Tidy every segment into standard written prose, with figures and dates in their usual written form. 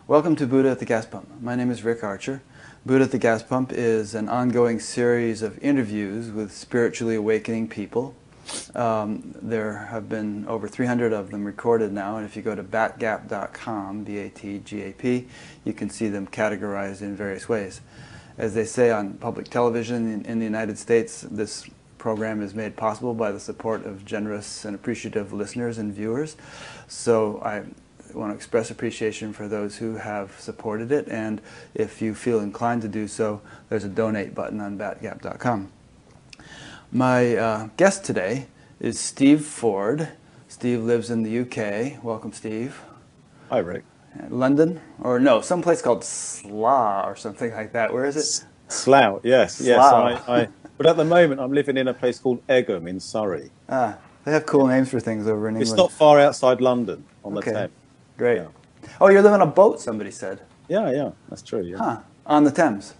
Welcome to Buddha at the Gas Pump. My name is Rick Archer. Buddha at the Gas Pump is an ongoing series of interviews with spiritually awakening people. There have been over 300 of them recorded now, and if you go to batgap.com, B-A-T-G-A-P, you can see them categorized in various ways. As they say on public television in the United States, this program is made possible by the support of generous and appreciative listeners and viewers. So I want to express appreciation for those who have supported it, and if you feel inclined to do so, there's a donate button on batgap.com. My guest today is Steve Ford. Steve lives in the UK. Welcome, Steve. Hi, Rick. London? Or no, someplace called Slough or something like that. Where is it? Slough, yes. Slough. Yes, but at the moment I'm living in a place called Egham in Surrey. Ah, they have cool names for things over in England. It's not far outside London on the Thames. Great. Yeah. Oh, you live on a boat, somebody said. Yeah, that's true. Yeah. Huh. On the Thames?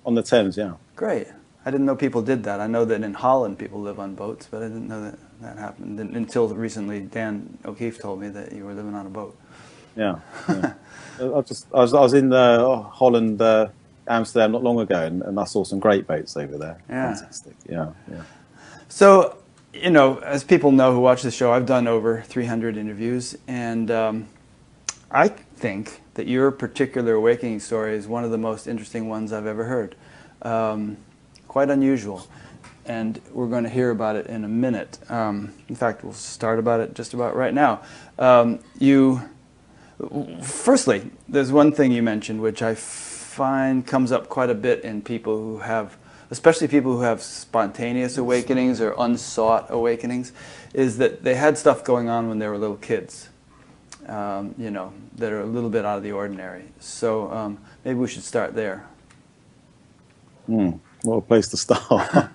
On the Thames, yeah. Great. I didn't know people did that. I know that in Holland people live on boats, but I didn't know that that happened until recently. Dan O'Keefe told me that you were living on a boat. Yeah. I was in Holland, Amsterdam not long ago, and I saw some great boats over there. Yeah. Fantastic. Yeah. So, you know, as people know who watch the show, I've done over 300 interviews, and I think that your particular awakening story is one of the most interesting ones I've ever heard. Quite unusual, and we're going to hear about it in a minute. In fact, we'll start about it just about right now. Firstly, there's one thing you mentioned which I find comes up quite a bit in people who have, especially people who have spontaneous awakenings or unsought awakenings, is that they had stuff going on when they were little kids, you know, that are a little bit out of the ordinary. So maybe we should start there. What a place to start.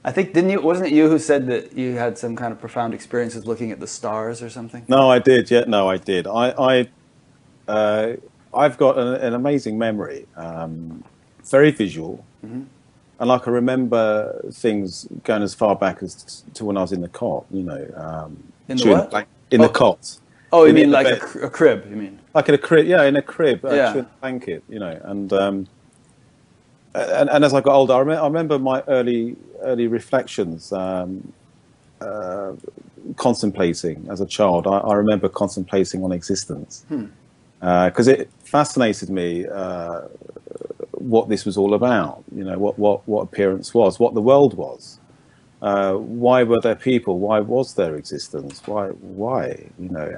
I think, wasn't it you who said that you had some kind of profound experiences looking at the stars or something? No, I did. Yeah, no, I did. I've got an amazing memory, very visual, and I can remember things going as far back as to when I was in the cot. You know, in the what? In the cot. Oh, you mean like a crib? You mean like in a crib? Yeah, in a crib, yeah. chewing a blanket. You know, and as I got older, I remember my early reflections, contemplating as a child. I remember contemplating on existence because it fascinated me what this was all about. You know, what appearance was, what the world was. Why were there people? Why was there existence? Why? You know,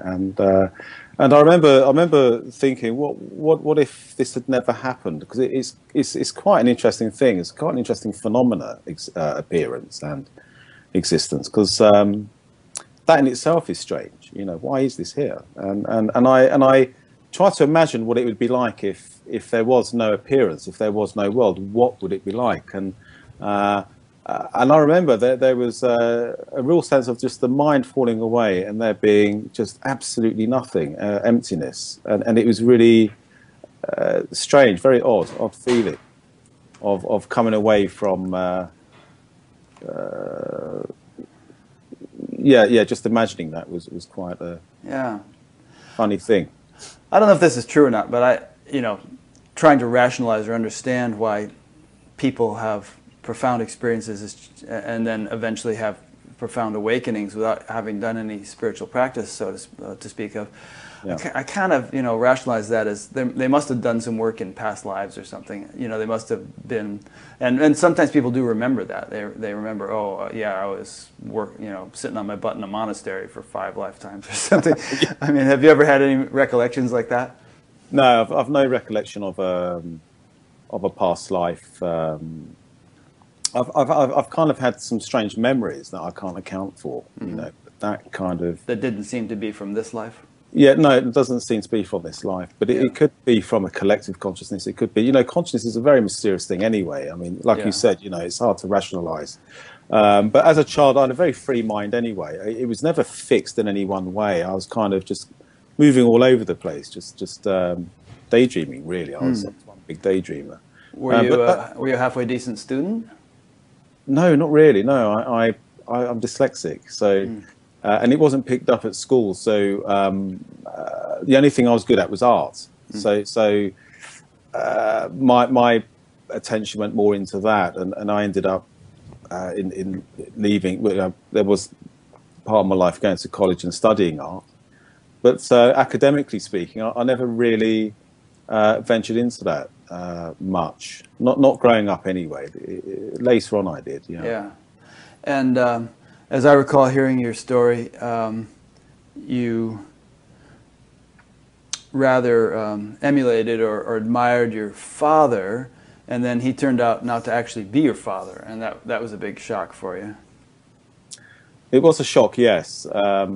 and I remember thinking, what if this had never happened? Because it's quite an interesting thing. It's quite an interesting phenomena, appearance and existence. Because that in itself is strange. You know, why is this here? And I try to imagine what it would be like if there was no appearance, if there was no world. What would it be like? And I remember there was a real sense of just the mind falling away and there being just absolutely nothing, emptiness. And it was really strange, very odd feeling of coming away from, just imagining that was quite a funny thing. I don't know if this is true or not, but trying to rationalize or understand why people have profound experiences and then eventually have profound awakenings without having done any spiritual practice, so to speak of. Yeah. I kind of, rationalize that as they must have done some work in past lives or something. They must have been, and sometimes people do remember that. They remember, I was sitting on my butt in a monastery for 5 lifetimes or something. I mean, have you ever had any recollections like that? No, I've no recollection of a past life. I've kind of had some strange memories that I can't account for. That kind of that didn't seem to be from this life. Yeah, no, it doesn't seem to be from this life, but it could be from a collective consciousness. It could be, consciousness is a very mysterious thing anyway. I mean, like you said, it's hard to rationalize. But as a child, I had a very free mind anyway. It was never fixed in any one way. I was kind of just moving all over the place, just daydreaming. Really, I was one big daydreamer. Were you a halfway decent student? No, not really. No, I'm dyslexic, so and it wasn't picked up at school. So the only thing I was good at was art. My attention went more into that, and I ended up in leaving. There was part of my life going to college and studying art, but academically speaking, I never really ventured into that much. Not growing up anyway. Later on, I did. Yeah, and as I recall hearing your story, you rather emulated or admired your father, and then he turned out not to actually be your father, and that was a big shock for you. It was a shock, yes. I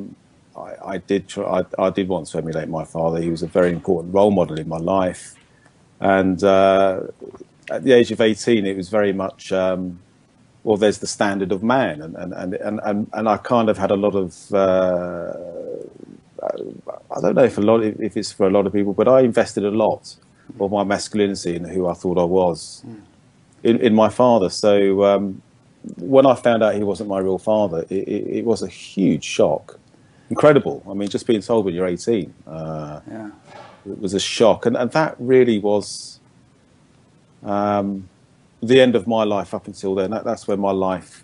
did want to emulate my father. He was a very important role model in my life, and at the age of 18, it was very much well, there's the standard of man, and I kind of had a lot of I don't know if it's for a lot of people, but I invested a lot of my masculinity in who I thought I was in my father. So when I found out he wasn't my real father, it was a huge shock. Incredible. I mean, just being told when you're 18, Yeah. it was a shock. And that really was the end of my life up until then. That's when my life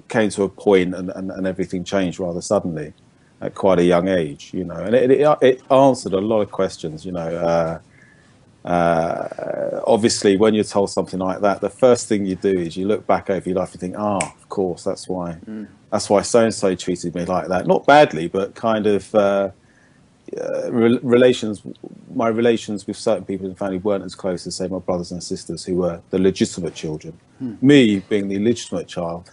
came to a point and everything changed rather suddenly at quite a young age, you know. And it answered a lot of questions, you know. Obviously, when you're told something like that, the first thing you do is you look back over your life and think, of course, that's why so-and-so treated me like that. Not badly, but kind of my relations with certain people in the family weren't as close as, say, my brothers and sisters who were the legitimate children. Me, being the illegitimate child,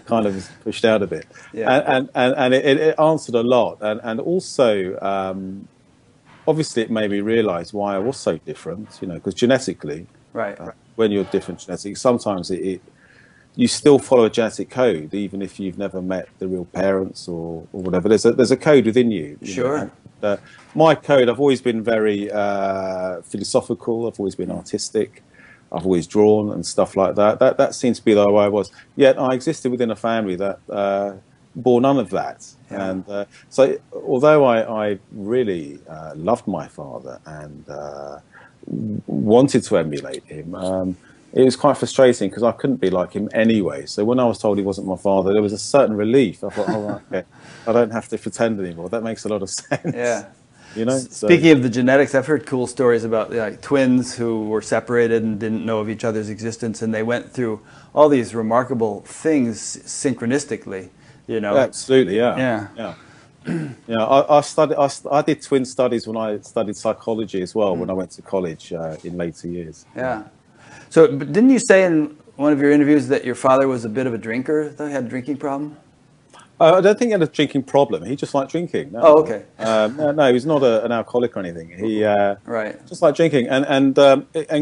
kind of was pushed out a bit. Yeah. And it answered a lot. And also, obviously, it made me realise why I was so different, you know, because genetically, right, when you're different genetically, sometimes you still follow a genetic code, even if you've never met the real parents or whatever. There's a code within you. Sure. And, my code, I've always been very philosophical. I've always been artistic. I've always drawn and stuff like that. That seems to be the way I was. Yet I existed within a family that bore none of that. Yeah. And so although I really loved my father and wanted to emulate him, it was quite frustrating because I couldn't be like him anyway. So when I was told he wasn't my father, there was a certain relief. I thought, oh, right, okay, I don't have to pretend anymore. That makes a lot of sense. Yeah. You know? Speaking of the genetics, I've heard cool stories about like twins who were separated and didn't know of each other's existence, and they went through all these remarkable things synchronistically, you know? Absolutely, yeah. I did twin studies when I studied psychology as well, when I went to college in later years. Yeah. So, but didn't you say in one of your interviews that your father was a bit of a drinker, that he had a drinking problem? I don't think he had a drinking problem. He just liked drinking. No. Oh, okay. No, he was not an alcoholic or anything. He right. just liked drinking. And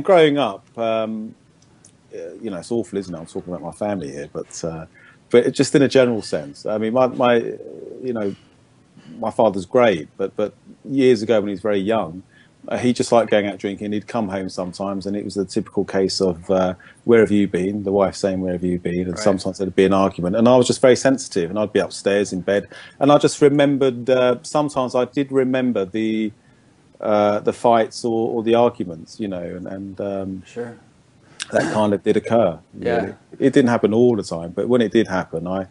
growing up, you know, it's awful, isn't it? I'm talking about my family here, but just in a general sense. I mean, you know, my father's great, but years ago when he was very young, he just liked going out drinking. He'd come home sometimes, and it was the typical case of, where have you been? The wife saying, where have you been? And sometimes there'd be an argument. And I was just very sensitive, and I'd be upstairs in bed. And I just remembered, sometimes I did remember the fights or the arguments, you know, and sure. That kind of did occur. Yeah. Really. It didn't happen all the time, but when it did happen, I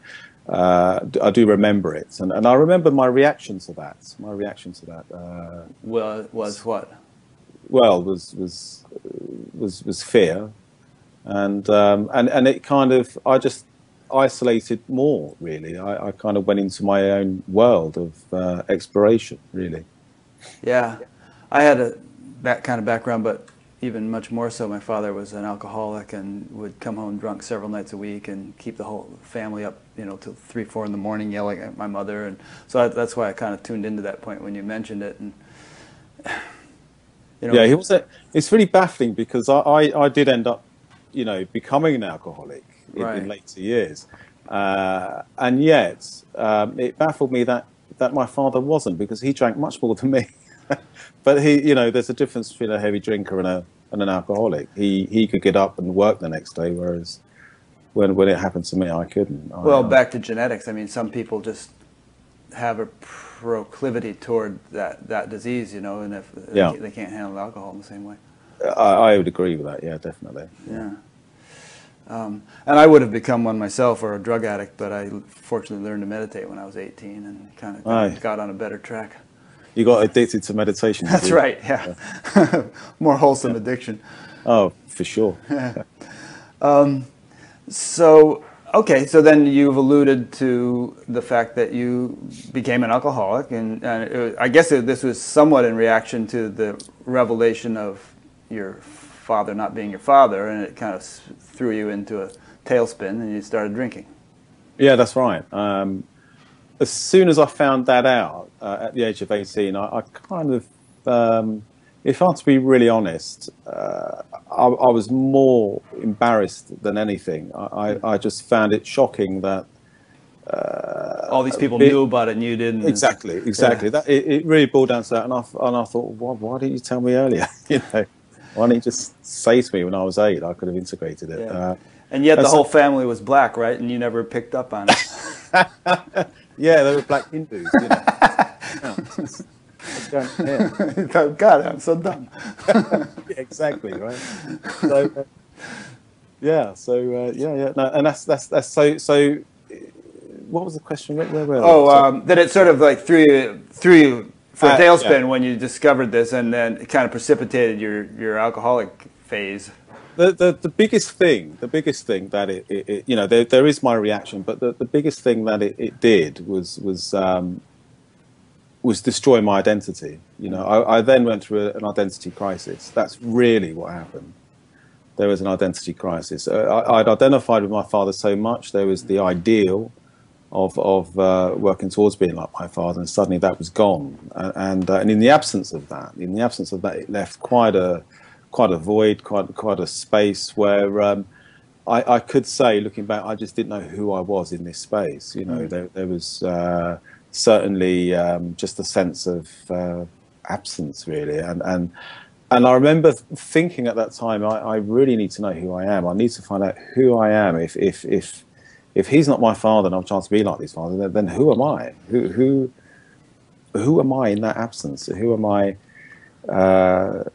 do remember it, and I remember my reaction to that. Was what? Well, was fear, and it kind of, I just isolated more. Really, I kind of went into my own world of exploration. Really. Yeah, I had that kind of background, but even much more so, my father was an alcoholic and would come home drunk several nights a week and keep the whole family up, you know, till 3, 4 in the morning yelling at my mother. And so that's why I kind of tuned into that point when you mentioned it. And you know, yeah, it's really baffling because I did end up, you know, becoming an alcoholic in later years, and yet it baffled me that my father wasn't, because he drank much more than me. But he, you know, there's a difference between a heavy drinker and an alcoholic. He could get up and work the next day, whereas when it happened to me, I couldn't. Well, back to genetics. I mean, some people just have a proclivity toward that disease, you know, and if Yeah. they can't handle alcohol in the same way. I would agree with that. Yeah, definitely. Yeah. And I would have become one myself, or a drug addict, but I fortunately learned to meditate when I was 18 and kind of got on a better track. You got addicted to meditation. That's right, yeah. More wholesome addiction. Oh, for sure. So, okay, so then you've alluded to the fact that you became an alcoholic, and I guess this was somewhat in reaction to the revelation of your father not being your father, and it kind of threw you into a tailspin, and you started drinking. Yeah, that's right. As soon as I found that out at the age of 18, I kind of, if I'm to be really honest, I was more embarrassed than anything. I just found it shocking that all these people knew about it and you didn't. Exactly. Yeah. That it really boiled down to that, and I thought, why didn't you tell me earlier? You know, why didn't you just say to me when I was 8? I could have integrated it. Yeah. And yet the whole family was black, right? And you never picked up on it. Yeah, they were black Hindus. You know. Yeah. God, I'm so dumb. Exactly, right. So, yeah. No, and that's so. What was the question? Where were we? That it sort of like threw you for a tailspin yeah. when you discovered this, and then it kind of precipitated your alcoholic phase. The biggest thing that it you know, there is my reaction, but the biggest thing that it did was destroy my identity. You know, I then went through an identity crisis. That's really what happened. There was an identity crisis. I'd identified with my father so much. There was the ideal of working towards being like my father, and suddenly that was gone. And in the absence of that, it left quite a void, quite a space where I could say, looking back, I just didn't know who I was in this space. You know, there was certainly just a sense of absence, really, and I remember thinking at that time, I really need to know who I am. I need to find out who I am. If he's not my father and I've a chance to be like his father, then who am I? Who am I in that absence? Who am I,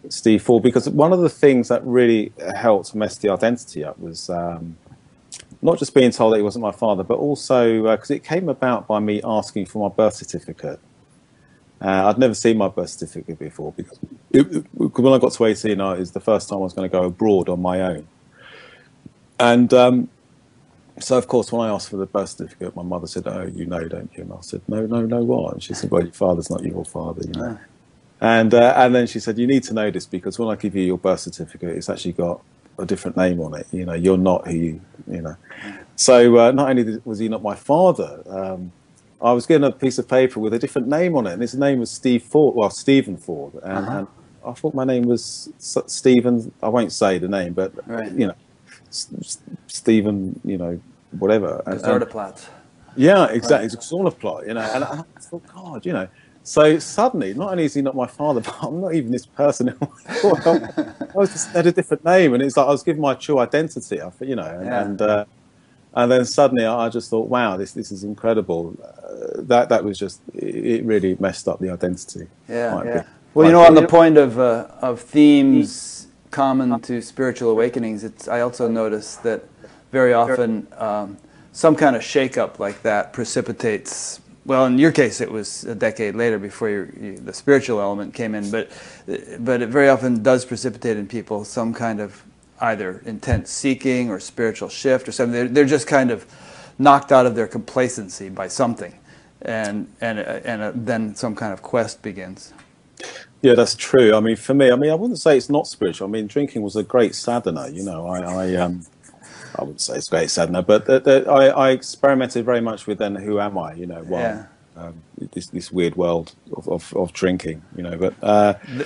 Steve Ford? Because one of the things that really helped mess the identity up was not just being told that he wasn't my father, but also because it came about by me asking for my birth certificate. I'd never seen my birth certificate before, because when I got to 18, it was the first time I was going to go abroad on my own. And so, of course, when I asked for the birth certificate, my mother said, "Oh, you know, don't you?" And I said, No, what?" And she said, "Well, your father's not your father, you know." And then she said, "You need to know this, because when I give you your birth certificate, it's actually got a different name on it. You know, you're not who you know." So not only was he not my father, I was given a piece of paper with a different name on it, and his name was Stephen Ford, and I thought my name was Stephen. I won't say the name, but you know, Stephen, you know, whatever. Zorderplatz. Yeah, exactly. It's a sort of plot, you know. And I thought, God, you know. So suddenly, not only is he not my father, but I'm not even this person. I was just had a different name, and it's like I was given my true identity, you know, and then suddenly I just thought, wow, this is incredible. That was just, it really messed up the identity. Yeah. Well, you know, on the point of themes common to spiritual awakenings, I also noticed that very often some kind of shake-up like that precipitates. Well, in your case, it was a decade later before the spiritual element came in, but it very often does precipitate in people some kind of either intense seeking or spiritual shift or something. They're just kind of knocked out of their complacency by something, and then some kind of quest begins. Yeah, that's true. I mean, for me, I wouldn't say it's not spiritual. I mean, drinking was a great sadhana. You know, I wouldn't say it's a great sadhana, but I experimented very much with then who am I? You know, this weird world of drinking. You know, but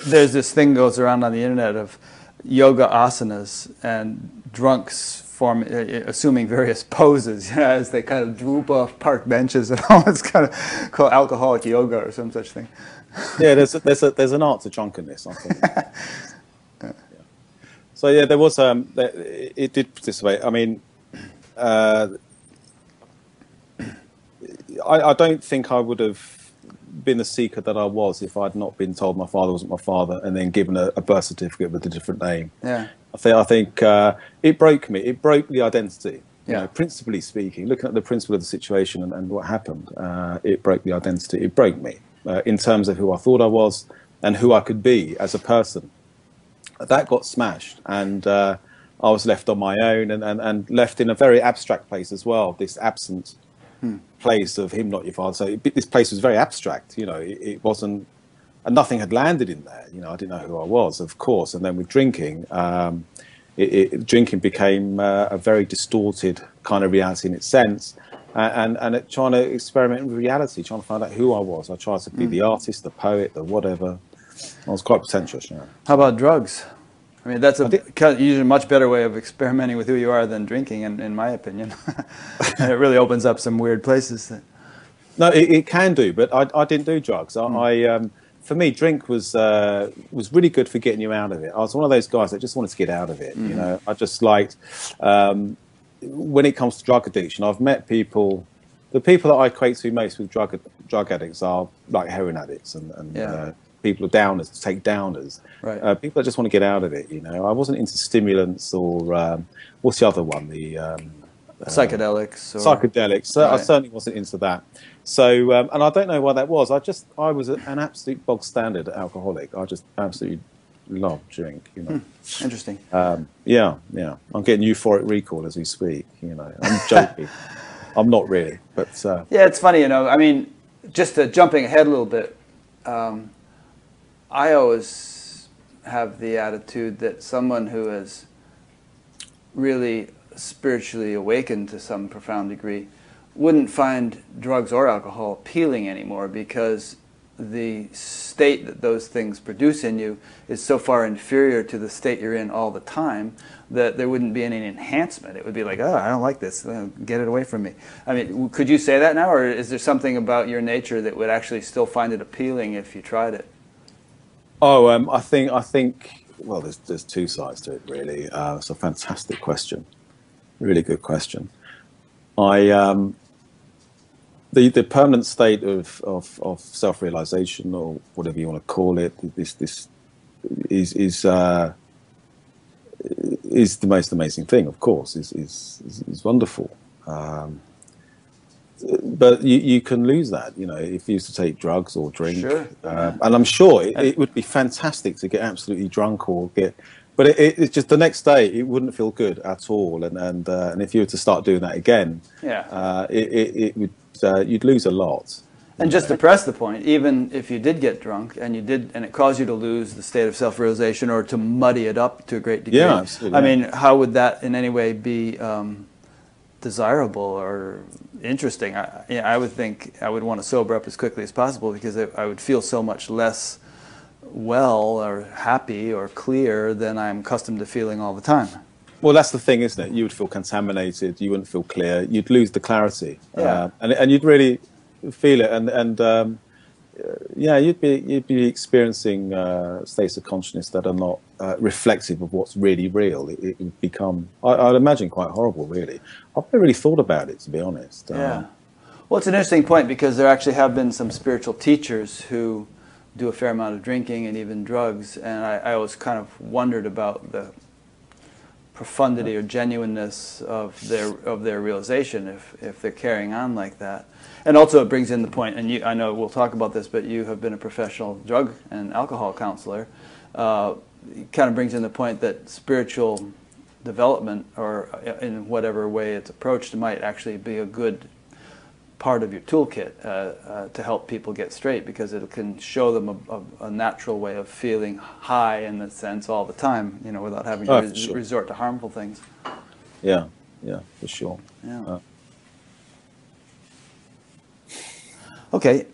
there's this thing goes around on the internet of yoga asanas and drunks assuming various poses, you know, as they kind of droop off park benches and all. It's kind of called alcoholic yoga or some such thing. Yeah, there's an art to drunkenness, I think. Yeah. So yeah, there was it did participate. I mean, I don't think I would have been the seeker that I was if I'd not been told my father wasn't my father and then given a birth certificate with a different name. Yeah. I think it broke me. It broke the identity. You Yeah. know, principally speaking, looking at the principle of the situation and what happened, it broke the identity. It broke me in terms of who I thought I was and who I could be as a person. That got smashed, and I was left on my own and left in a very abstract place as well. This absent place of him, not your father. So this place was very abstract. You know, it wasn't, and nothing had landed in there. You know, I didn't know who I was, of course. And then with drinking, drinking became a very distorted kind of reality in its sense, and trying to experiment with reality, trying to find out who I was. I tried to be the artist, the poet, the whatever. I was quite pretentious. You know. How about drugs? I mean, that's usually a much better way of experimenting with who you are than drinking, in my opinion. And it really opens up some weird places. No, it can do, but I didn't do drugs. For me, drink was really good for getting you out of it. I was one of those guys that just wanted to get out of it. You know, I just liked. When it comes to drug addiction, I've met people. The people that I equate to most with drug addicts are like heroin addicts and people are downers, take downers. Right. People that just want to get out of it. You know, I wasn't into stimulants or what's the other one? The psychedelics. Psychedelics. Right. I certainly wasn't into that. So, and I don't know why that was. I was an absolute bog standard alcoholic. I just absolutely loved drink. You know. Interesting. Yeah. I'm getting euphoric recall as we speak. You know, I'm joking. I'm not really, but yeah, it's funny. You know, I mean, just jumping ahead a little bit. I always have the attitude that someone who has really spiritually awakened to some profound degree wouldn't find drugs or alcohol appealing anymore, because the state that those things produce in you is so far inferior to the state you're in all the time that there wouldn't be any enhancement. It would be like, oh, I don't like this, get it away from me. I mean, could you say that now, or is there something about your nature that would actually still find it appealing if you tried it? Oh, I think. Well, there's two sides to it, really. It's a fantastic question, really good question. The permanent state of self-realization, or whatever you want to call it, this is the most amazing thing. Of course, is wonderful. But you can lose that, you know, if you used to take drugs or drink. Sure. And I'm sure it would be fantastic to get absolutely drunk or get, but it's just the next day it wouldn't feel good at all. And if you were to start doing that again, it would you'd lose a lot. And just to press the point, even if you did get drunk and it caused you to lose the state of self-realization or to muddy it up to a great degree, yeah, absolutely. I mean, how would that in any way be desirable or interesting? I would think I would want to sober up as quickly as possible, because I would feel so much less well or happy or clear than I'm accustomed to feeling all the time. Well, that's the thing, isn't it? You would feel contaminated. You wouldn't feel clear. You'd lose the clarity, and you'd really feel it. And yeah, you'd be experiencing states of consciousness that are not reflective of what's really real. It would become, I'd imagine, quite horrible. Really, I've never really thought about it, to be honest. Yeah. Well, it's an interesting point, because there actually have been some spiritual teachers who do a fair amount of drinking and even drugs, and I always kind of wondered about the profundity or genuineness of their realization if they're carrying on like that. And also it brings in the point, and I know we'll talk about this, but you have been a professional drug and alcohol counselor. It kind of brings in the point that spiritual development, or in whatever way it's approached, might actually be a good part of your toolkit to help people get straight, because it can show them a natural way of feeling high in the sense all the time, you know, without having to resort to harmful things. Yeah, for sure. Yeah. Okay.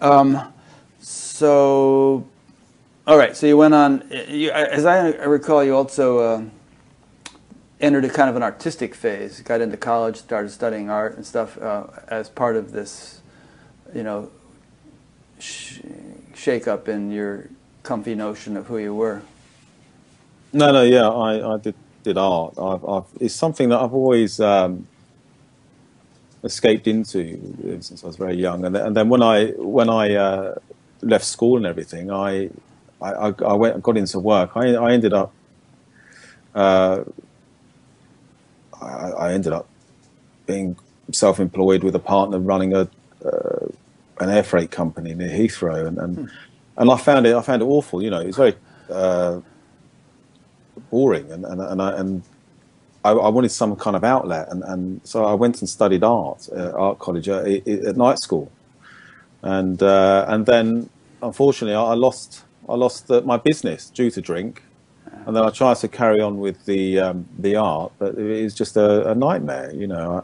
So, all right. So you went on. As I recall, you also entered a kind of an artistic phase. Got into college, started studying art and stuff as part of this, you know, shake up in your comfy notion of who you were. No, yeah, I did art. It's something that I've always escaped into since I was very young. And then when I left school and everything, I got into work. I ended up I ended up being self-employed with a partner running an air freight company near Heathrow, and I found it awful. You know, it was very boring, and I wanted some kind of outlet, and so I went and studied art college at night school, and then unfortunately I lost my business due to drink. And then I tried to carry on with the art, but it was just a nightmare. You know,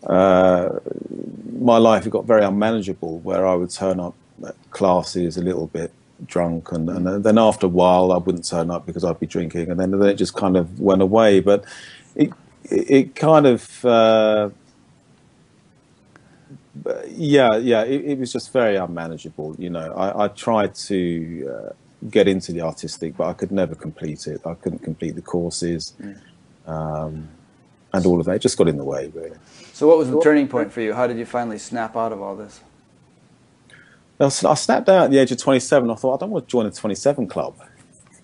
my life had got very unmanageable, where I would turn up at classes a little bit drunk, and then after a while I wouldn't turn up because I'd be drinking, and then it just kind of went away. But it kind of it was just very unmanageable. You know, I tried to get into the artistic, but I could never complete it. I couldn't complete the courses, and all of that. It just got in the way, really. So what was the turning point for you? How did you finally snap out of all this? I snapped out at the age of 27. I thought, I don't want to join a 27 club.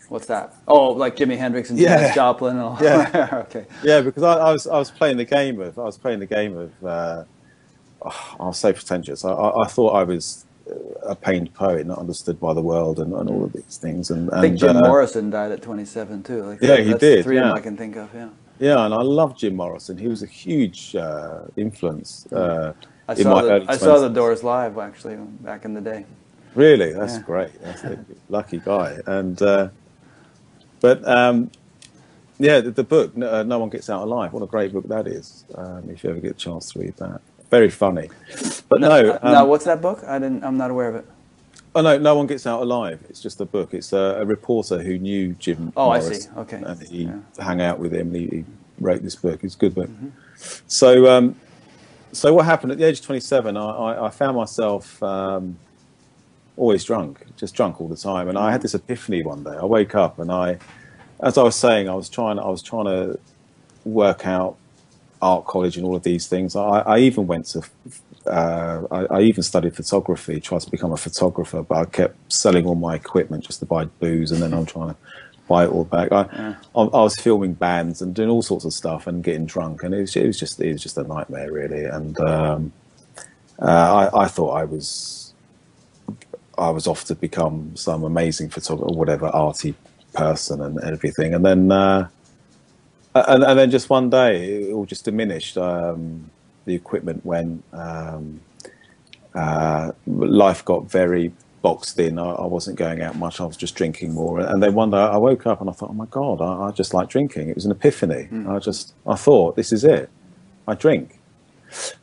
What's that? Oh, like Jimi Hendrix and Janis Joplin and all. Yeah. Okay. Yeah, because I was playing the game of I'll say pretentious. I thought I was a pained poet, not understood by the world, and all of these things. And I think Jim Morrison died at 27 too. Like yeah, he did. Three of them I can think of. Yeah. Yeah, and I love Jim Morrison. He was a huge influence. I saw the Doors live actually back in the day. Really, that's great. That's a lucky guy. And the book No One Gets Out Alive. What a great book that is. If you ever get a chance to read that. Very funny. But now what's that book? I'm not aware of it. Oh no, No One Gets Out Alive. It's just a book. It's a reporter who knew Jim Morrison. I see. Okay. And he hung out with him. He wrote this book. It's a good book. So what happened at the age of 27? I found myself always drunk, just drunk all the time. And I had this epiphany one day. I wake up and as I was saying, I was trying to work out art college and all of these things. I even went to I even studied photography, tried to become a photographer, but I kept selling all my equipment just to buy booze, and then I'm trying to buy it all back. I was filming bands and doing all sorts of stuff and getting drunk, and it was just a nightmare, really. And I thought I was off to become some amazing photographer or whatever, arty person and everything. And then just one day it all just diminished. The equipment went. Life got very boxed in. I wasn't going out much. I was just drinking more. And then one day I woke up and I thought, oh my God, I just like drinking. It was an epiphany. I thought, this is it. I drink.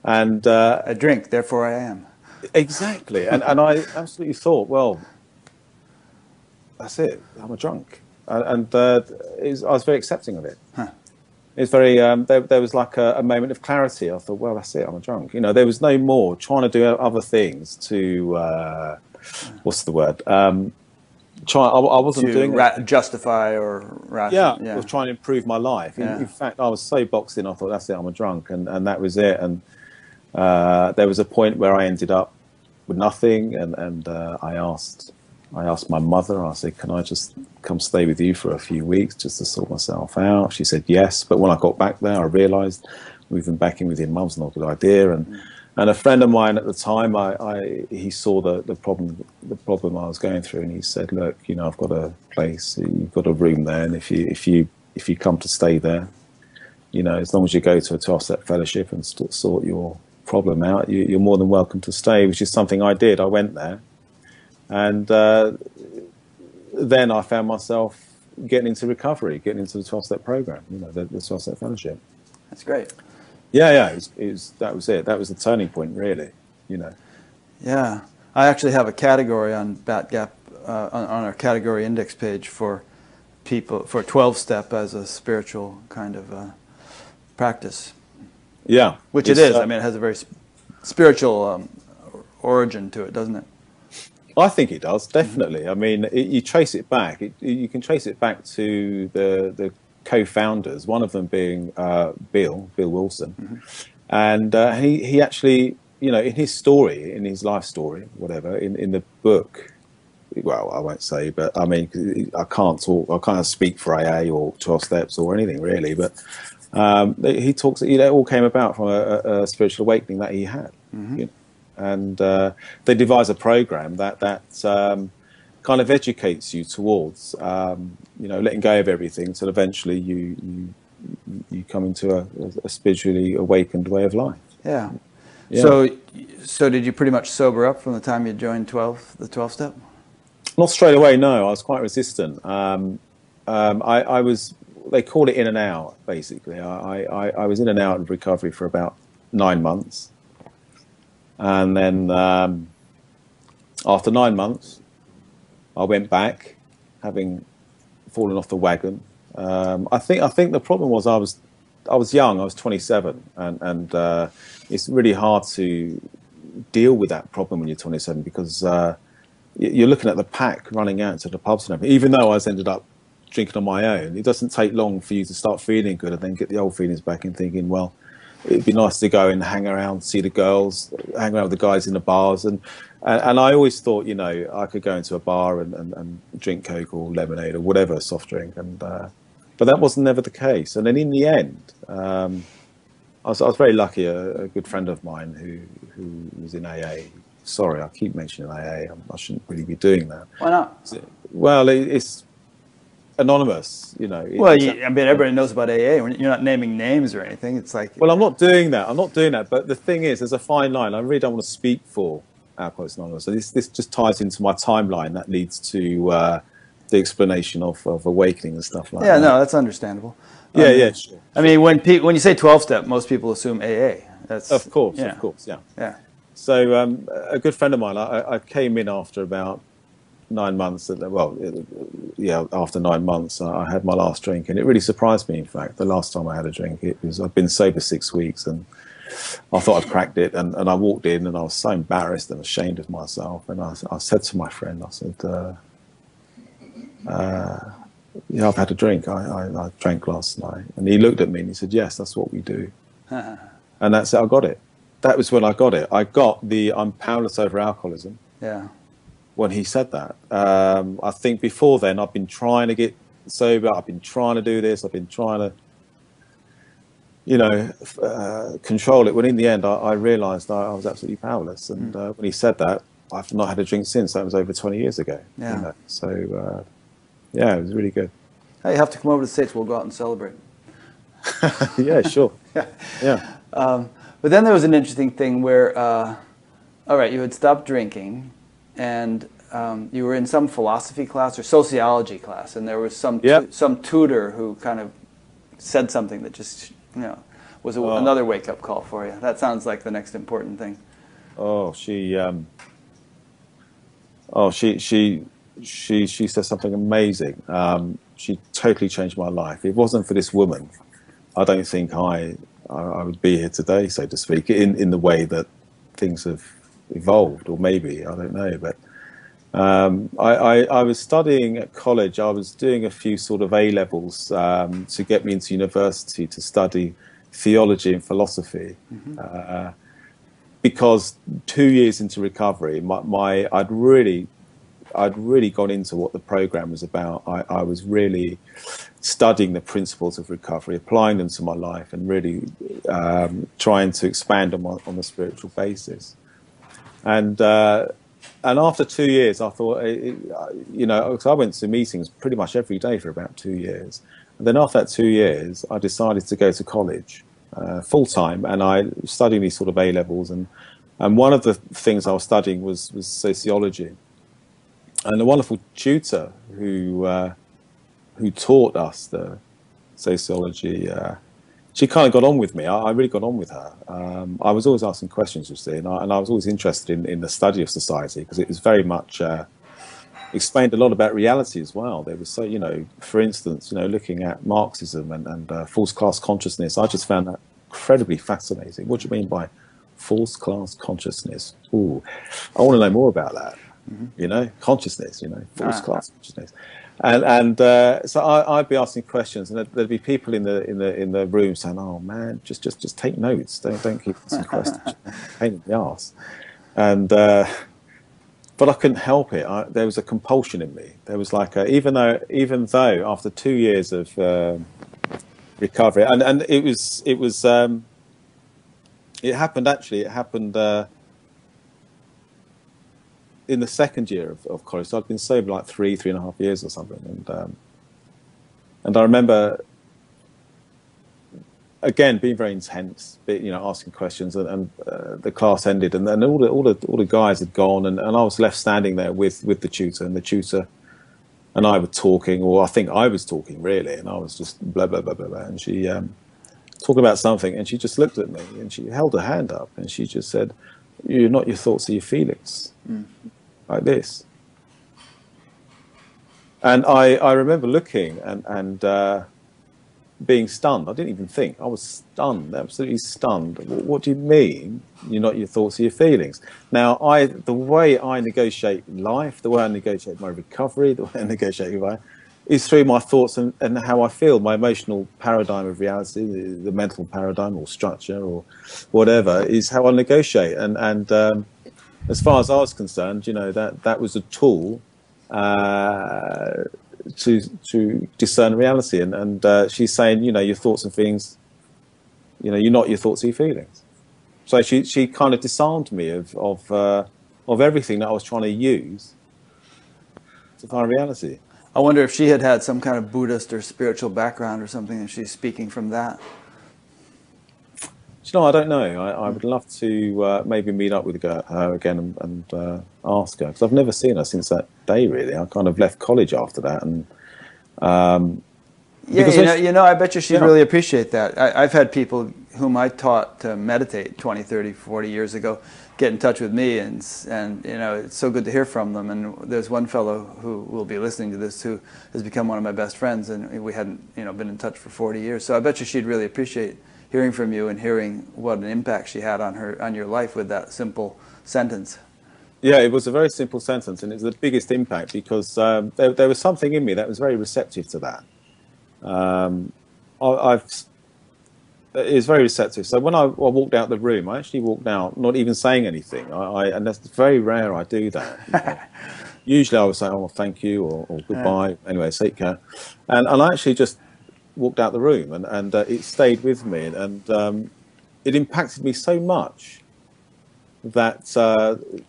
And I drink, therefore I am. Exactly. And I absolutely thought, well, that's it. I'm a drunk. I was very accepting of it. Huh. It's very. There was like a moment of clarity. I thought, well, that's it. I'm a drunk. You know, there was no more trying to do other things to. What's the word? I wasn't doing justify or I was trying to improve my life. In fact, I was so boxed in. I thought, that's it. I'm a drunk, and that was it. And there was a point where I ended up with nothing, and I asked my mother, I said, can I just come stay with you for a few weeks just to sort myself out? She said yes, but when I got back there, I realised moving back in with your mum's not a good idea. And a friend of mine at the time, he saw the problem I was going through, and he said, look, you know, I've got a place, you've got a room there, and if you come to stay there, you know, as long as you go to a 12-step fellowship and sort your problem out, you're more than welcome to stay, which is something I did. I went there. And then I found myself getting into recovery, getting into the 12-step program, you know, the 12-step fellowship. That's great. Yeah. That was it. That was the turning point, really, you know. Yeah. I actually have a category on BatGap, on our category index page for people, for 12-step as a spiritual kind of practice. Yeah. Which it is. I mean, it has a very spiritual origin to it, doesn't it? I think it does, definitely. I mean, you trace it back. You can trace it back to the co-founders, one of them being Bill Wilson. And he actually, you know, in his story, in his life story, whatever, in the book, well, I won't say, but I mean, I can't speak for AA or 12 steps or anything really, but he talks, you know, it all came about from a spiritual awakening that he had. Mm-hmm. You know? And they devise a program that kind of educates you towards, you know, letting go of everything until eventually you come into a spiritually awakened way of life. Yeah. Yeah. So did you pretty much sober up from the time you joined the 12 step? Not straight away, no. I was quite resistant. I was, they call it in and out, basically. I was in and out of recovery for about 9 months. And then after 9 months, I went back, having fallen off the wagon. I think the problem was I was young. I was 27, and it's really hard to deal with that problem when you're 27 because you're looking at the pack running out to the pubs and everything. Even though I ended up drinking on my own, it doesn't take long for you to start feeling good and then get the old feelings back and thinking, well, it'd be nice to go and hang around, see the girls, hang around with the guys in the bars. And I always thought, you know, I could go into a bar and drink Coke or lemonade or whatever soft drink. But that was never the case. And then in the end, I was very lucky. A good friend of mine who was in AA. Sorry, I keep mentioning AA. I shouldn't really be doing that. Why not? Well, it's anonymous, you know. Well, I mean, everybody knows about AA. You're not naming names or anything. It's like... Well, I'm not doing that. I'm not doing that. But the thing is, there's a fine line. I really don't want to speak for Alcoholics Anonymous. So this just ties into my timeline that leads to the explanation of awakening and stuff like that. Yeah, no, that's understandable. Yeah, sure. I mean, when you say 12-step, most people assume AA. That's, of course, yeah. Yeah. So a good friend of mine, I came in after about 9 months. After 9 months, I had my last drink, and it really surprised me. In fact, the last time I had a drink, I'd been sober 6 weeks, and I thought I'd cracked it. And I walked in, and I was so embarrassed and ashamed of myself. And I said to my friend, I said, yeah, I've had a drink. I drank last night. And he looked at me and he said, yes, that's what we do. And that's it. I got it. That was when I got it. I got the I'm powerless over alcoholism. Yeah. When he said that. I think before then I've been trying to get sober. I've been trying to do this. I've been trying to, you know, control it. When in the end I realized I was absolutely powerless. And when he said that, I've not had a drink since. That was over 20 years ago. Yeah. You know? So, yeah, it was really good. Hey, you have to come over to the States. We'll go out and celebrate. Yeah, sure. Yeah. But then there was an interesting thing where, all right, you had stopped drinking, and you were in some philosophy class or sociology class, and there was some tutor who kind of said something that just, you know, was another wake-up call for you. That sounds like the next important thing. She said something amazing. She totally changed my life. If it wasn't for this woman, I don't think I would be here today, so to speak, in the way that things have evolved, or maybe, I don't know. But I was studying at college. I was doing a few sort of A-levels to get me into university to study theology and philosophy. Because 2 years into recovery, I'd really gone into what the program was about. I was really studying the principles of recovery, applying them to my life, and really trying to expand on the spiritual basis. And after 2 years, I thought, you know, because I went to meetings pretty much every day for about 2 years. And then after that 2 years, I decided to go to college full time, and I was studying these sort of A-levels. And one of the things I was studying was sociology. And a wonderful tutor who taught us the sociology, she kind of got on with me. I really got on with her. I was always asking questions, you see, and I was always interested in the study of society, because it was very much explained a lot about reality as well. There was, so, you know, for instance, you know, looking at Marxism and false class consciousness. I just found that incredibly fascinating. What do you mean by false class consciousness? Ooh, I want to know more about that. You know, consciousness, you know, false class consciousness. So I'd be asking questions, and there'd be people in the room saying, "Oh man, just take notes. Don't keep asking questions. Pain in the arse." And but I couldn't help it. There was a compulsion in me. There was like even though after 2 years of recovery, and it happened in the second year of college. So I'd been sober like 3.5 years or something, and I remember again being very intense, asking questions, and the class ended, and then all the guys had gone, and I was left standing there with the tutor, and the tutor and I were talking, or I think I was talking really, and I was just blah blah blah blah blah, and she talking about something, and she just looked at me, and she held her hand up, and she just said, "You're not your thoughts, are your feelings." Like this. And I remember looking and being stunned. I didn't even think. I was stunned, absolutely stunned. What do you mean you're not your thoughts or your feelings? Now, the way I negotiate life, the way I negotiate my recovery, the way I negotiate life, is through my thoughts and how I feel, my emotional paradigm of reality, the mental paradigm or structure or whatever, is how I negotiate. And as far as I was concerned, that was a tool to discern reality. And she's saying, your thoughts and feelings, you're not your thoughts or your feelings. So she kind of disarmed me of everything that I was trying to use to find reality. I wonder if she had some kind of Buddhist or spiritual background or something, and she's speaking from that. I don't know. I would love to maybe meet up with her again and ask her, because I've never seen her since that day. Really, I kind of left college after that, and I bet you she'd really appreciate that. I've had people whom I taught to meditate 20, 30, 40 years ago get in touch with me, and it's so good to hear from them. And there's one fellow who will be listening to this who has become one of my best friends, and we hadn't been in touch for 40 years. So I bet you she'd really appreciate hearing from you and hearing what an impact she had on your life with that simple sentence. Yeah, it was a very simple sentence, and it was the biggest impact because there was something in me that was very receptive to that. It was very receptive. So when I walked out the room, I actually walked out not even saying anything. And that's very rare I do that. Usually I would say, "Oh, thank you," or "Goodbye." Yeah. Anyway, take care. And I actually just walked out the room, and it stayed with me, and it impacted me so much that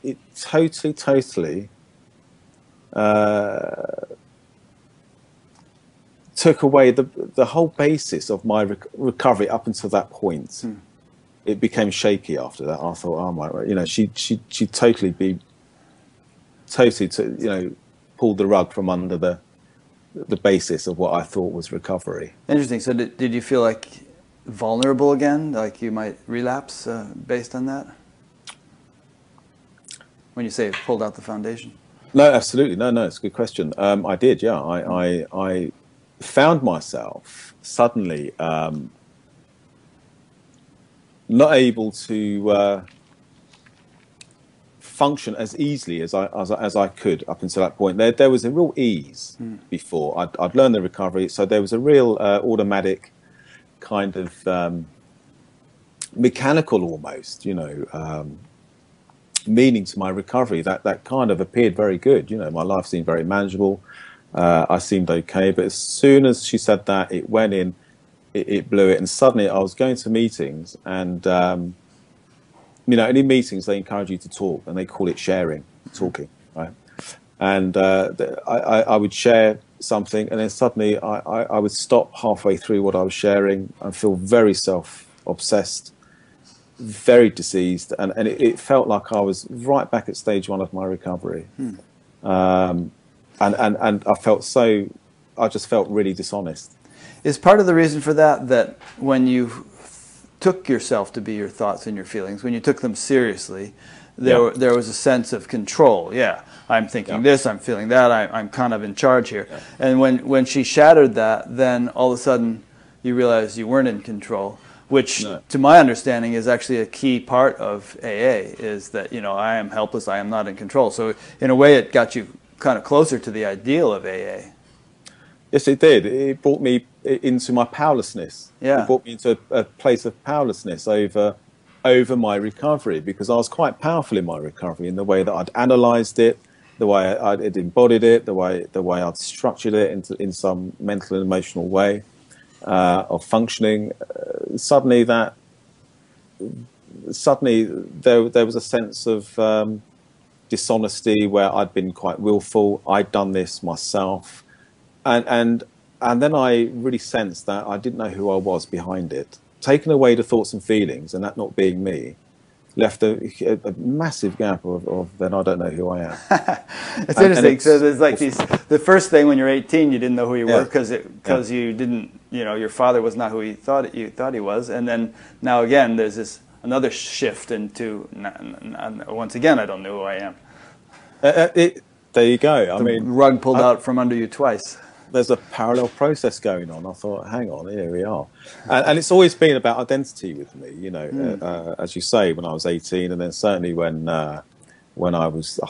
it totally took away the whole basis of my recovery up until that point. It became shaky after that. I thought, oh my, she totally pulled the rug from under the basis of what I thought was recovery. Interesting. So did you feel like vulnerable again, like you might relapse based on that? When you say it pulled out the foundation? No, absolutely. No, it's a good question. I did, yeah. I found myself suddenly not able to function as easily as I could up until that point. There was a real ease before. I'd learned the recovery, so there was a real automatic kind of mechanical almost, meaning to my recovery that kind of appeared very good. My life seemed very manageable. I seemed okay, but as soon as she said that, it went in, it blew it, and suddenly I was going to meetings, and in meetings they encourage you to talk, and they call it sharing, talking, right? And I would share something, and then suddenly I would stop halfway through what I was sharing and feel very self-obsessed, very diseased, and it felt like I was right back at stage 1 of my recovery. And I just felt really dishonest. Is part of the reason for that when you took yourself to be your thoughts and your feelings, when you took them seriously, there was a sense of control. Yeah, I'm thinking this, I'm feeling that, I'm kind of in charge here. Yeah. And when she shattered that, then all of a sudden you realized you weren't in control, which to my understanding is actually a key part of AA, is that, I am helpless, I am not in control. So in a way it got you kind of closer to the ideal of AA. Yes, it did. It brought me into my powerlessness. Yeah. It brought me into a place of powerlessness over my recovery, because I was quite powerful in my recovery in the way that I'd analysed it, the way I'd embodied it, the way I'd structured it in some mental and emotional way of functioning. Suddenly there was a sense of dishonesty where I'd been quite willful. I'd done this myself. And then I really sensed that I didn't know who I was behind it. Taking away the thoughts and feelings, and that not being me, left a massive gap of then I don't know who I am. It's interesting. So there's like the first thing when you're 18, you didn't know who you were because you didn't, your father was not who you thought he was, and then now again there's another shift into once again I don't know who I am. There you go. The rug pulled out from under you twice. There's a parallel process going on. I thought, hang on, here we are. And it's always been about identity with me, as you say, when I was 18, and then certainly when I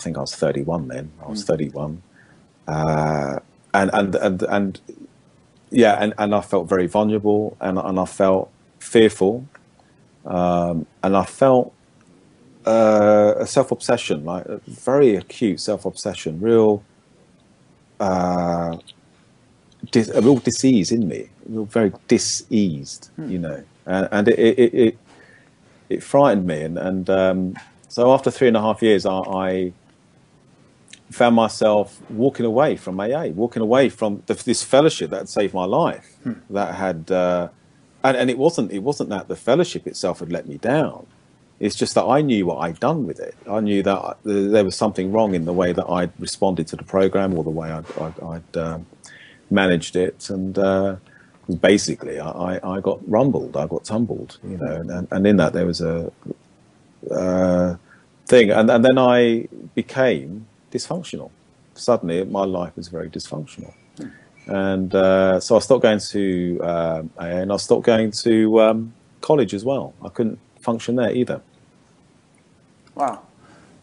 think I was 31 then. I was 31. And I felt very vulnerable, and I felt fearful, and I felt a self-obsession, like a very acute self-obsession, a real dis-ease in me, very dis-eased, and it frightened me, and so after 3.5 years, I found myself walking away from AA, walking away from this fellowship that had saved my life, that had, and it wasn't that the fellowship itself had let me down. It's just that I knew what I'd done with it. I knew that there was something wrong in the way that I'd responded to the program, or the way I'd managed it, and basically I got rumbled, I got tumbled, and in that there was a thing, and then I became dysfunctional. Suddenly my life was very dysfunctional, and so I stopped going to AA, and I stopped going to college as well. I couldn't function there either. Wow.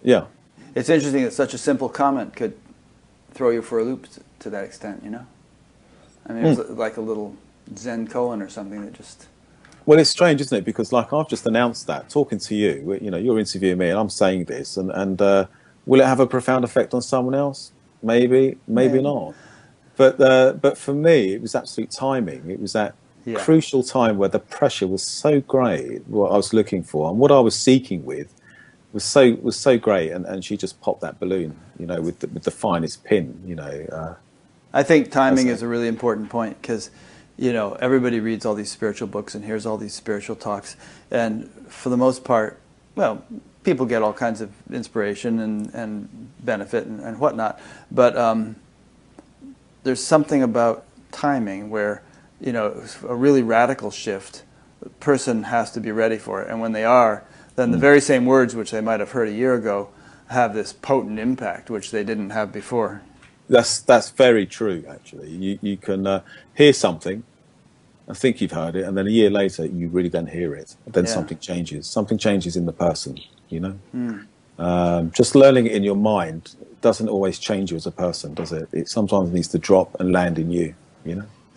Yeah. It's interesting that such a simple comment could throw you for a loop to that extent, I mean, it was like a little Zen koan or something that just... Well, it's strange, isn't it? Because like I've just announced that, talking to you, you're interviewing me and I'm saying this, and will it have a profound effect on someone else? Maybe not. But for me, it was absolute timing. It was that crucial time where the pressure was so great, what I was looking for, and what I was seeking with was so great, and she just popped that balloon, with the finest pin, I think timing is a really important point, because everybody reads all these spiritual books and hears all these spiritual talks, and for the most part, well, people get all kinds of inspiration and benefit and whatnot, but there's something about timing where a really radical shift, the person has to be ready for it, and when they are, then the very same words which they might have heard a year ago have this potent impact which they didn't have before. That's very true, actually. You can hear something and think you've heard it, and then a year later you really don't hear it. Then something changes. Something changes in the person, Just learning it in your mind doesn't always change you as a person, does it? It sometimes needs to drop and land in you,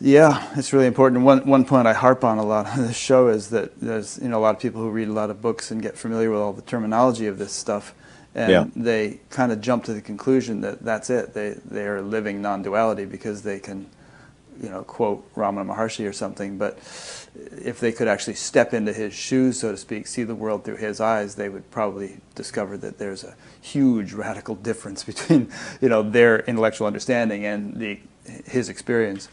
Yeah, it's really important. One point I harp on a lot on this show is that there's a lot of people who read a lot of books and get familiar with all the terminology of this stuff, and they kind of jump to the conclusion that that's it. They are living non-duality because they can, quote Ramana Maharshi or something. But if they could actually step into his shoes, so to speak, see the world through his eyes, they would probably discover that there's a huge radical difference between their intellectual understanding and his experience.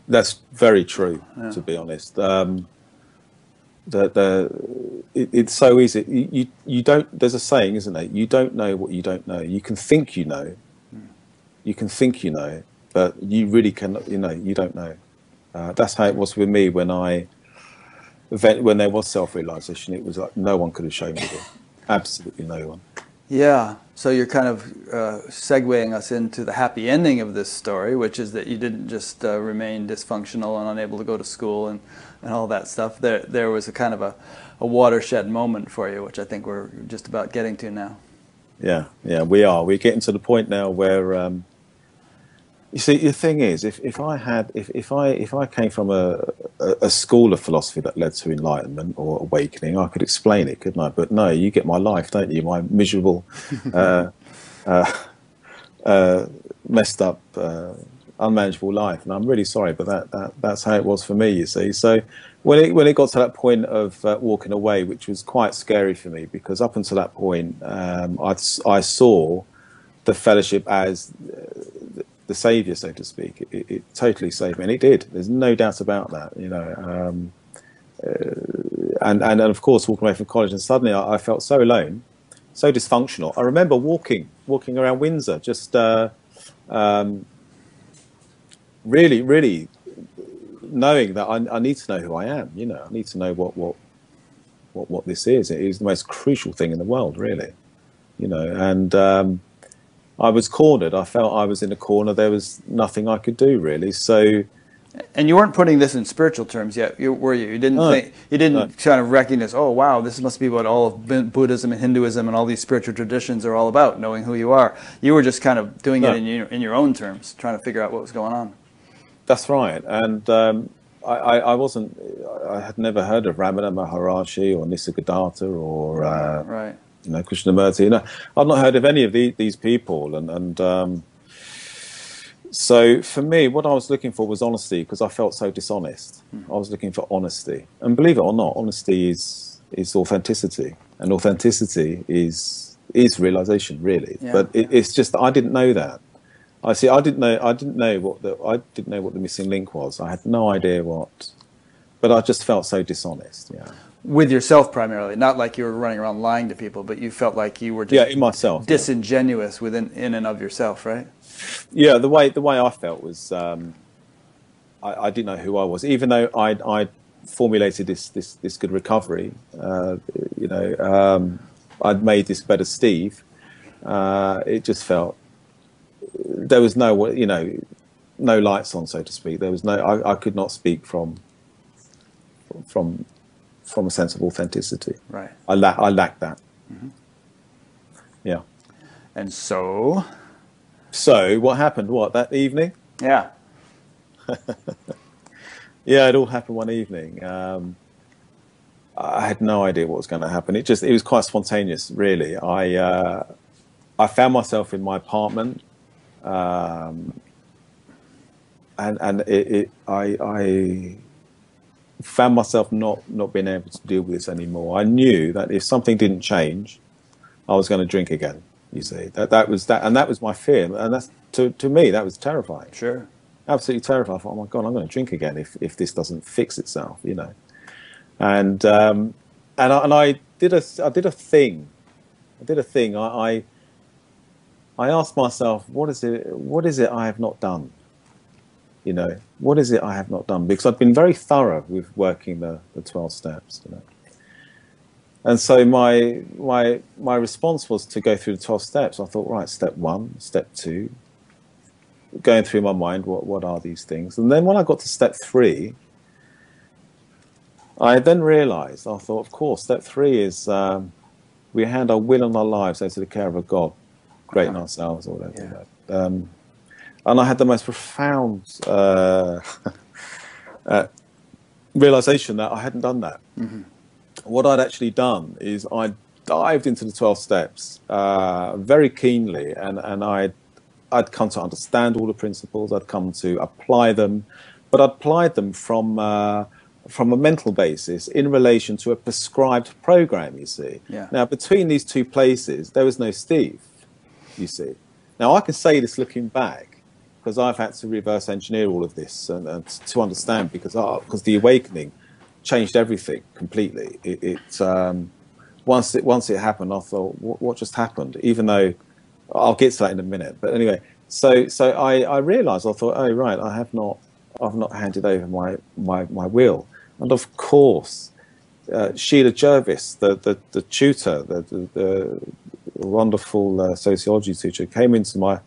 That's very true, to be honest. It's so easy. You don't. There's a saying, isn't there? You don't know what you don't know. You can think you know. You can think you know, but you really cannot. You don't know. That's how it was with me when there was self-realization. It was like no one could have shown me it. Absolutely no one. Yeah. So you're kind of segueing us into the happy ending of this story, which is that you didn't just remain dysfunctional and unable to go to school and all that stuff. There was a kind of a watershed moment for you, which I think we're just about getting to now. Yeah, we are. We're getting to the point now where You see, the thing is, if I came from a school of philosophy that led to enlightenment or awakening, I could explain it, couldn't I? But no, you get my life, don't you? My miserable, uh, uh, messed up, unmanageable life, and I'm really sorry, but that's how it was for me. You see, so when it got to that point of walking away, which was quite scary for me, because up until that point, I saw the fellowship as the saviour, so to speak. It totally saved me, and it did. There's no doubt about that. You know, and of course, walking away from college, and suddenly I felt so alone, so dysfunctional. I remember walking around Windsor, just really knowing that I need to know who I am. You know, I need to know what this is. It is the most crucial thing in the world, really. You know, and I was cornered. I felt I was in a corner. There was nothing I could do, really. So, and you weren't putting this in spiritual terms yet, were you? You didn't think, you didn't kind of recognize, oh wow, this must be what all of Buddhism and Hinduism and all these spiritual traditions are all about, knowing who you are. You were just kind of doing it in your own terms, trying to figure out what was going on. That's right. And I wasn't. I had never heard of Ramana Maharaji or Nisargadatta or right. You know, Krishnamurti. You know, I've not heard of any of these people, and so for me, what I was looking for was honesty, because I felt so dishonest. I was looking for honesty, and believe it or not, honesty is authenticity, and authenticity is realization, really. Yeah, but it's just I didn't know that. I didn't know what the missing link was. I had no idea what, but I just felt so dishonest. Yeah. With yourself primarily, not like you were running around lying to people, but you felt like you were just in myself, disingenuous in and of yourself, right? Yeah, the way I felt was I didn't know who I was, even though I formulated this good recovery. You know, I'd made this better Steve. It just felt there was no lights on, so to speak. There was I could not speak from a sense of authenticity. Right. I lacked that. Mm-hmm. Yeah. And so what happened? What, that evening? Yeah. Yeah, it all happened one evening. I had no idea what was going to happen. It was quite spontaneous, really. I found myself in my apartment, and I found myself not being able to deal with this anymore. I knew that if something didn't change, I was going to drink again. You see, that was my fear, and that's to me that was terrifying. Sure, absolutely terrifying. I thought, oh my God, I'm going to drink again if this doesn't fix itself, you know. And I did a thing. I asked myself, what is it I have not done? You know, what is it I have not done? Because I've been very thorough with working the 12 steps, you know. And so my response was to go through the 12 steps. I thought, right, step 1, step 2, going through my mind, what are these things? And then when I got to step 3, I then realized, I thought, of course, step 3 is we hand our will and our lives over to the care of a God, great in ourselves, or whatever. Yeah. And I had the most profound realization that I hadn't done that. Mm-hmm. What I'd actually done is I dived into the 12 steps very keenly, and I'd come to understand all the principles. I'd come to apply them, but I'd applied them from a mental basis in relation to a prescribed program, you see. Yeah. Now, between these two places, there was no Steve, you see. Now, I can say this looking back, because I've had to reverse engineer all of this and to understand, because the awakening changed everything completely. Once it happened, I thought, what just happened? Even though I'll get to that in a minute. But anyway, so I realised, I thought, oh right, I've not handed over my will. And of course, Sheila Jervis, the tutor, the wonderful sociology teacher, came into my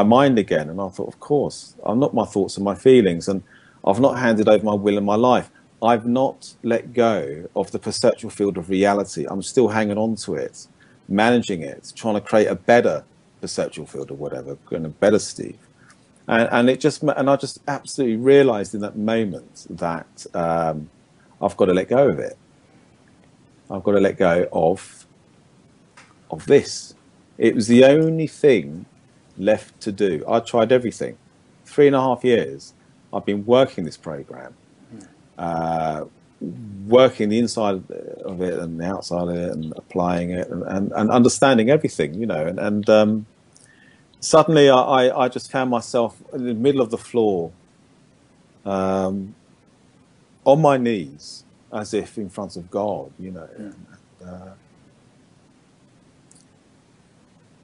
mind again, and I thought, of course, I'm not my thoughts and my feelings, and I've not handed over my will and my life. I've not let go of the perceptual field of reality. I'm still hanging on to it, managing it, trying to create a better perceptual field or whatever, and a better Steve. And I just absolutely realized in that moment that I've got to let go of it. I've got to let go of this. It was the only thing left to do. I tried everything. 3.5 years I've been working this program, working the inside of it and the outside of it, and applying it and understanding everything, you know. And suddenly I just found myself in the middle of the floor, on my knees, as if in front of God, you know.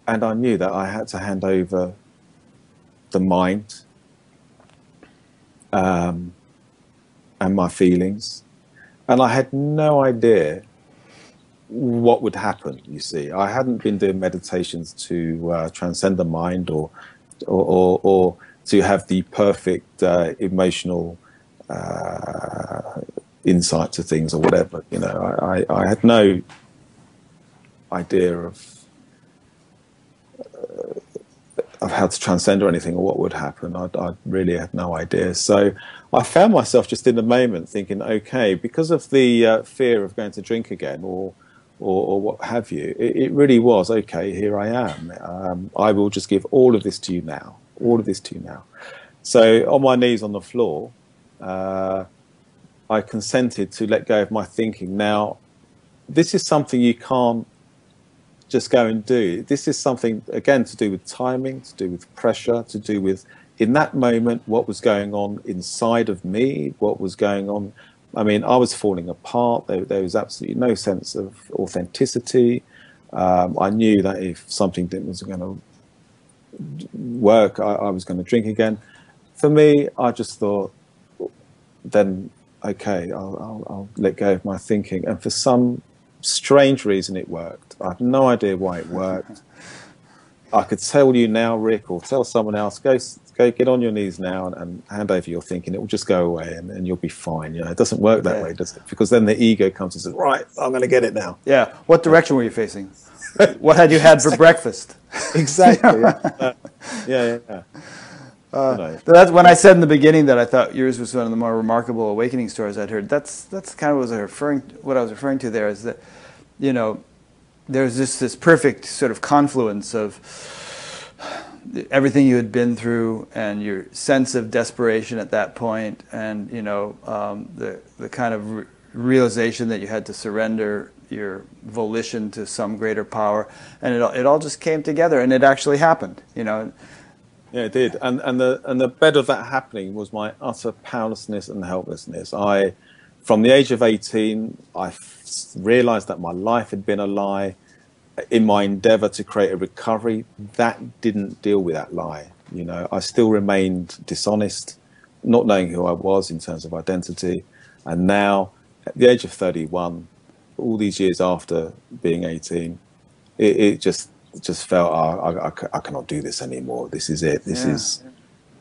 And I knew that I had to hand over the mind and my feelings. And I had no idea what would happen, you see. I hadn't been doing meditations to transcend the mind or to have the perfect emotional insight to things or whatever, you know. I had no idea of how to transcend or anything, or what would happen. I really had no idea. So I found myself just in the moment thinking, okay, because of the fear of going to drink again or what have you, it really was, okay, here I am. I will just give all of this to you now, all of this to you now. So on my knees on the floor, I consented to let go of my thinking. Now, this is something you can't just go and do. This is something, again, to do with timing, to do with pressure, to do with, in that moment, what was going on inside of me, what was going on. I mean, I was falling apart. There was absolutely no sense of authenticity. I knew that if something wasn't going to work, I was going to drink again. For me, I just thought, then, okay, I'll let go of my thinking. And for some strange reason, it worked. I have no idea why it worked. I could tell you now, Rick, or tell someone else, go get on your knees now and hand over your thinking. It will just go away and you'll be fine. You know, it doesn't work that way, does it? Because then the ego comes and says, right, I'm going to get it now. Yeah. What direction were you facing? What had you had for breakfast? Exactly. Yeah. That's when I said in the beginning that I thought yours was one of the more remarkable awakening stories I'd heard. That's kind of what I was referring to there, is that, you know, there's just this perfect sort of confluence of everything you had been through and your sense of desperation at that point, and, you know, the kind of realization that you had to surrender your volition to some greater power, and it all just came together, and it actually happened, you know. Yeah, it did, and the bed of that happening was my utter powerlessness and helplessness. From the age of 18, I realized that my life had been a lie. In my endeavor to create a recovery, that didn't deal with that lie. You know, I still remained dishonest, not knowing who I was in terms of identity. And now, at the age of 31, all these years after being 18, it just felt, I cannot do this anymore. This is it.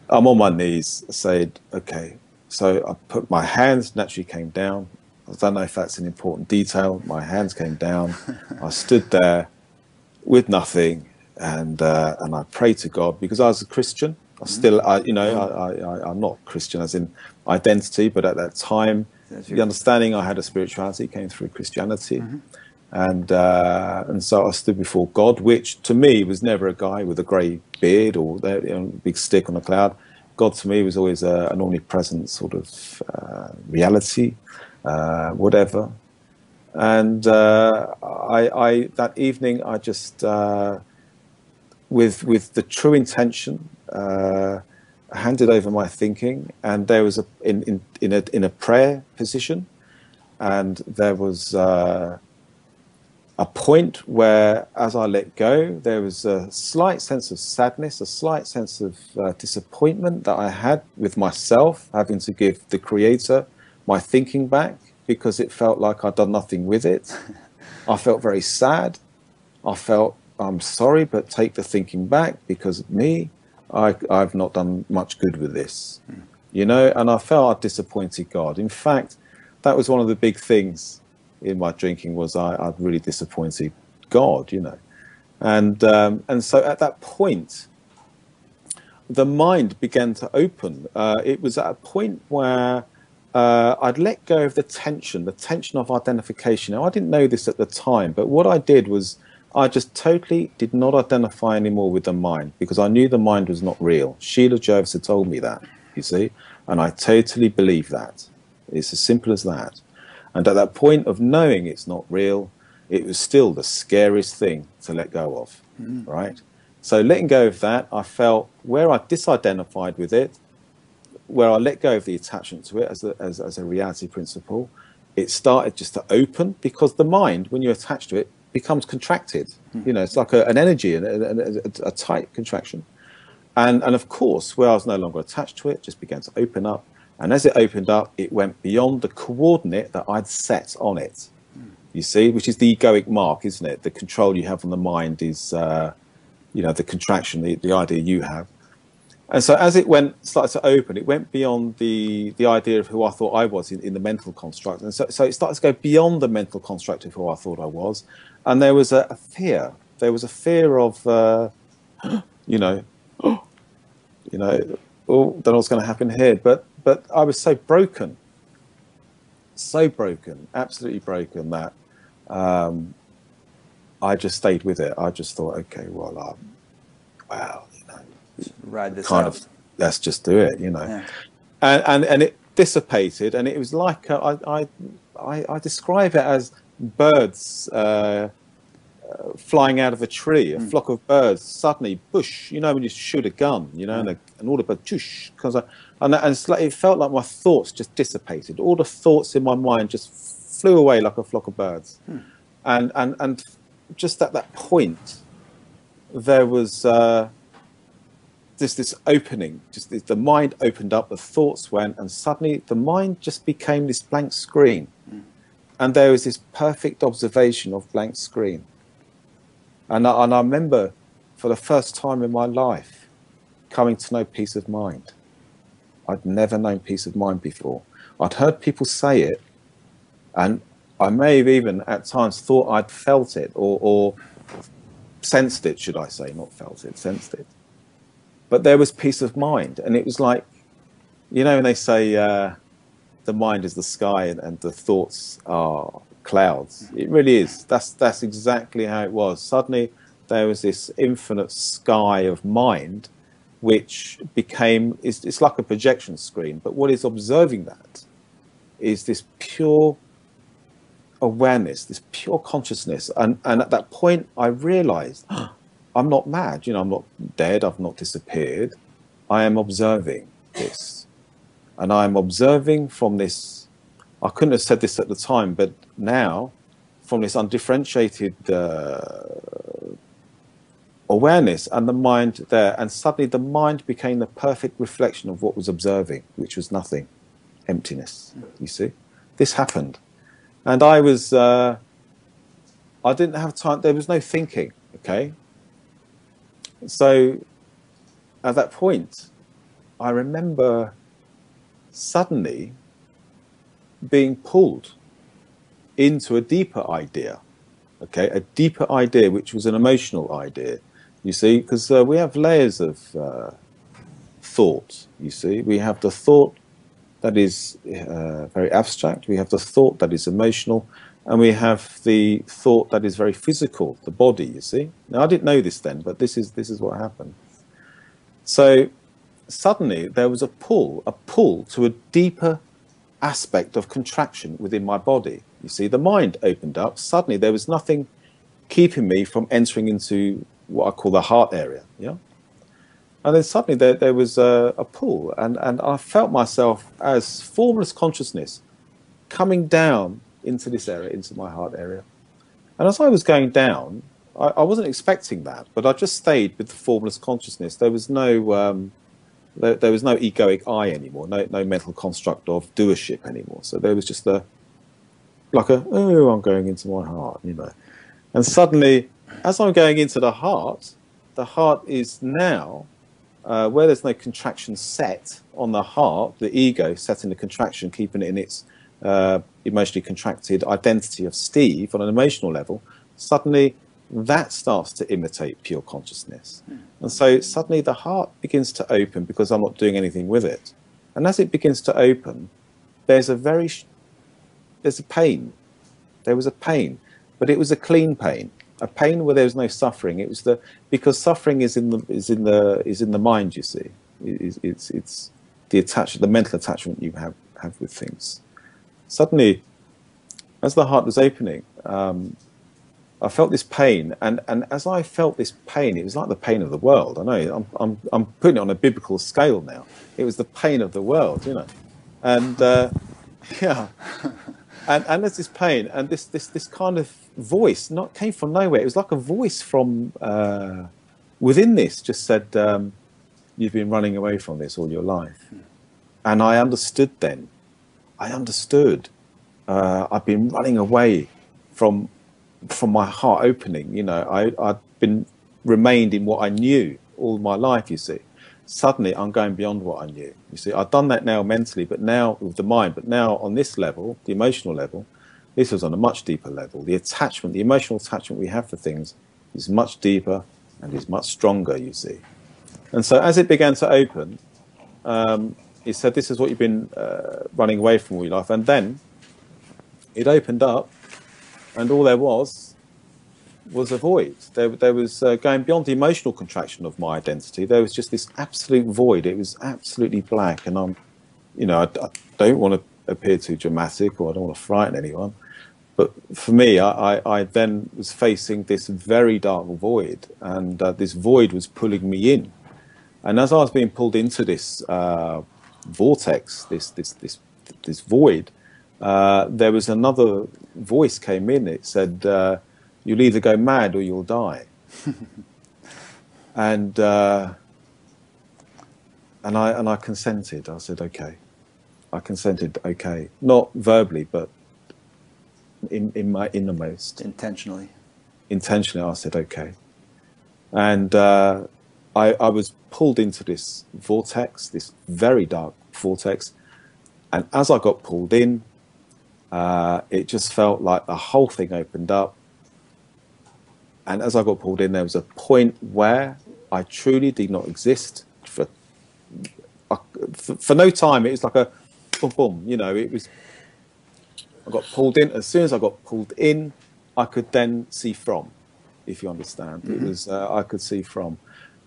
I'm on my knees, said, okay. So I put my hands, naturally came down. I don't know if that's an important detail. My hands came down. I stood there with nothing, and I prayed to God, because I was a Christian. I'm not Christian as in identity, but at that time, the understanding I had of spirituality came through Christianity. And so I stood before God, which to me was never a guy with a grey beard or big stick on a cloud. God to me was always an omnipresent sort of reality, whatever. And I that evening, I just, with the true intention, handed over my thinking, and there was in a prayer position, and there was a point where, as I let go, there was a slight sense of sadness, a slight sense of disappointment that I had with myself, having to give the Creator my thinking back, because it felt like I'd done nothing with it. I felt very sad. I felt, I'm sorry, but take the thinking back, because of me, I've not done much good with this, you know, and I felt I'd disappointed God. In fact, that was one of the big things in my drinking, was I'd really disappointed God, you know. And so at that point, the mind began to open. It was at a point where I'd let go of the tension of identification. Now, I didn't know this at the time, but what I did was I just totally did not identify anymore with the mind, because I knew the mind was not real. Sheila Jervis had told me that, you see, and I totally believe that. It's as simple as that. And at that point of knowing it's not real, it was still the scariest thing to let go of, right? So letting go of that, I felt where I disidentified with it, where I let go of the attachment to it as a reality principle, it started just to open, because the mind, when you attach to it, becomes contracted. You know, it's like an energy, a tight contraction. And of course, where I was no longer attached to it, just began to open up. And as it opened up, it went beyond the coordinate that I'd set on it. You see, which is the egoic mark, isn't it? The control you have on the mind is, you know, the contraction, the idea you have. And so as it started to open, it went beyond the idea of who I thought I was in the mental construct. And so it started to go beyond the mental construct of who I thought I was. And there was a fear. There was a fear of, you know, oh, don't know what's going to happen here. But I was so broken, absolutely broken, that I just stayed with it. I just thought, okay, well, wow, you know, ride this kind out. of, let's just do it, you know. Yeah. And it dissipated, and it was like I describe it as birds flying out of a tree, a flock of birds suddenly, bush, you know, when you shoot a gun, you know, and all the birds, tush, and it's like, it felt like my thoughts just dissipated. All the thoughts in my mind just flew away like a flock of birds. And just at that point, there was this opening, the mind opened up, the thoughts went, and suddenly the mind just became this blank screen. And there was this perfect observation of blank screen. And I remember for the first time in my life coming to know peace of mind. I'd never known peace of mind before. I'd heard people say it, and I may have even at times thought I'd felt it or sensed it, should I say, not felt it, sensed it. But there was peace of mind, and it was like, you know, when they say the mind is the sky and the thoughts are clouds. It really is. That's exactly how it was. Suddenly there was this infinite sky of mind, which became, it's like a projection screen, but what is observing that is this pure awareness, this pure consciousness. And at that point I realized, I'm not mad, you know, I'm not dead, I've not disappeared. I am observing this. And I'm observing from this, I couldn't have said this at the time, but now, from this undifferentiated awareness and the mind there, and suddenly the mind became the perfect reflection of what was observing, which was nothing, emptiness, you see. This happened. And I didn't have time, there was no thinking, okay? So, at that point, I remember suddenly being pulled into a deeper idea, okay, a deeper idea, which was an emotional idea, you see, because we have layers of thought, you see. We have the thought that is very abstract, we have the thought that is emotional, and we have the thought that is very physical, the body, you see. Now, I didn't know this then, but this is what happened. So suddenly there was a pull to a deeper aspect of contraction within my body. You see, the mind opened up. Suddenly there was nothing keeping me from entering into what I call the heart area. Yeah. And then suddenly there was a pull, and I felt myself as formless consciousness coming down into this area, into my heart area. And as I was going down, I wasn't expecting that, but I just stayed with the formless consciousness. There was no there was no egoic I anymore, no mental construct of doership anymore. So there was just I'm going into my heart, you know. And suddenly, as I'm going into the heart is now where there's no contraction set on the heart, the ego setting the contraction, keeping it in its emotionally contracted identity of Steve on an emotional level. Suddenly that starts to imitate pure consciousness. And so suddenly the heart begins to open because I'm not doing anything with it. And as it begins to open, there's a pain. There was a pain, but it was a clean pain, a pain where there was no suffering. It was because suffering is in the mind. You see, it's the mental attachment you have with things. Suddenly, as the heart was opening, I felt this pain, and as I felt this pain, it was like the pain of the world. I know I'm putting it on a biblical scale now. It was the pain of the world, you know, and yeah, and there's this pain, and this kind of voice came from nowhere. It was like a voice from within this just said, "You've been running away from this all your life," and I understood then. I understood. I've been running away from my heart opening. You know, I'd been remained in what I knew all my life, you see. Suddenly I'm going beyond what I knew. You see, I've done that now mentally, but now with the mind, but now on this level, the emotional level, this was on a much deeper level. The attachment, the emotional attachment we have for things is much deeper and is much stronger, you see. And so as it began to open, he said, this is what you've been running away from all your life. And then it opened up, and all there was a void. There was going beyond the emotional contraction of my identity. There was just this absolute void. It was absolutely black. And I don't want to appear too dramatic, or I don't want to frighten anyone. But for me, I then was facing this very dark void, and this void was pulling me in. And as I was being pulled into this vortex, this void, there was another voice came in. It said, "You'll either go mad or you'll die." and I consented. I said, "Okay." I consented. Okay, not verbally, but in my innermost. Intentionally. Intentionally, I said, "Okay," and I was pulled into this vortex, this very dark vortex, and as I got pulled in, it just felt like the whole thing opened up. And as I got pulled in, there was a point where I truly did not exist for no time. It was like a boom, boom. You know, it was. I got pulled in. As soon as I got pulled in, I could then see from, if you understand. Mm-hmm. It was I could see from,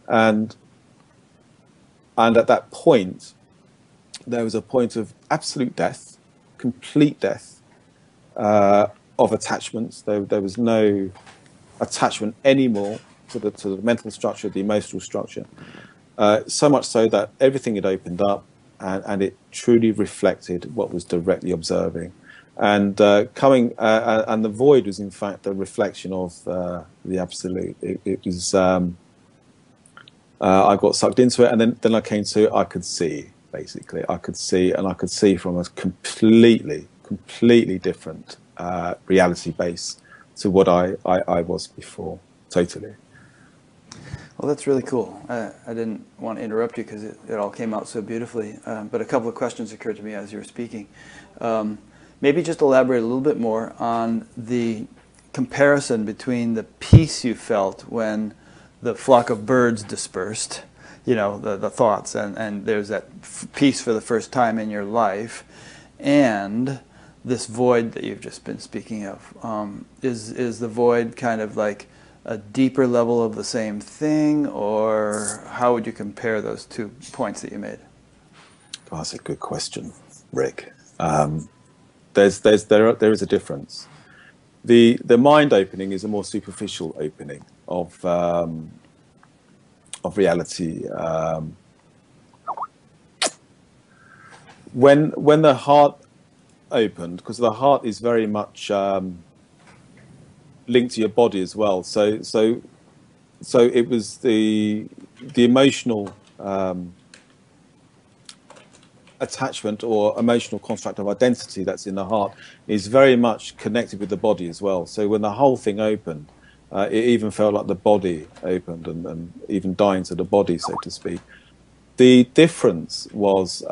and at that point, there was a point of absolute death, complete death of attachments. There was no attachment anymore to the mental structure, the emotional structure. So much so that everything had opened up, and it truly reflected what was directly observing. And and the void was in fact a reflection of the absolute. It was. I got sucked into it, and then I came to. I could see, basically. I could see, and I could see from a completely different reality base to what I was before. Totally. Well, that's really cool. I didn't want to interrupt you because it all came out so beautifully. But a couple of questions occurred to me as you were speaking. Maybe just elaborate a little bit more on the comparison between the peace you felt when the flock of birds dispersed, you know, the thoughts, and there's that peace for the first time in your life, and this void that you've just been speaking of. Is the void kind of like a deeper level of the same thing, or how would you compare those 2 points that you made? Oh, that's a good question, Rick. There is a difference. The mind opening is a more superficial opening of reality. When the heart opened, because the heart is very much linked to your body as well. So it was the emotional attachment or emotional construct of identity that's in the heart is very much connected with the body as well. So when the whole thing opened, it even felt like the body opened and even dying to the body, so to speak. The difference was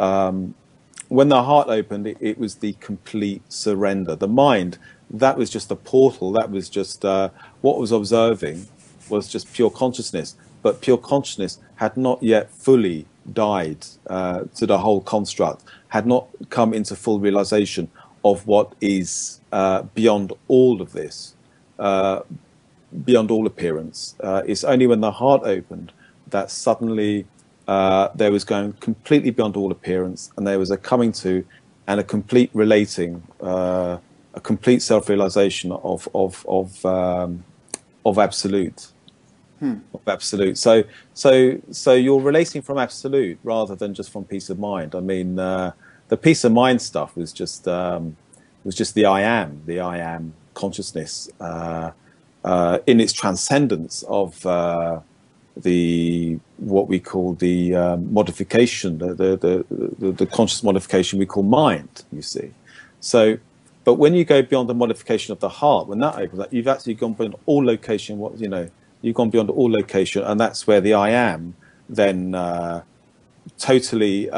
when the heart opened, it was the complete surrender. The mind that was just a portal. That was just what was observing was just pure consciousness. But pure consciousness had not yet fully died to the whole construct, had not come into full realization of what is beyond all of this, beyond all appearance. It's only when the heart opened that suddenly there was going completely beyond all appearance, and there was a coming to and a complete relating, a complete self-realization of absolute. Of absolute. So you're relating from absolute rather than just from peace of mind. I mean, the peace of mind stuff was just the I am consciousness in its transcendence of the what we call the modification, the conscious modification we call mind. You see, so. But when you go beyond the modification of the heart, when that opens up, you've actually gone beyond all location. You've gone beyond all location, and that's where the I am then totally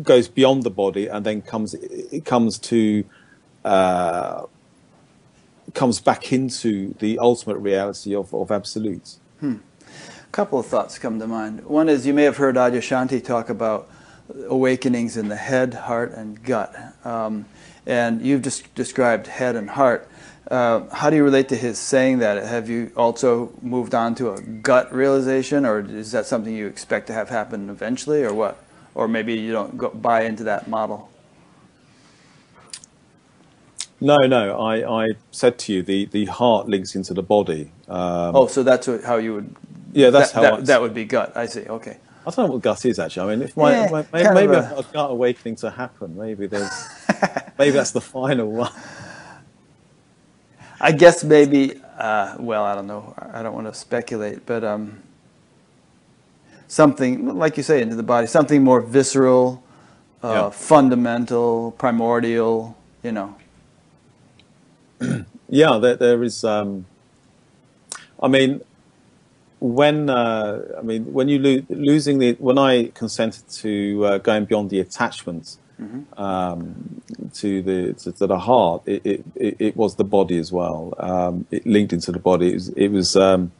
goes beyond the body, and then comes back into the ultimate reality of absolute. A couple of thoughts come to mind. One is, you may have heard Adyashanti talk about awakenings in the head, heart, and gut, and you've just described head and heart. How do you relate to his saying that? Have you also moved on to a gut realization, or is that something you expect to have happen eventually, or what? Or maybe you don't buy into that model? No. I said to you, the heart links into the body. So that's how you would... Yeah, that's that would be gut. I see, okay. I don't know what gut is, actually. I mean, if maybe I've got a gut awakening to happen. Maybe that's the final one. I guess maybe, well, I don't know. I don't want to speculate, but something, like you say, into the body, something more visceral, fundamental, primordial, Yeah, there is. I mean, when you when I consented to going beyond the attachments. To the heart, it was the body as well. It linked into the body. It was you'd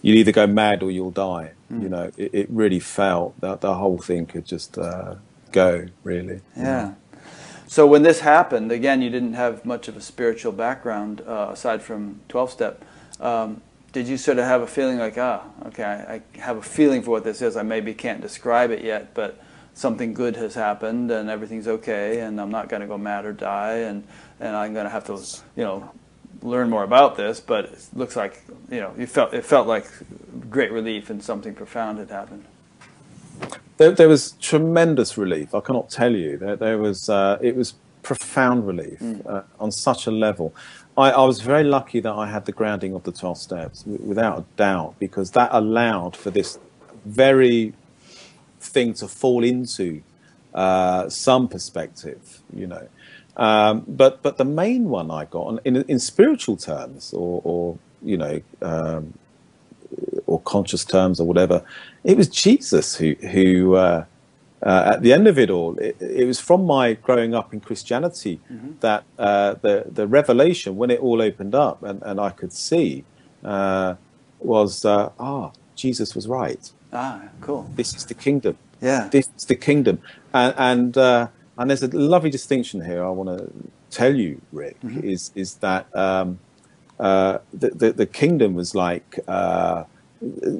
either go mad or you'll die. It really felt that the whole thing could just go, really. Yeah. So when this happened, again, you didn't have much of a spiritual background aside from 12-step. Did you sort of have a feeling like, okay, I have a feeling for what this is. I maybe can't describe it yet, but something good has happened and everything's okay, and I'm not going to go mad or die, and I'm going to have to, learn more about this. But it looks like, it felt like great relief and something profound had happened. There was tremendous relief. I cannot tell you. There was it was profound relief on such a level. I was very lucky that I had the grounding of the 12 steps, without a doubt, because that allowed for this very thing to fall into some perspective, but the main one I got in spiritual terms, or conscious terms, or whatever, it was Jesus who at the end of it all, it was from my growing up in Christianity that the revelation, when it all opened up and I could see, was Jesus was right. Cool. This is the kingdom. Yeah. This is the kingdom. And there's a lovely distinction here I want to tell you, Rick, is that the kingdom was like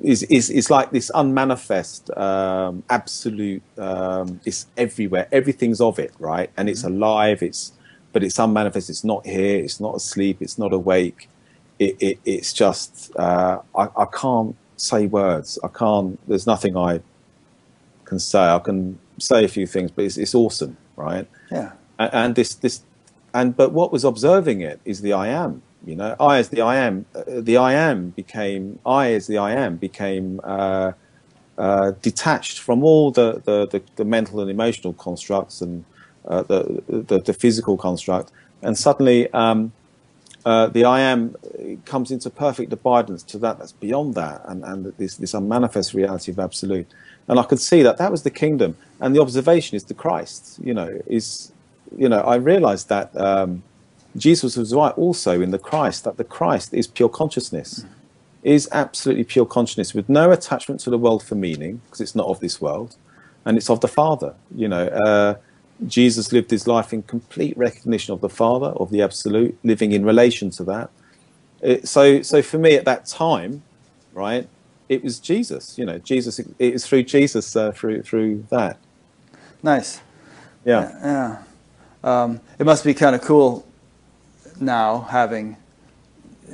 is like this unmanifest absolute. It's everywhere. Everything's of it, right? And it's alive. But it's unmanifest. It's not here. It's not asleep. It's not awake. It's just I can't say words. I can't. There's nothing I can say. I can say a few things, but it's awesome, right? Yeah. But what was observing it is the I am. I as the I am. The I am became detached from all the mental and emotional constructs and the physical construct, and suddenly the I am comes into perfect abidance to that's beyond that, and this unmanifest reality of absolute. And I could see that was the kingdom, and the observation is the Christ. I realized that Jesus was right also in the Christ, that the Christ is pure consciousness, is absolutely pure consciousness with no attachment to the world for meaning, because it's not of this world, and it's of the Father. You know, Jesus lived his life in complete recognition of the Father, of the Absolute, living in relation to that. So for me at that time, right, it was Jesus. You know, Jesus. It was through Jesus, through that. Nice. Yeah. It must be kind of cool now, having,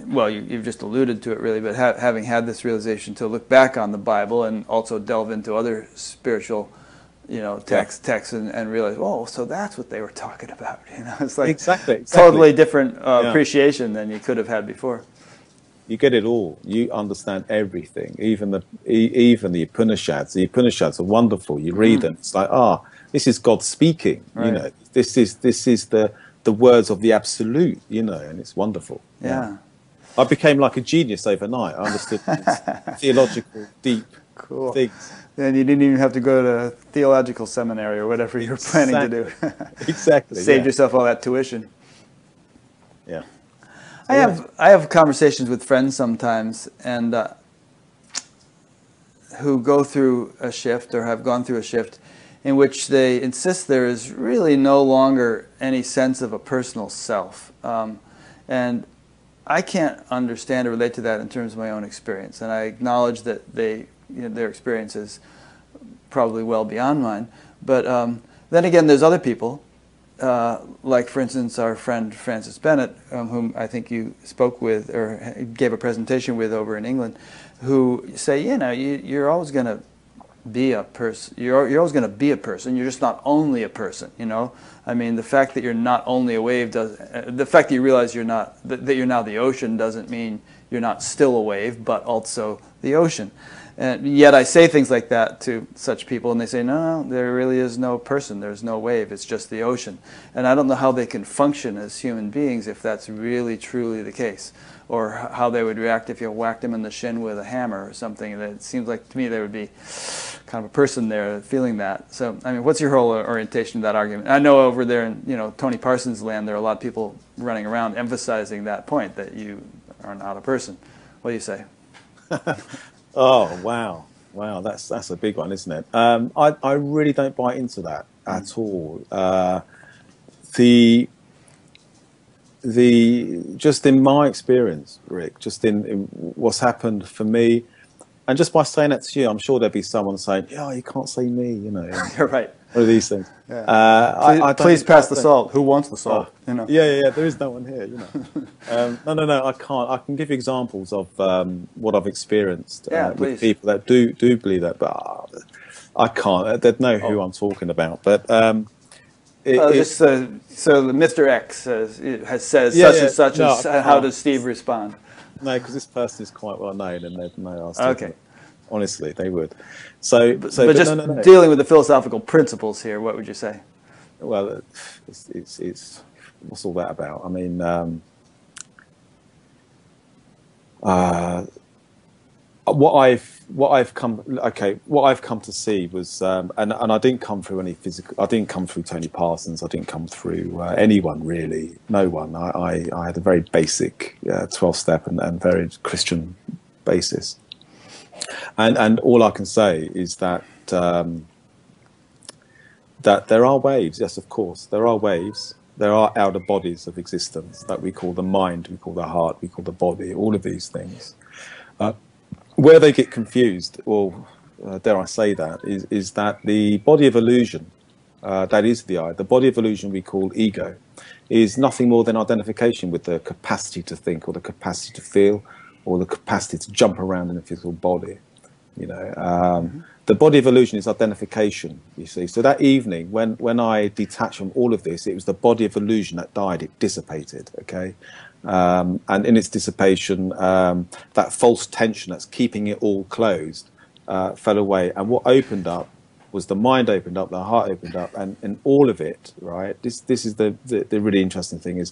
well, you've just alluded to it really, but having had this realization, to look back on the Bible and also delve into other spiritual, you know, texts and realize, oh, so that's what they were talking about. You know, it's like exactly. Totally different appreciation than you could have had before. You get it all. You understand everything, even the Upanishads. The Upanishads are wonderful. You read them, it's like, this is God speaking. Right. You know, this is the words of the Absolute. You know, and it's wonderful. Yeah. I became like a genius overnight. I understood theological, deep things. And you didn't even have to go to theological seminary or whatever you were planning to do. Exactly. Saved yourself all that tuition. Yeah. I have conversations with friends sometimes, and who go through a shift or have gone through a shift in which they insist there is really no longer any sense of a personal self. And I can't understand or relate to that in terms of my own experience. And I acknowledge that their experience is probably well beyond mine. But then again, there's other people, like, for instance, our friend Francis Bennett, whom I think you spoke with or gave a presentation with over in England, who say, you know, you're always going to be a person. You're always going to be a person. You're just not only a person. You know, I mean, the fact that you're not only a wave the fact that you realize you're not that you're now the ocean doesn't mean you're not still a wave, but also the ocean. And yet I say things like that to such people, and they say, no, there really is no person. There's no wave. It's just the ocean. And I don't know how they can function as human beings if that's really, truly the case, or how they would react if you whacked them in the shin with a hammer or something. It seems like to me there would be kind of a person there feeling that. So, I mean, what's your whole orientation to that argument? I know over there in, you know, Tony Parsons' land, there are a lot of people running around emphasizing that point, that you are not a person. What do you say? Oh, wow, that's a big one, isn't it? I really don't buy into that at all. Just in my experience, Rick, just in what's happened for me, and just by saying that to you, I'm sure there'd be someone saying, "Yeah, you can't say me," you know. You're right. One of these things. Yeah. Please pass the salt. Who wants the salt? You know. Yeah. There is no one here. You know. No. I can't. I can give you examples of what I've experienced with people that do believe that, but I can't. They'd know who I'm talking about. But so Mr. X has said such and such. No, how does Steve respond? No, because this person is quite well known, and they'd know. Okay. Honestly, they would. But just dealing with the philosophical principles here, what would you say? Well, it's what's all that about? I mean, what I've come to see was, and I didn't come through any physical. I didn't come through Tony Parsons. I didn't come through anyone really. No one. I had a very basic 12-step and very Christian basis. And all I can say is that that there are waves. Yes, of course, there are waves. There are outer bodies of existence that we call the mind, we call the heart, we call the body. All of these things. Where they get confused, or dare I say that, is that the body of illusion, that is the I, the body of illusion we call ego, is nothing more than identification with the capacity to think, or the capacity to feel, or the capacity to jump around in a physical body. You know, the body of illusion is identification, you see. So that evening, when I detached from all of this, it was the body of illusion that died. It dissipated, okay? And in its dissipation, that false tension that's keeping it all closed fell away. And what opened up was the mind opened up, the heart opened up, and all of it, right? This is the really interesting thing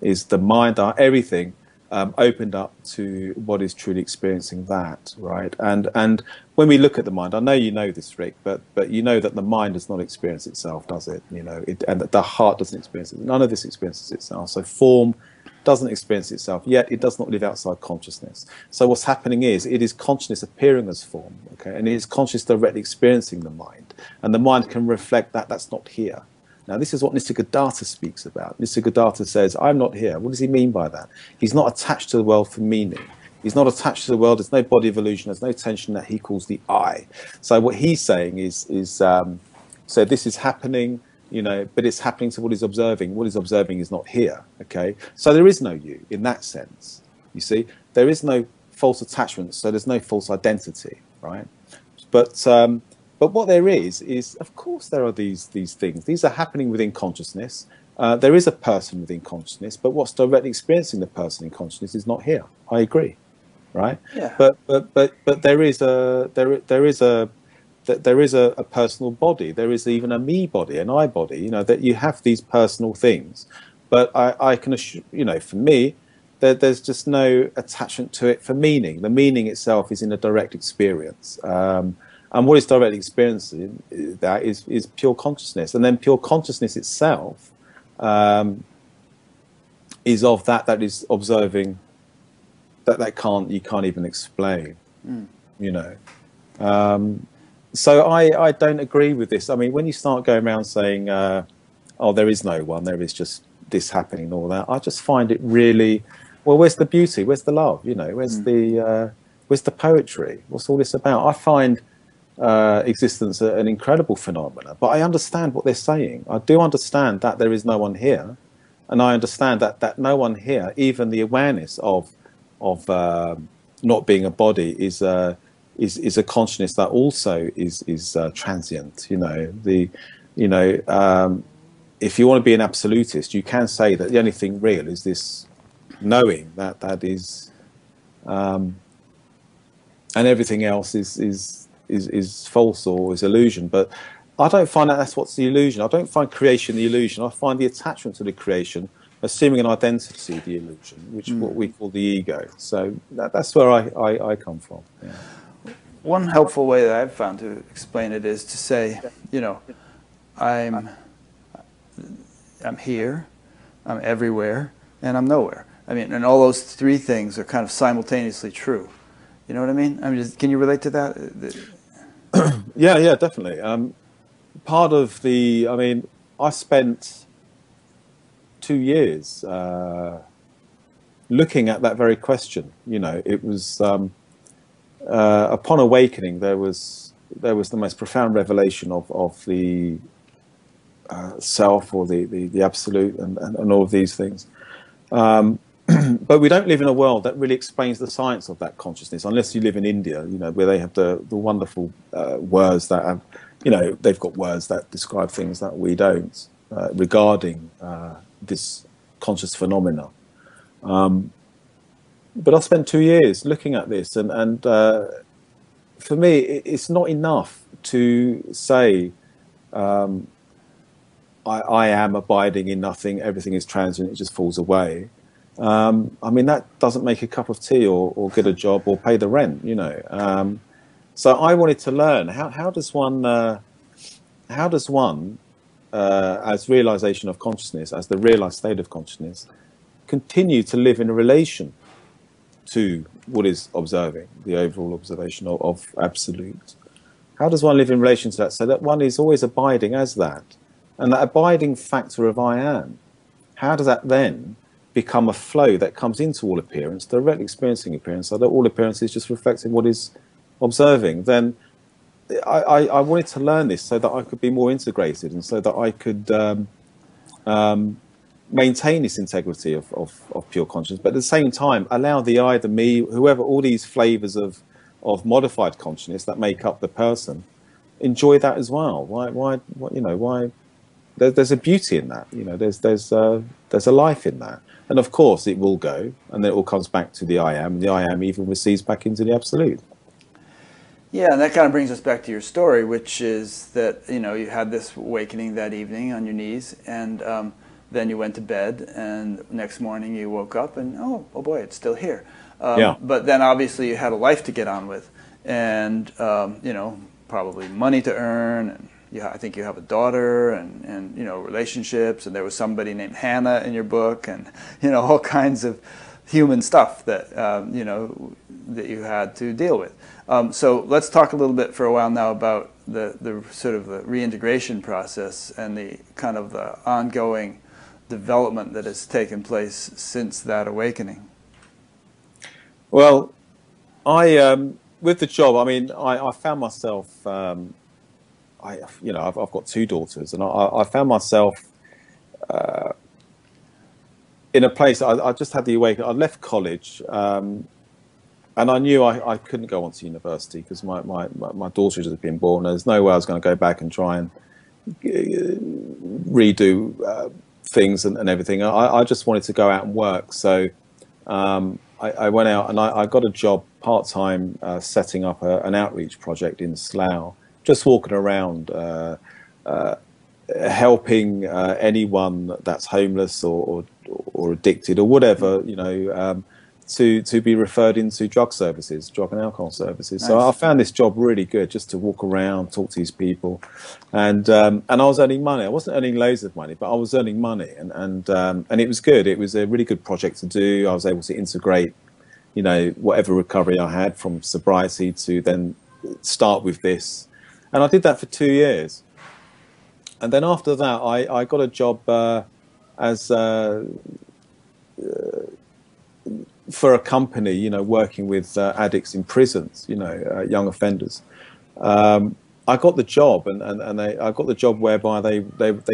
is the mind, everything opened up to what is truly experiencing that, right? And when we look at the mind, I know you know this, Rick, but you know that the mind does not experience itself, does it? You know, and that the heart doesn't experience it. None of this experiences itself. So form doesn't experience itself, yet it does not live outside consciousness. So what's happening is it is consciousness appearing as form, okay, and it is consciousness directly experiencing the mind, and the mind can reflect that that's not here. Now, this is what Nisargadatta speaks about. Nisargadatta says, I'm not here. What does he mean by that? He's not attached to the world for meaning. He's not attached to the world. There's no body of illusion. There's no tension that he calls the I. So what he's saying is so this is happening, you know, but it's happening to what he's observing. What he's observing is not here, okay? So there is no you in that sense, you see. There is no false attachment, so there's no false identity, right? But what there is, of course, there are these things. These are happening within consciousness. There is a person within consciousness, but what's directly experiencing the person in consciousness is not here. I agree, right? Yeah. But there is a personal body. There is even a me body, an I body. You know that you have these personal things, but I can assure, you know, for me, there's just no attachment to it for meaning. The meaning itself is in a direct experience. And what is directly experiencing that is pure consciousness. And then pure consciousness itself is of that is observing that you can't even explain, you know. So I don't agree with this. I mean, when you start going around saying, oh, there is no one, there is just this happening and all that, I just find it really, well, where's the beauty? Where's the love? You know, where's the poetry? What's all this about? I find existence an incredible phenomena, but I understand what they're saying. I do understand that there is no one here, and I understand that no one here, even the awareness of not being a body, is a consciousness that also is transient. You know, if you want to be an absolutist, you can say that the only thing real is this knowing that is, and everything else is false or is illusion. But I don't find that's what's the illusion. I don't find creation the illusion. I find the attachment to the creation, assuming an identity, the illusion, which is what we call the ego. So that's where I come from. Yeah. One helpful way that I've found to explain it is to say, you know, I'm here, I'm everywhere, and I'm nowhere. I mean, and all those three things are kind of simultaneously true. You know what I mean? I mean, can you relate to that? Yeah, definitely. Part of the, I mean, I spent 2 years looking at that very question. You know, it was upon awakening, there was the most profound revelation of the self, or the absolute, and all of these things. But we don't live in a world that really explains the science of that consciousness, unless you live in India, you know, where they have the wonderful words that have, you know, they've got words that describe things that we don't regarding this conscious phenomena. But I spent 2 years looking at this, and for me, it's not enough to say, I am abiding in nothing, everything is transient, it just falls away. I mean, that doesn't make a cup of tea or get a job or pay the rent, you know. So I wanted to learn, how does one as realization of consciousness, as the realized state of consciousness, continue to live in a relation to what is observing, the overall observation of absolute? How does one live in relation to that, so that one is always abiding as that? And that abiding factor of I am, how does that then become a flow that comes into all appearance, directly experiencing appearance, so that all appearance is just reflecting what is observing? Then I wanted to learn this so that I could be more integrated, and so that I could maintain this integrity of pure consciousness, but at the same time allow the I, the me, whoever, all these flavors of modified consciousness that make up the person, enjoy that as well. Why you know, why? There's a beauty in that, you know. There's a life in that, and of course it will go, and then it all comes back to the I am, and the I am even recedes back into the absolute. Yeah, and that kind of brings us back to your story, which is that, you know, you had this awakening that evening on your knees, and then you went to bed, and next morning you woke up and, oh boy, it's still here. Yeah. But then obviously you had a life to get on with, and you know, probably money to earn, and I think you have a daughter, and you know, relationships, and there was somebody named Hannah in your book, and you know, all kinds of human stuff that you know, that you had to deal with. So let's talk a little bit for a while now about the sort of the reintegration process and the kind of the ongoing development that has taken place since that awakening. Well, with the job, I mean, I found myself, you know, I've got two daughters, and I found myself in a place. I just had the awakening. I left college, and I knew I couldn't go on to university because my daughter had been born. There's no way I was going to go back and try and redo things and everything. I just wanted to go out and work. So I went out and I got a job part-time setting up an outreach project in Slough, just walking around helping anyone that's homeless or addicted or whatever, you know, to be referred into drug services, drug and alcohol services. Nice. So I found this job really good, just to walk around, talk to these people, and I was earning money. I wasn't earning loads of money, but I was earning money, and it was good. It was a really good project to do. I was able to integrate, you know, whatever recovery I had from sobriety to then start with this, and I did that for 2 years. And then after that, I got a job as for a company, you know, working with addicts in prisons, you know, young offenders. I got the job, and I got the job whereby they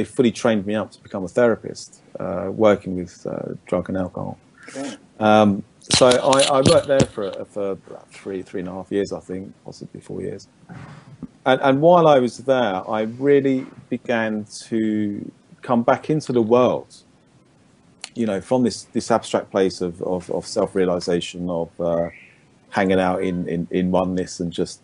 fully trained me up to become a therapist, working with drug and alcohol. Okay. So I worked there for about 3.5 years, I think, possibly 4 years. And while I was there, I really began to come back into the world, you know, from this abstract place of self-realization, of hanging out in oneness and just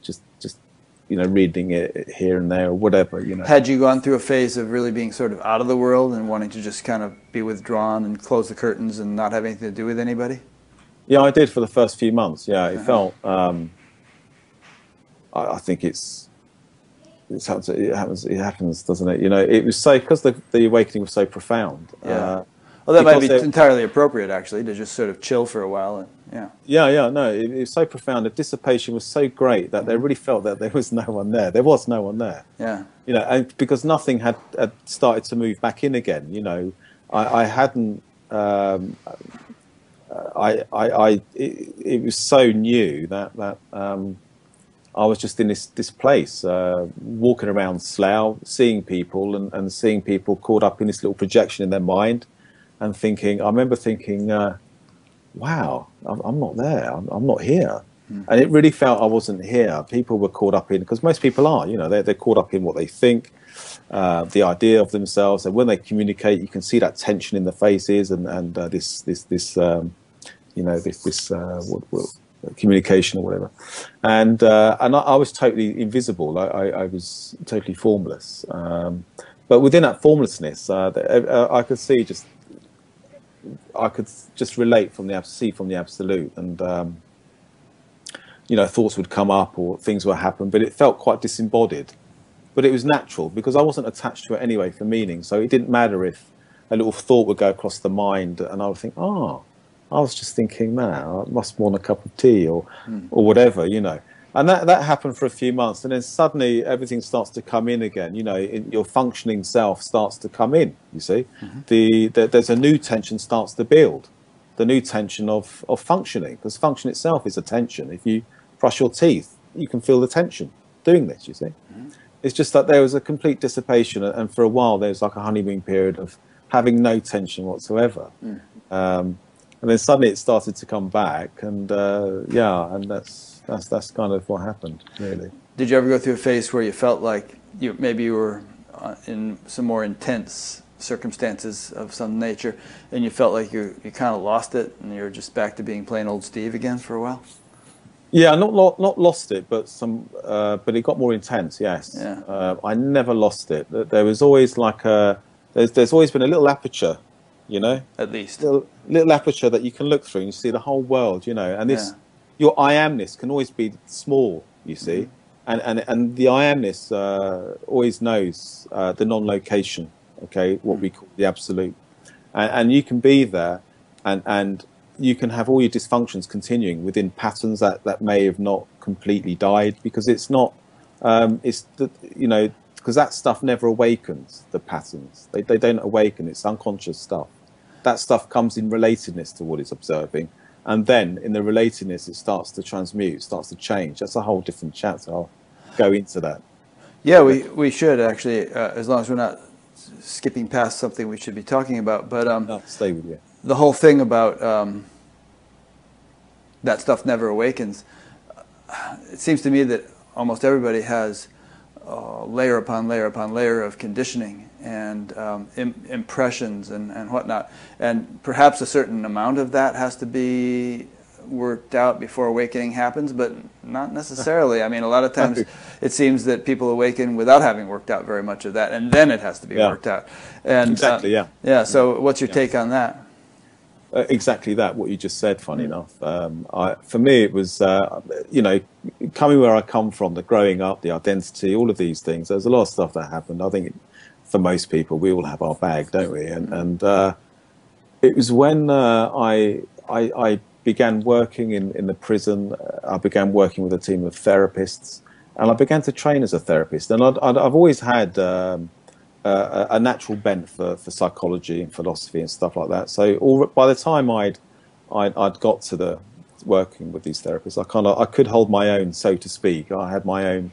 you know, reading it here and there or whatever, you know. Had you gone through a phase of really being sort of out of the world and wanting to just kind of be withdrawn and close the curtains and not have anything to do with anybody? Yeah, I did for the first few months. Yeah, it felt. I think it happens, doesn't it? You know, it was so, because the awakening was so profound. Yeah. Well, that might be entirely appropriate, actually, to just sort of chill for a while. And, yeah. Yeah. No, it was so profound. The dissipation was so great that they really felt that there was no one there. There was no one there. Yeah. You know, and because nothing had started to move back in again. You know, I hadn't. It was so new that I was just in this place, walking around Slough, seeing people and seeing people caught up in this little projection in their mind, and thinking. I remember thinking, "Wow, I'm not there. I'm not here." And it really felt I wasn't here. People were caught up in, because most people are, you know, they're caught up in what they think, the idea of themselves, and when they communicate, you can see that tension in the faces and this you know, this communication or whatever, and I was totally invisible. I was totally formless, but within that formlessness, I could see I could just relate from the absolute, and you know, thoughts would come up or things would happen, but it felt quite disembodied. But it was natural because I wasn't attached to it anyway for meaning, so it didn't matter if a little thought would go across the mind, and I would think, oh, I was just thinking, man, I must want a cup of tea or whatever, you know. And that happened for a few months, and then suddenly everything starts to come in again. You know, your functioning self starts to come in. You see, there's a new tension starts to build, the new tension of functioning, because function itself is a tension. If you brush your teeth, you can feel the tension doing this. You see, it's just that there was a complete dissipation, and for a while there was like a honeymoon period of having no tension whatsoever. And then suddenly it started to come back, and yeah, and that's kind of what happened, really. Did you ever go through a phase where you felt like maybe you were in some more intense circumstances of some nature, and you felt like you kind of lost it, and you're just back to being plain old Steve again for a while? Yeah, not lost it, but but it got more intense. Yes. Yeah. I never lost it. There was always like there there's always been a little aperture, you know, At least. little aperture that you can look through and you see the whole world, you know. And this, your I amness can always be small, you see, and the I amness always knows the non-location, okay, what we call the absolute, and you can be there, and you can have all your dysfunctions continuing within patterns that may have not completely died, because it's not, you know, because that stuff never awakens, the patterns. They don't awaken, it's unconscious stuff. That stuff comes in relatedness to what it's observing, and then in the relatedness it starts to transmute, starts to change. That's a whole different chapter. I'll go into that. Yeah, we should actually, as long as we're not skipping past something we should be talking about. But I'll stay with you. The whole thing about that stuff never awakens, it seems to me that almost everybody has layer upon layer upon layer of conditioning and impressions and whatnot, and perhaps a certain amount of that has to be worked out before awakening happens, but not necessarily. I mean, a lot of times it seems that people awaken without having worked out very much of that, and then it has to be worked out. And exactly, yeah. So what's your take on that? Exactly that, what you just said, funny enough. For me, it was, you know, coming where I come from, the growing up, the identity, all of these things, there's a lot of stuff that happened. I think for most people, we all have our bag, don't we? And it was when I began working in the prison. I began working with a team of therapists, and I began to train as a therapist. And I've always had a natural bent for psychology and philosophy and stuff like that. So by the time I'd got to the working with these therapists, I could hold my own, so to speak. I had my own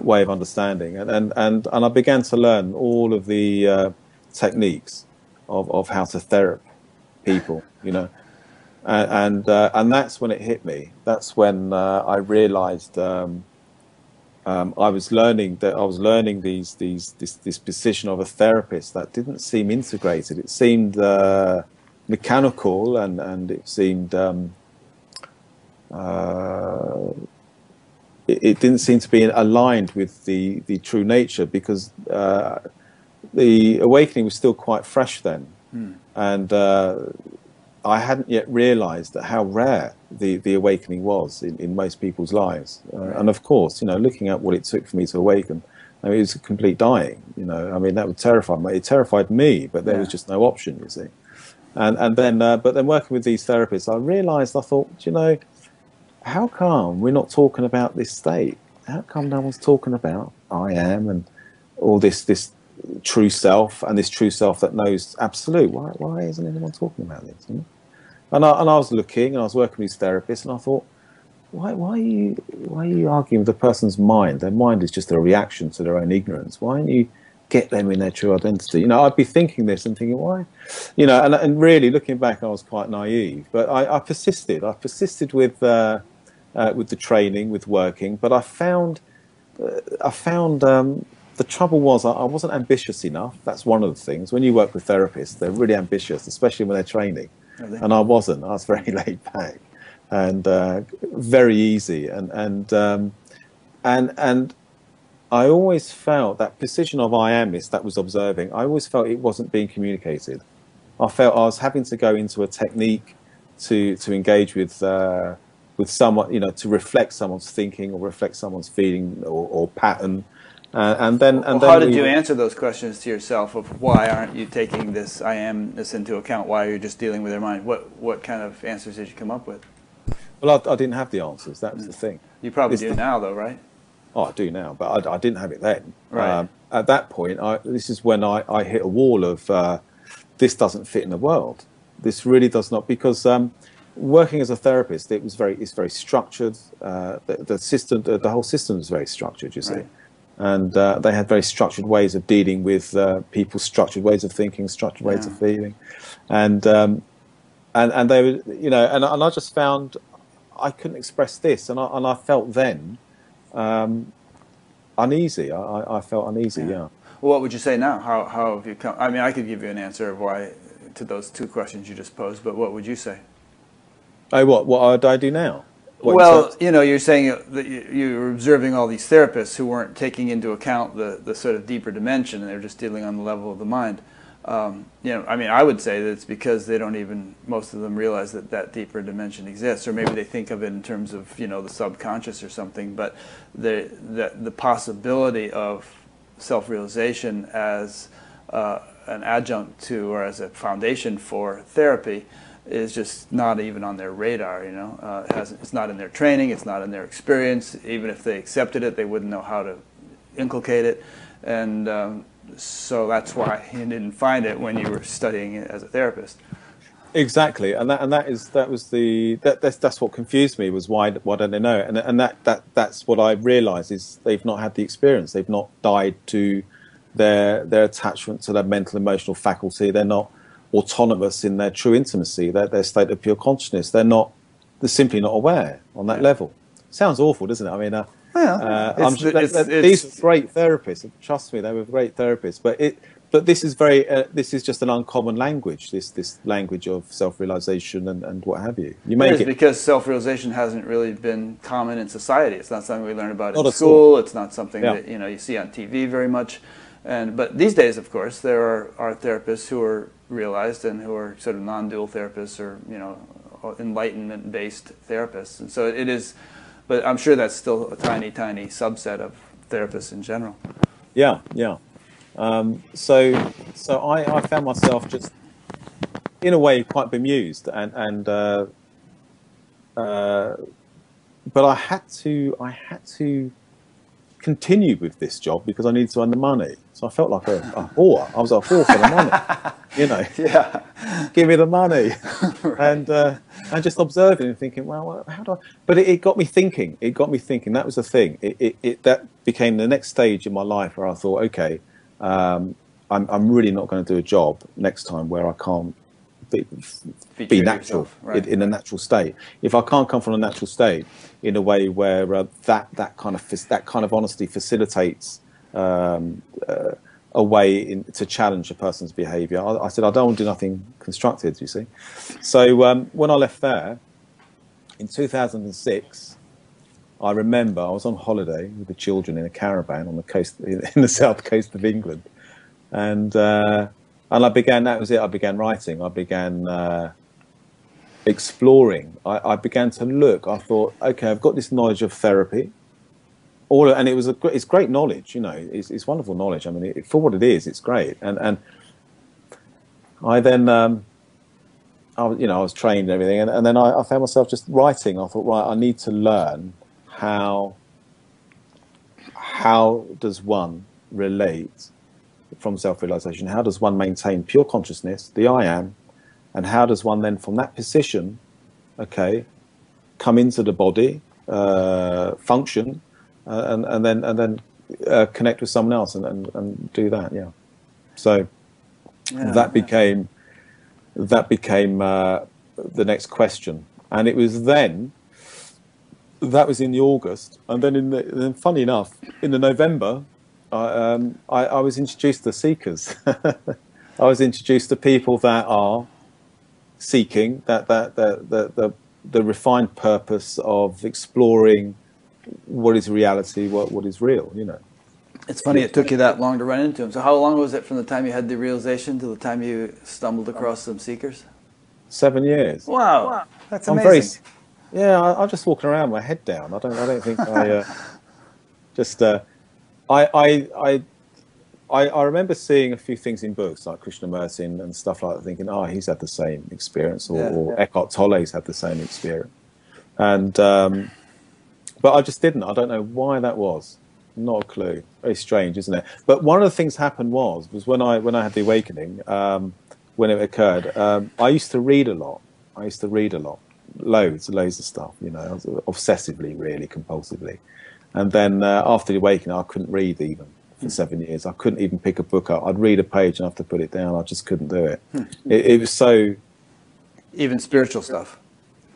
way of understanding, and I began to learn all of the techniques of how to therapy people, you know. And that's when it hit me. That's when I realized I was learning this position of a therapist that didn't seem integrated. It seemed mechanical, and it seemed it didn't seem to be aligned with the true nature, because the awakening was still quite fresh then, and I hadn't yet realized that how rare the awakening was in most people's lives. And of course, you know, looking at what it took for me to awaken, I mean, it was a complete dying, you know. I mean, that would terrify me. It terrified me, but there was just no option, you see. And then, but then working with these therapists, I realized, I thought, you know, how come we're not talking about this state? How come no one's talking about I am and all this true self, and this true self that knows absolute? Why isn't anyone talking about this? You know? And I was looking, and I was working with these therapists, and I thought, why are you arguing with the person's mind? Their mind is just a reaction to their own ignorance. Why don't you get them in their true identity? You know, I'd be thinking this and thinking, why? You know, and really looking back, I was quite naive, but I persisted. I persisted with the training, with working, but I found the trouble was I wasn't ambitious enough. That's one of the things. When you work with therapists, they're really ambitious, especially when they're training. And I wasn't. I was very laid back and very easy. And I always felt that precision of I am-ness that was observing, I always felt it wasn't being communicated. I felt I was having to go into a technique to engage with someone, you know, to reflect someone's thinking or reflect someone's feeling or pattern. And then how did you answer those questions to yourself of why aren't you taking this I am-ness into account? Why are you just dealing with their mind? What kind of answers did you come up with? Well, I didn't have the answers. That was the thing. You probably do now, though, right? Oh, I do now, but I didn't have it then. Right. At that point, this is when I hit a wall of this doesn't fit in the world. This really does not, because working as a therapist, it's very structured. The system, the whole system is very structured. You see. Right. And they had very structured ways of dealing with people, structured ways of thinking, structured ways of feeling, and they were, you know, and I just found I couldn't express this, and I felt then uneasy. I felt uneasy. Yeah. Well, what would you say now? How have you come? I mean, I could give you an answer of why to those two questions you just posed, but what would you say? Oh, what would I do now? Well, you know, you're saying that you're observing all these therapists who weren't taking into account the sort of deeper dimension, and they're just dealing on the level of the mind. You know, I mean, I would say that it's because they don't even, most of them realize that that deeper dimension exists, or maybe they think of it in terms of, you know, the subconscious or something. But the possibility of self-realization as an adjunct to, or as a foundation for therapy, is just not even on their radar. You know, it's not in their training, it's not in their experience. Even if they accepted it, they wouldn't know how to inculcate it, and so that's why you didn't find it when you were studying it as a therapist. Exactly, that's what confused me, was why don't they know it? And that's what I realised, is they've not had the experience. They've not died to their attachment to their mental emotional faculty. They're not autonomous in their true intimacy, their state of pure consciousness. They're simply not aware on that level. Sounds awful, doesn't it? I mean, these are great therapists. Trust me, they were great therapists. But this is just an uncommon language. This language of self-realization and what have you. Because self-realization hasn't really been common in society. It's not something we learn about in school. It's not something that you see on TV very much. But these days, of course, there are therapists who are realized and who are sort of non-dual therapists, or enlightenment-based therapists. And so it is. But I'm sure that's still a tiny, tiny subset of therapists in general. Yeah. So I found myself just, in a way, quite bemused, but I had to continue with this job because I needed to earn the money. So I felt like a whore. I was a whore for the money, you know. Yeah. Give me the money. Right. And just observing and thinking, well, how do I? But it got me thinking. It got me thinking. That was the thing. That became the next stage in my life where I thought, okay, I'm really not going to do a job next time where I can't be natural, right, in a natural state. If I can't come from a natural state in a way where that kind of honesty facilitates a way to challenge a person's behaviour, I said I don't want to do nothing constructed. You see, so when I left there in 2006, I remember I was on holiday with the children in a caravan on the coast, in the south coast of England, and I began. That was it. I began writing. I began exploring. I began to look. I thought, okay, I've got this knowledge of therapy, and it's great knowledge. You know, it's wonderful knowledge. I mean, for what it is, it's great. And I then, I was trained and everything, and then I found myself just writing. I thought, right, I need to learn how does one relate from self-realization? How does one maintain pure consciousness, the I am, and how does one then, from that position, okay, come into the body, function, and then connect with someone else and do that? Yeah. So that became the next question, and it was then. That was in the August, and then funny enough, in the November, I was introduced to the seekers. I was introduced to people that are seeking the refined purpose of exploring what is reality, what is real. You know, it's funny it took you that long to run into them. So how long was it from the time you had the realization to the time you stumbled across some seekers? 7 years. Wow, that's amazing. I'm just walking around with my head down. I don't think I remember seeing a few things in books like Krishnamurti and stuff like that, thinking, he's had the same experience, or Eckhart Tolle's had the same experience, and but I just didn't. I don't know why that was. Not a clue. Very strange, isn't it? But one of the things happened was when I had the awakening, when it occurred, I used to read a lot. Loads of stuff, you know, obsessively, really, compulsively. And then after the awakening, I couldn't read even for 7 years. I couldn't even pick a book up. I'd read a page and have to put it down. I just couldn't do it. It was so... Even spiritual stuff?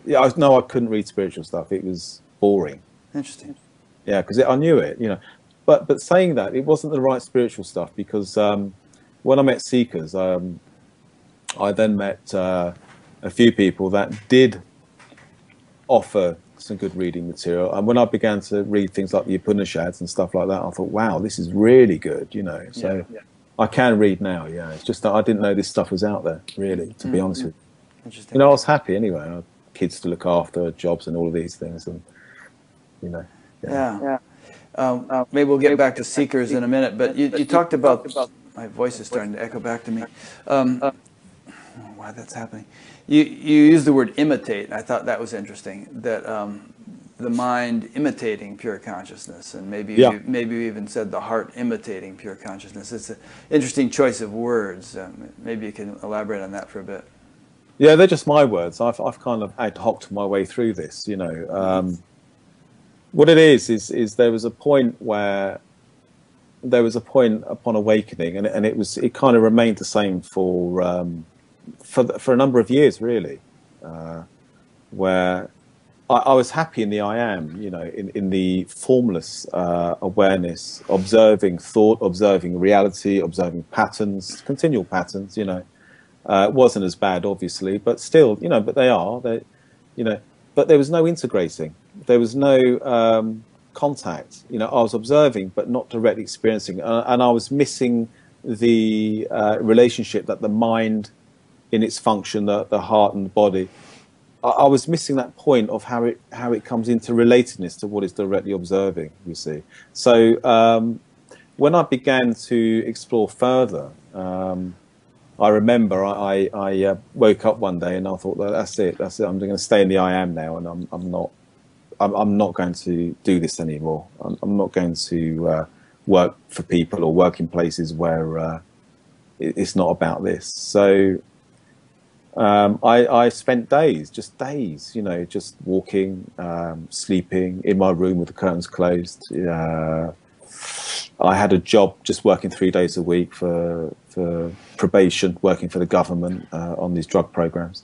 Yeah, I couldn't read spiritual stuff. It was boring. Interesting. Yeah, because I knew it, you know. But saying that, it wasn't the right spiritual stuff, because when I met seekers, I then met a few people that did offer some good reading material, and when I began to read things like the Upanishads and stuff like that, I thought, wow, this is really good, you know. So I can read now, yeah. It's just that I didn't know this stuff was out there, really, to be honest with you. Interesting. You know, I was happy anyway. I had kids to look after, jobs and all of these things. And, you know, yeah. Maybe we'll get back to seekers in a minute, but you talked about, my voice is starting to echo back to me. Why that's happening. You used the word imitate. I thought that was interesting, that the mind imitating pure consciousness, and maybe you even said the heart imitating pure consciousness. It's an interesting choice of words. Maybe you can elaborate on that for a bit. Yeah, they're just my words. I've kind of ad hoc'd my way through this, you know. What it is there was a point where upon awakening, and it kind of remained the same for a number of years, really, where I was happy in the I am, you know, in the formless awareness, observing thought, observing reality, observing patterns, continual patterns, you know. It wasn't as bad, obviously, but still, you know, but you know, but there was no integrating. There was no contact. You know, I was observing, but not directly experiencing. And I was missing the relationship that the mind in its function, the heart and the body, I was missing that point of how it comes into relatedness to what is directly observing, you see. So when I began to explore further, I remember I woke up one day and I thought, that's it. I'm going to stay in the I am now, and I'm not going to do this anymore. I'm not going to work for people or work in places where it's not about this. So I spent days, you know, just walking, sleeping in my room with the curtains closed. I had a job just working 3 days a week for probation, working for the government on these drug programs,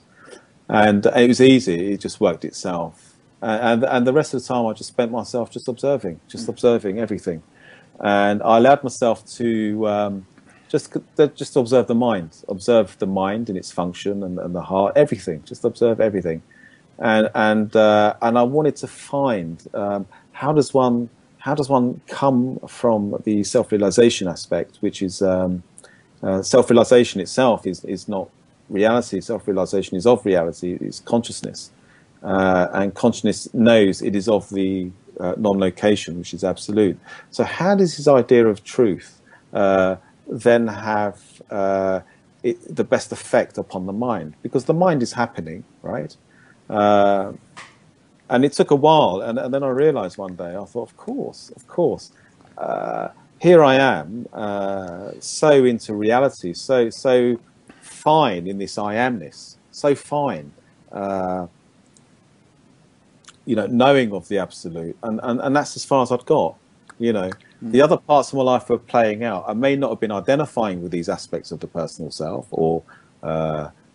and it was easy. It just worked itself, and the rest of the time I just spent myself just observing everything, and I allowed myself to just observe the mind in its function and the heart, everything. Just observe everything, and I wanted to find how does one come from the self-realization aspect, which is self-realization itself is not reality. Self-realization is of reality. It's consciousness, and consciousness knows it is of the non-location, which is absolute. So how does this idea of truth then have the best effect upon the mind? Because the mind is happening, right? And it took a while, and then I realized one day, I thought, of course, here I am, so into reality, so fine in this I amness, so fine, you know, knowing of the absolute, and that's as far as I'd got, you know. The other parts of my life were playing out. I may not have been identifying with these aspects of the personal self or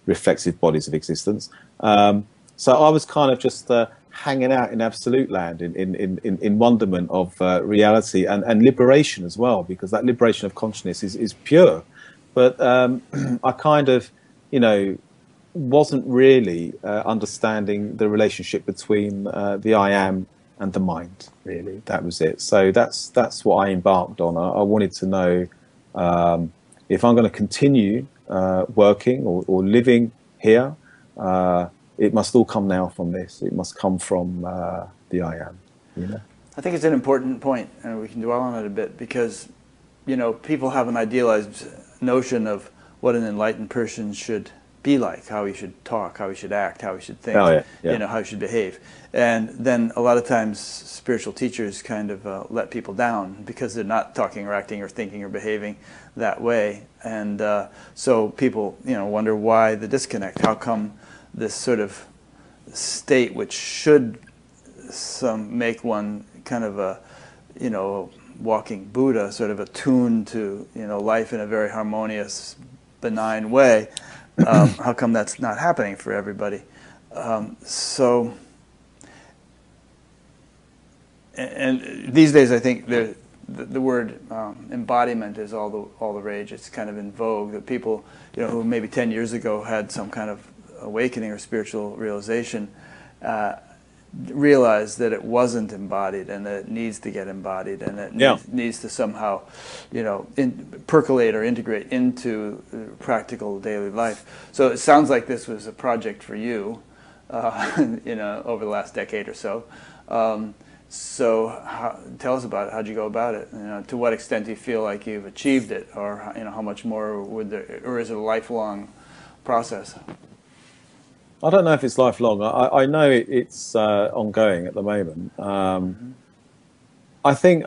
reflexive bodies of existence. So I was kind of just hanging out in absolute land, in wonderment of reality and liberation as well, because that liberation of consciousness is pure. But I kind of, you know, wasn't really understanding the relationship between the I am and the mind, really. That was it. So that's what I embarked on. I wanted to know if I'm going to continue working or living here, it must all come now from this. It must come from the I am, you know. I think it's an important point, and we can dwell on it a bit, because, you know, people have an idealized notion of what an enlightened person should be like, how he should talk, how he should act, how he should think, you know, how he should behave. And then a lot of times spiritual teachers kind of let people down because they're not talking or acting or thinking or behaving that way. And so people, you know, wonder why the disconnect. How come this sort of state, which should make one kind of a, you know, walking Buddha, sort of attuned to, you know, life in a very harmonious, benign way, how come that's not happening for everybody? So, and these days I think the word embodiment is all the rage. It's kind of in vogue. That people, you know, who maybe 10 years ago had some kind of awakening or spiritual realization, realized that it wasn't embodied and that it needs to get embodied and it needs to somehow, you know, percolate or integrate into practical daily life. So it sounds like this was a project for you, you know, over the last decade or so. Tell us about it. How'd you go about it? You know, to what extent do you feel like you've achieved it, or you know, how much more would there, or is it a lifelong process? I don't know if it's lifelong. I know it's ongoing at the moment. I think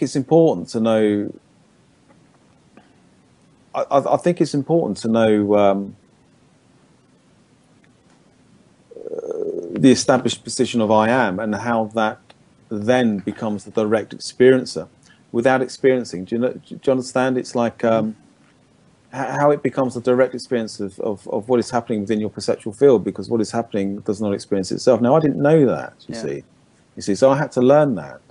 it's important to know. I think it's important to know the established position of I am and how that then becomes the direct experiencer without experiencing. Do you understand? It's like how it becomes the direct experience of what is happening within your perceptual field, because what is happening does not experience itself. Now, I didn't know that, you see, so I had to learn that.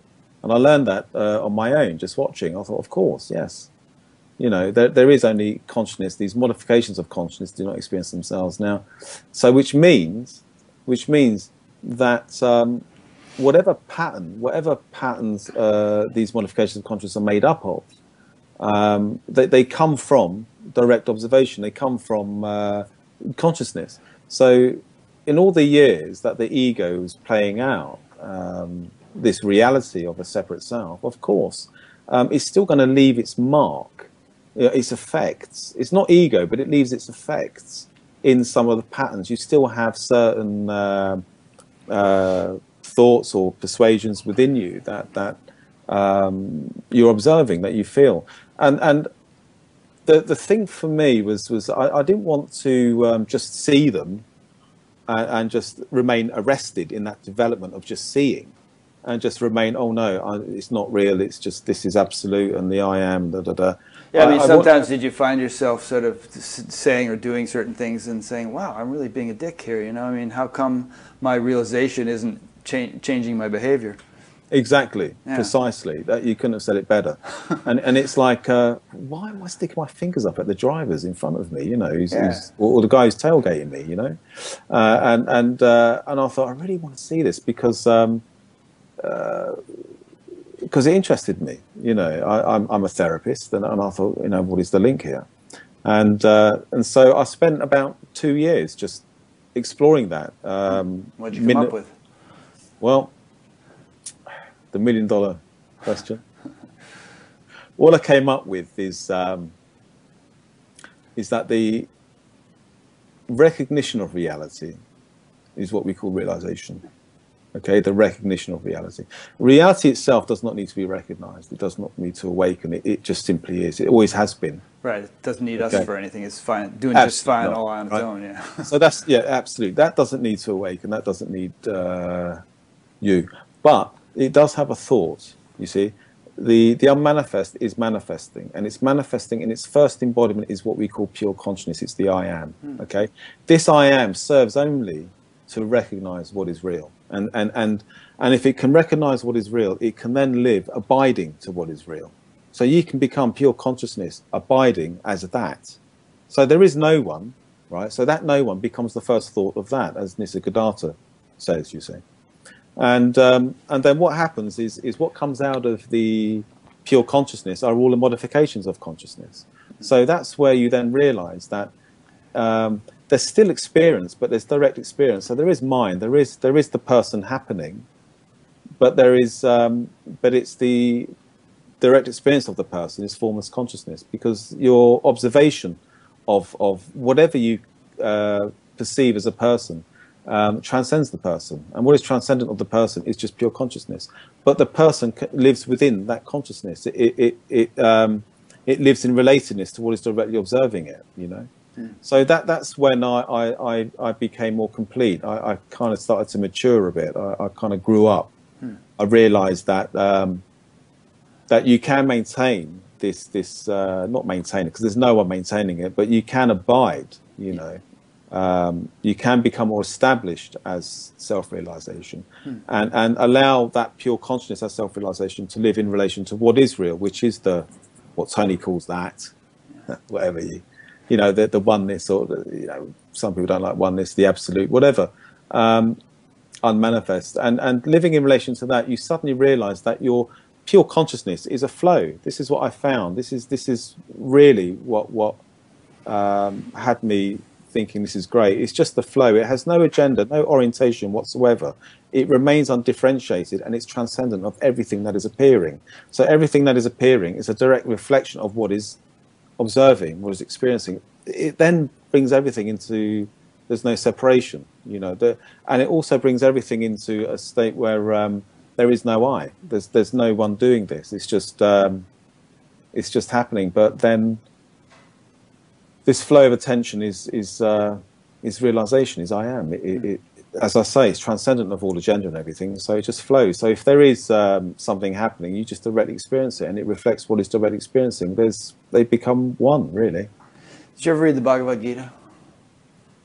And I learned that on my own, just watching. I thought, of course, yes. You know, there is only consciousness. These modifications of consciousness do not experience themselves now. So which means that whatever patterns these modifications of consciousness are made up of, they come from direct observation. They come from consciousness. So in all the years that the ego is playing out this reality of a separate self, of course, it's still going to leave its mark, its effects. It's not ego, but it leaves its effects in some of the patterns. You still have certain thoughts or persuasions within you that you're observing, that you feel. And the thing for me was I didn't want to just see them and just remain arrested in that development of just seeing and just remain, oh no, it's not real, it's just, this is absolute and the I am, da da da. Yeah, I mean, sometimes did you find yourself sort of saying or doing certain things and saying, wow, I'm really being a dick here, you know? I mean, how come my realization isn't changing my behavior? Exactly, precisely. That you couldn't have said it better. and it's like, why am I sticking my fingers up at the drivers in front of me? You know, or the guy who's tailgating me. You know, and I thought I really want to see this because it interested me. You know, I'm a therapist, and I thought, you know, what is the link here? And so I spent about 2 years just exploring that. What did you come up with? Well, the $1 million question. All I came up with is that the recognition of reality is what we call realization. Okay, the recognition of reality. Reality itself does not need to be recognized. It does not need to awaken. It just simply is. It always has been. Right. It doesn't need us for anything. It's fine, doing just fine all on its own. Yeah. So that's absolutely. That doesn't need to awaken. That doesn't need you. But it does have a thought, you see. The unmanifest is manifesting, and it's manifesting in its first embodiment is what we call pure consciousness. It's the I am, okay? This I am serves only to recognize what is real. And if it can recognize what is real, it can then live abiding to what is real. So you can become pure consciousness abiding as that. So there is no one, right? So that no one becomes the first thought of that, as Nisargadatta says, you see. And then what happens is what comes out of the pure consciousness are all the modifications of consciousness. So that's where you then realize that there's still experience, but there's direct experience. So there is mind, there is the person happening, but but it's the direct experience of the person is formless consciousness, because your observation of whatever you perceive as a person transcends the person, and what is transcendent of the person is just pure consciousness. But the person lives within that consciousness. It lives in relatedness to what is directly observing it. You know, so that's when I became more complete. I kind of started to mature a bit. I kind of grew up. I realised that that you can maintain this not maintain it because there's no one maintaining it, but you can abide. You know. You can become more established as self-realization and allow that pure consciousness as self-realization to live in relation to what is real, which is what Tony calls that, whatever the oneness, or some people don't like oneness, the absolute, whatever. unmanifest, and living in relation to that, you suddenly realize that your pure consciousness is a flow. This is what I found. This is really what had me thinking this is great. It's just the flow. It has no agenda, no orientation whatsoever. It remains undifferentiated, and it's transcendent of everything that is appearing. So everything that is appearing is a direct reflection of what is observing, what is experiencing. It then brings everything into, there's no separation, you know, and it also brings everything into a state where there is no I. There's no one doing this. It's just happening. But then this flow of attention is realization, is I am. It, as I say, it's transcendent of all agenda and everything, so it just flows. So if there is something happening, you just directly experience it, and it reflects what is directly experiencing. They become one, really. Did you ever read the Bhagavad Gita?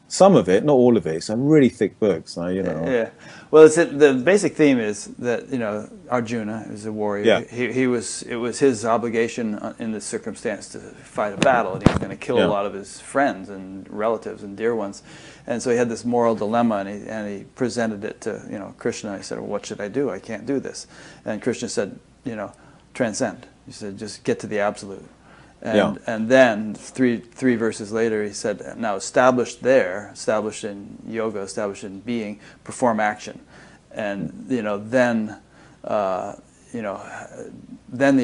Some of it, not all of it. It's a really thick book, so you know. Yeah. Well, the basic theme is that, you know, Arjuna is a warrior. Yeah. It was his obligation in this circumstance to fight a battle, and he was going to kill a lot of his friends and relatives and dear ones, and so he had this moral dilemma, and he presented it to, you know, Krishna. He said, well, "What should I do? I can't do this." And Krishna said, "You know, transcend." He said, "Just get to the absolute." And then three verses later, he said, now established in yoga, established in being, perform action. And, you know, then the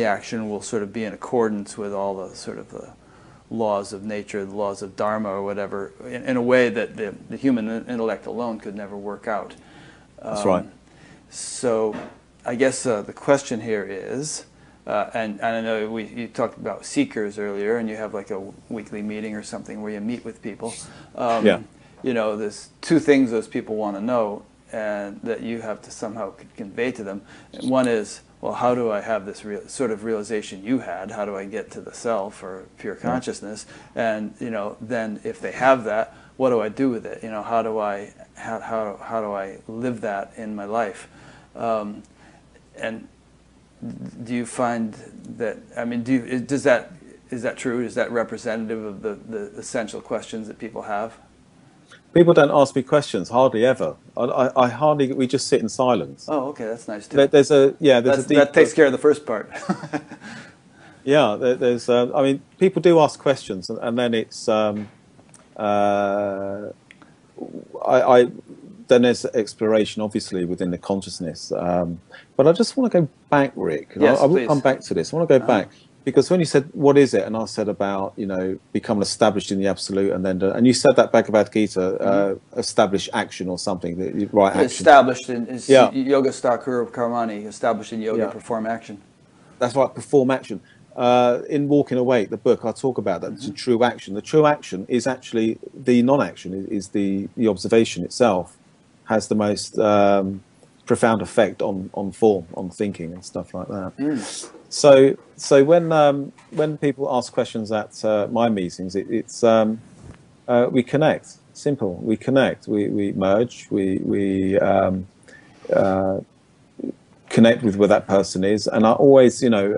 action will sort of be in accordance with all the sort of the laws of nature, the laws of dharma or whatever, in a way that the human intellect alone could never work out. That's right. So I guess the question here is, and I know you talked about seekers earlier, and you have like a weekly meeting or something where you meet with people. You know, there's two things those people want to know, and that you have to somehow convey to them. And one is, well, how do I have this sort of realization you had? How do I get to the self or pure consciousness? And, you know, then if they have that, what do I do with it? You know, how do I live that in my life? And do you find that, I mean, is that true? Is that representative of the essential questions that people have? People don't ask me questions, hardly ever. I hardly, we just sit in silence. Oh, okay, that's nice too. That takes care of the first part. Yeah, I mean, people do ask questions, and then it's, then there's exploration, obviously, within the consciousness. But I just want to go back, Rick. Yes, I will come back to this. I want to go back. Because when you said, what is it? And I said about, you know, becoming established in the absolute, and you said that Bhagavad Gita, establish action or something, the right action. Established in yoga stakura karmani, established in yoga, perform action. That's right, perform action. In Walking Awake, the book, I talk about that. It's a true action. The true action is actually the non-action, is the observation itself has the most profound effect on form, on thinking and stuff like that. So when people ask questions at my meetings, it's we connect. Simple. We connect. We merge. We connect with where that person is, and I always, you know,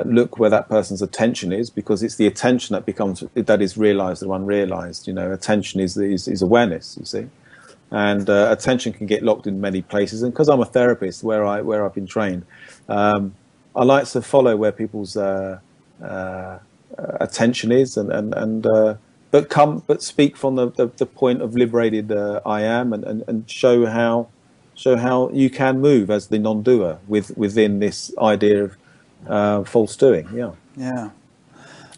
look where that person's attention is, because it's the attention that is realized or unrealized. You know, attention is awareness. You see. And attention can get locked in many places, and because I'm a therapist, where I've been trained, I like to follow where people's attention is, but speak from the point of liberated I am, and show how you can move as the non-doer within this idea of false doing. Yeah.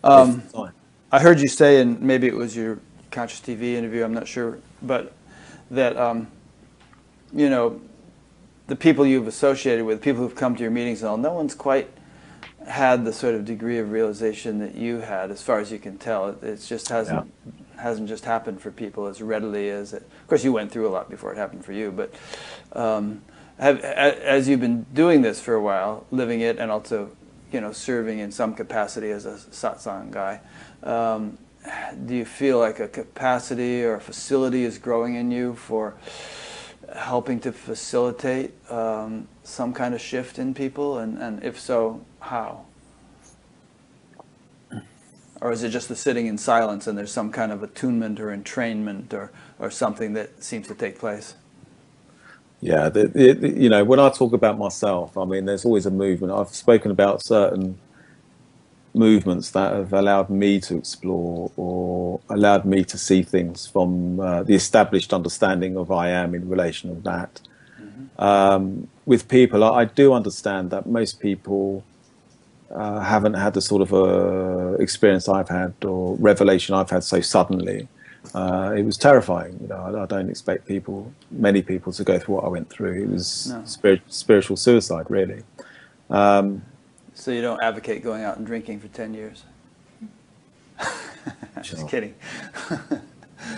I heard you say, and maybe it was your Conscious TV interview, I'm not sure, but that, you know, the people you've associated with, people who've come to your meetings and all, no one's quite had the sort of degree of realization that you had, as far as you can tell. It just hasn't just happened for people as readily as it. Of course, you went through a lot before it happened for you, but as you've been doing this for a while, living it, and also, you know, serving in some capacity as a satsang guy, do you feel like a capacity or a facility is growing in you for helping to facilitate some kind of shift in people? And if so, how? Or is it just the sitting in silence and there's some kind of attunement or entrainment or something that seems to take place? Yeah, you know, when I talk about myself, I mean, there's always a movement. I've spoken about certain movements that have allowed me to explore or allowed me to see things from the established understanding of I am in relation to that. With people, I do understand that most people haven't had the sort of experience I've had or revelation I've had so suddenly. It was terrifying. You know, I don't expect many people to go through what I went through. It was spiritual suicide, really. So you don't advocate going out and drinking for 10 years? Just kidding.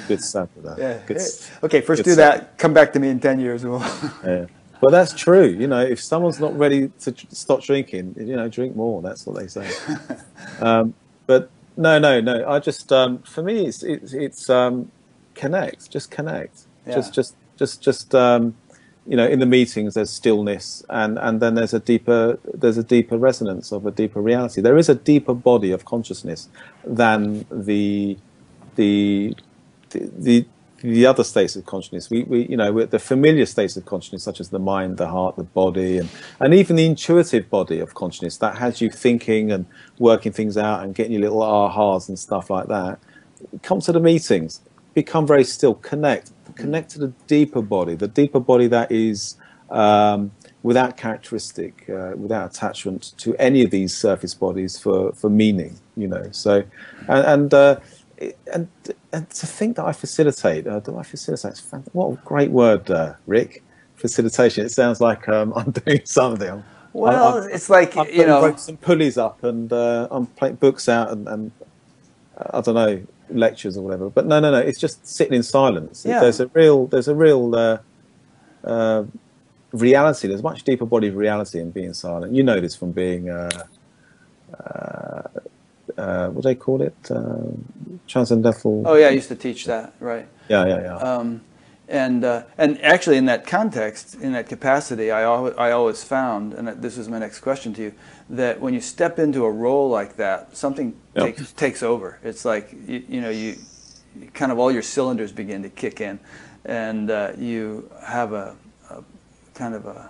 Good stuff with that. Yeah. Okay, first do that. Come back to me in 10 years. Yeah. Well, that's true. You know, if someone's not ready to stop drinking, you know, drink more. That's what they say. But no. I just, for me, it's connect. Just connect. Yeah. Just you know, in the meetings there's stillness, and then there's a deeper resonance of a deeper reality. There is a deeper body of consciousness than the other states of consciousness. We you know, the familiar states of consciousness, such as the mind, the heart, the body, and even the intuitive body of consciousness that has you thinking and working things out and getting your little ahas and stuff like that. Come to the meetings, become very still, connect to the deeper body that is without characteristic, without attachment to any of these surface bodies for meaning, you know. So, and to think that I facilitate, do I facilitate? What a great word, Rick. Facilitation. It sounds like I'm doing something. Well, it's like, you know, wrote some pulleys up and I'm putting books out and I don't know, lectures or whatever. But no. It's just sitting in silence. Yeah. There's a real reality. There's a much deeper body of reality in being silent. You know this from being what do they call it? Transcendental. Oh yeah, I used to teach that. Right. Yeah. And actually, in that context, in that capacity, I always found, and this is my next question to you, that when you step into a role like that, something takes over. It's like you kind of all your cylinders begin to kick in, and you have a kind of a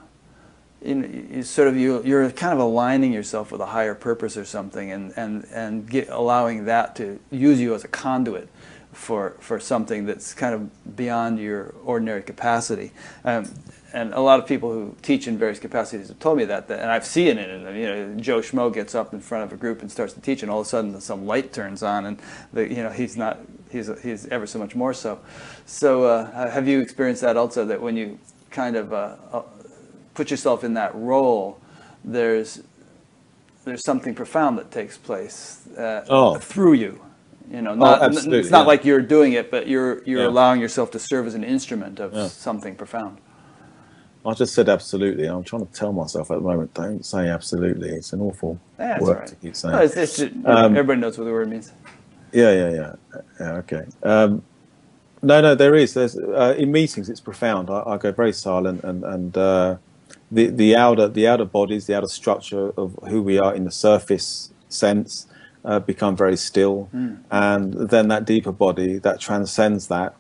you're kind of aligning yourself with a higher purpose or something, and allowing that to use you as a conduit for something that's kind of beyond your ordinary capacity. And a lot of people who teach in various capacities have told me that, and I've seen it. And you know, Joe Schmo gets up in front of a group and starts to teach, and all of a sudden some light turns on, and he's ever so much more so. So have you experienced that also? That when you kind of put yourself in that role, there's something profound that takes place through you. You know, absolutely, it's not like you're doing it, but you're allowing yourself to serve as an instrument of something profound. I just said absolutely. I'm trying to tell myself at the moment, don't say absolutely. It's an awful word to keep saying. No, it's just, everybody knows what the word means. Yeah, okay. No, there's in meetings it's profound. I go very silent, and the outer bodies, the outer structure of who we are in the surface sense become very still, and then that deeper body that transcends that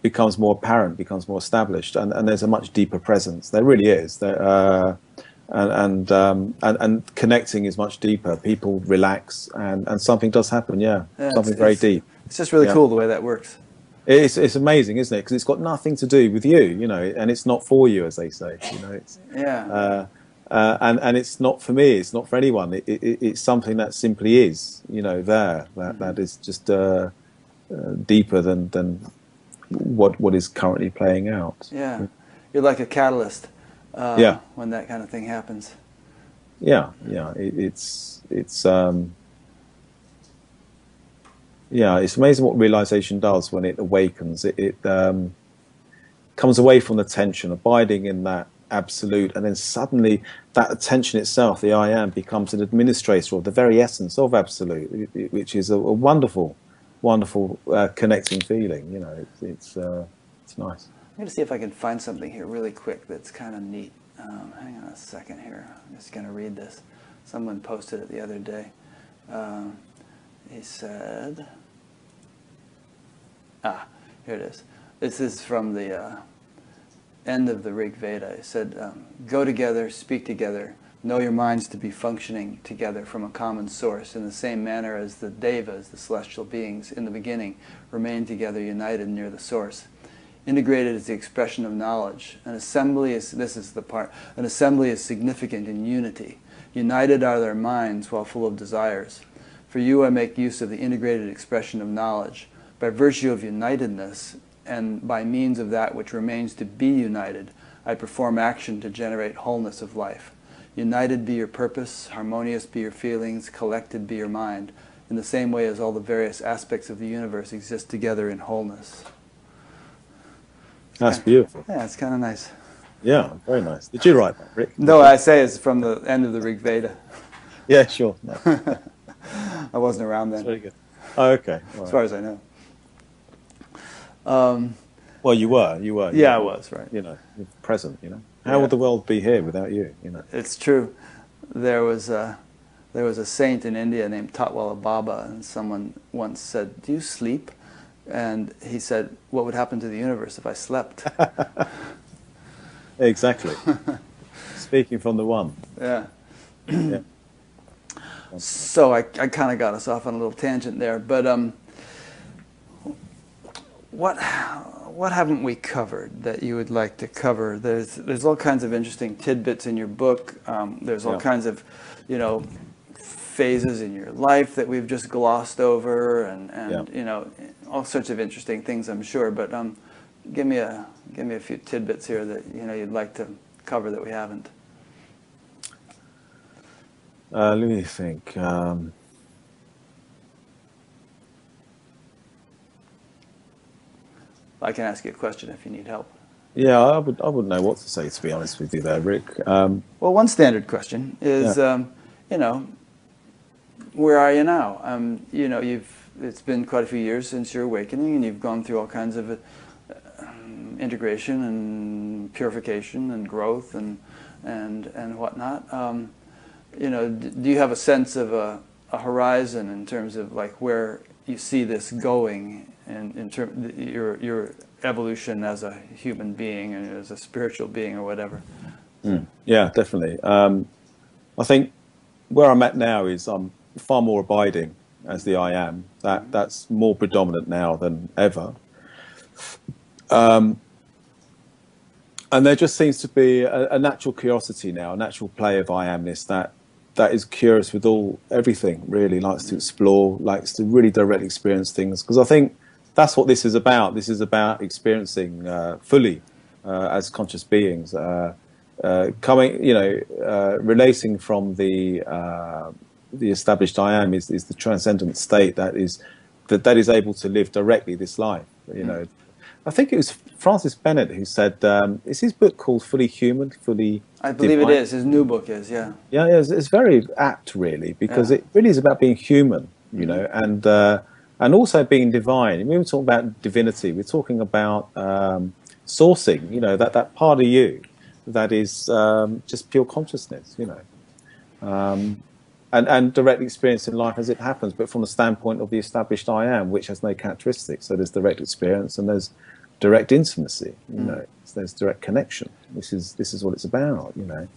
becomes more apparent, becomes more established, and there's a much deeper presence. There really is. And connecting is much deeper. People relax, and something does happen. Something very deep. It's just really cool the way that works. It's amazing, isn't it? Because it's got nothing to do with you, and it's not for you, as they say. And it's not for me. It's not for anyone. It's something that simply is, there. That is just deeper than what is currently playing out. Yeah, you're like a catalyst. When that kind of thing happens. It's amazing what realization does when it awakens. It comes away from the tension, abiding in that absolute, and then suddenly that attention itself, the I am, becomes an administrator of the very essence of absolute, which is a wonderful connecting feeling. It's nice. I'm going to see if I can find something here really quick that's kind of neat. Hang on a second here. I'm just going to read this. Someone posted it the other day. he said, here it is. This is from the end of the Rig Veda. He said, go together, speak together, know your minds to be functioning together from a common source in the same manner as the devas, the celestial beings, in the beginning remain together united near the source. Integrated is the expression of knowledge. An assembly is, this is the part, an assembly is significant in unity. United are their minds while full of desires. For you I make use of the integrated expression of knowledge. By virtue of unitedness, and by means of that which remains to be united, I perform action to generate wholeness of life. United be your purpose, harmonious be your feelings, collected be your mind, in the same way as all the various aspects of the universe exist together in wholeness. That's beautiful. Yeah, it's kind of nice. Yeah, very nice. Did you write that, Rick? No, I say it's from the end of the Rig Veda. Yeah, sure. No. I wasn't around then. That's very good. Oh, okay. As far as I know. Well, you were. Yeah, I was, right. You know, you're present, you know. How would the world be here without you, you know? It's true. There was a saint in India named Tatwala Baba, and someone once said, do you sleep? And he said, what would happen to the universe if I slept? Exactly. Speaking from the one. Yeah. Yeah. So I kind of got us off on a little tangent there, but what haven't we covered that you would like to cover? There's all kinds of interesting tidbits in your book. There's all kinds of, you know, phases in your life that we've just glossed over, and you know, all sorts of interesting things, I'm sure. But give me a few tidbits here that you know you'd like to cover that we haven't. Let me think. I can ask you a question if you need help. Yeah, I wouldn't know what to say, to be honest with you there, Rick. Well, one standard question is, you know, where are you now? You know, it's been quite a few years since your awakening, and you've gone through all kinds of integration and purification and growth and whatnot. You know, do you have a sense of a horizon in terms of like where you see this going, and in terms your evolution as a human being and as a spiritual being or whatever? Yeah, definitely. I think where I'm at now is I'm far more abiding as the I am. That's more predominant now than ever. And there just seems to be a natural curiosity now, a natural play of I am-ness that is curious with everything, really, likes to explore, likes to really directly experience things. Because I think that's what this is about. This is about experiencing fully as conscious beings, coming, you know, relating from the established I am is the transcendent state that is able to live directly this life. You know, I think it was Francis Bennett who said, is his book called Fully Human, Fully I believe Divine? it is. His new book is, yeah. Yeah, it's very apt, really, because it really is about being human, you know, and also being divine. When we talk about divinity, we're talking about sourcing, you know, that part of you that is just pure consciousness, you know, and direct experience in life as it happens, but from the standpoint of the established I am, which has no characteristics. So there's direct experience and there's direct intimacy, you know, so there's direct connection. This is what it's about, you know.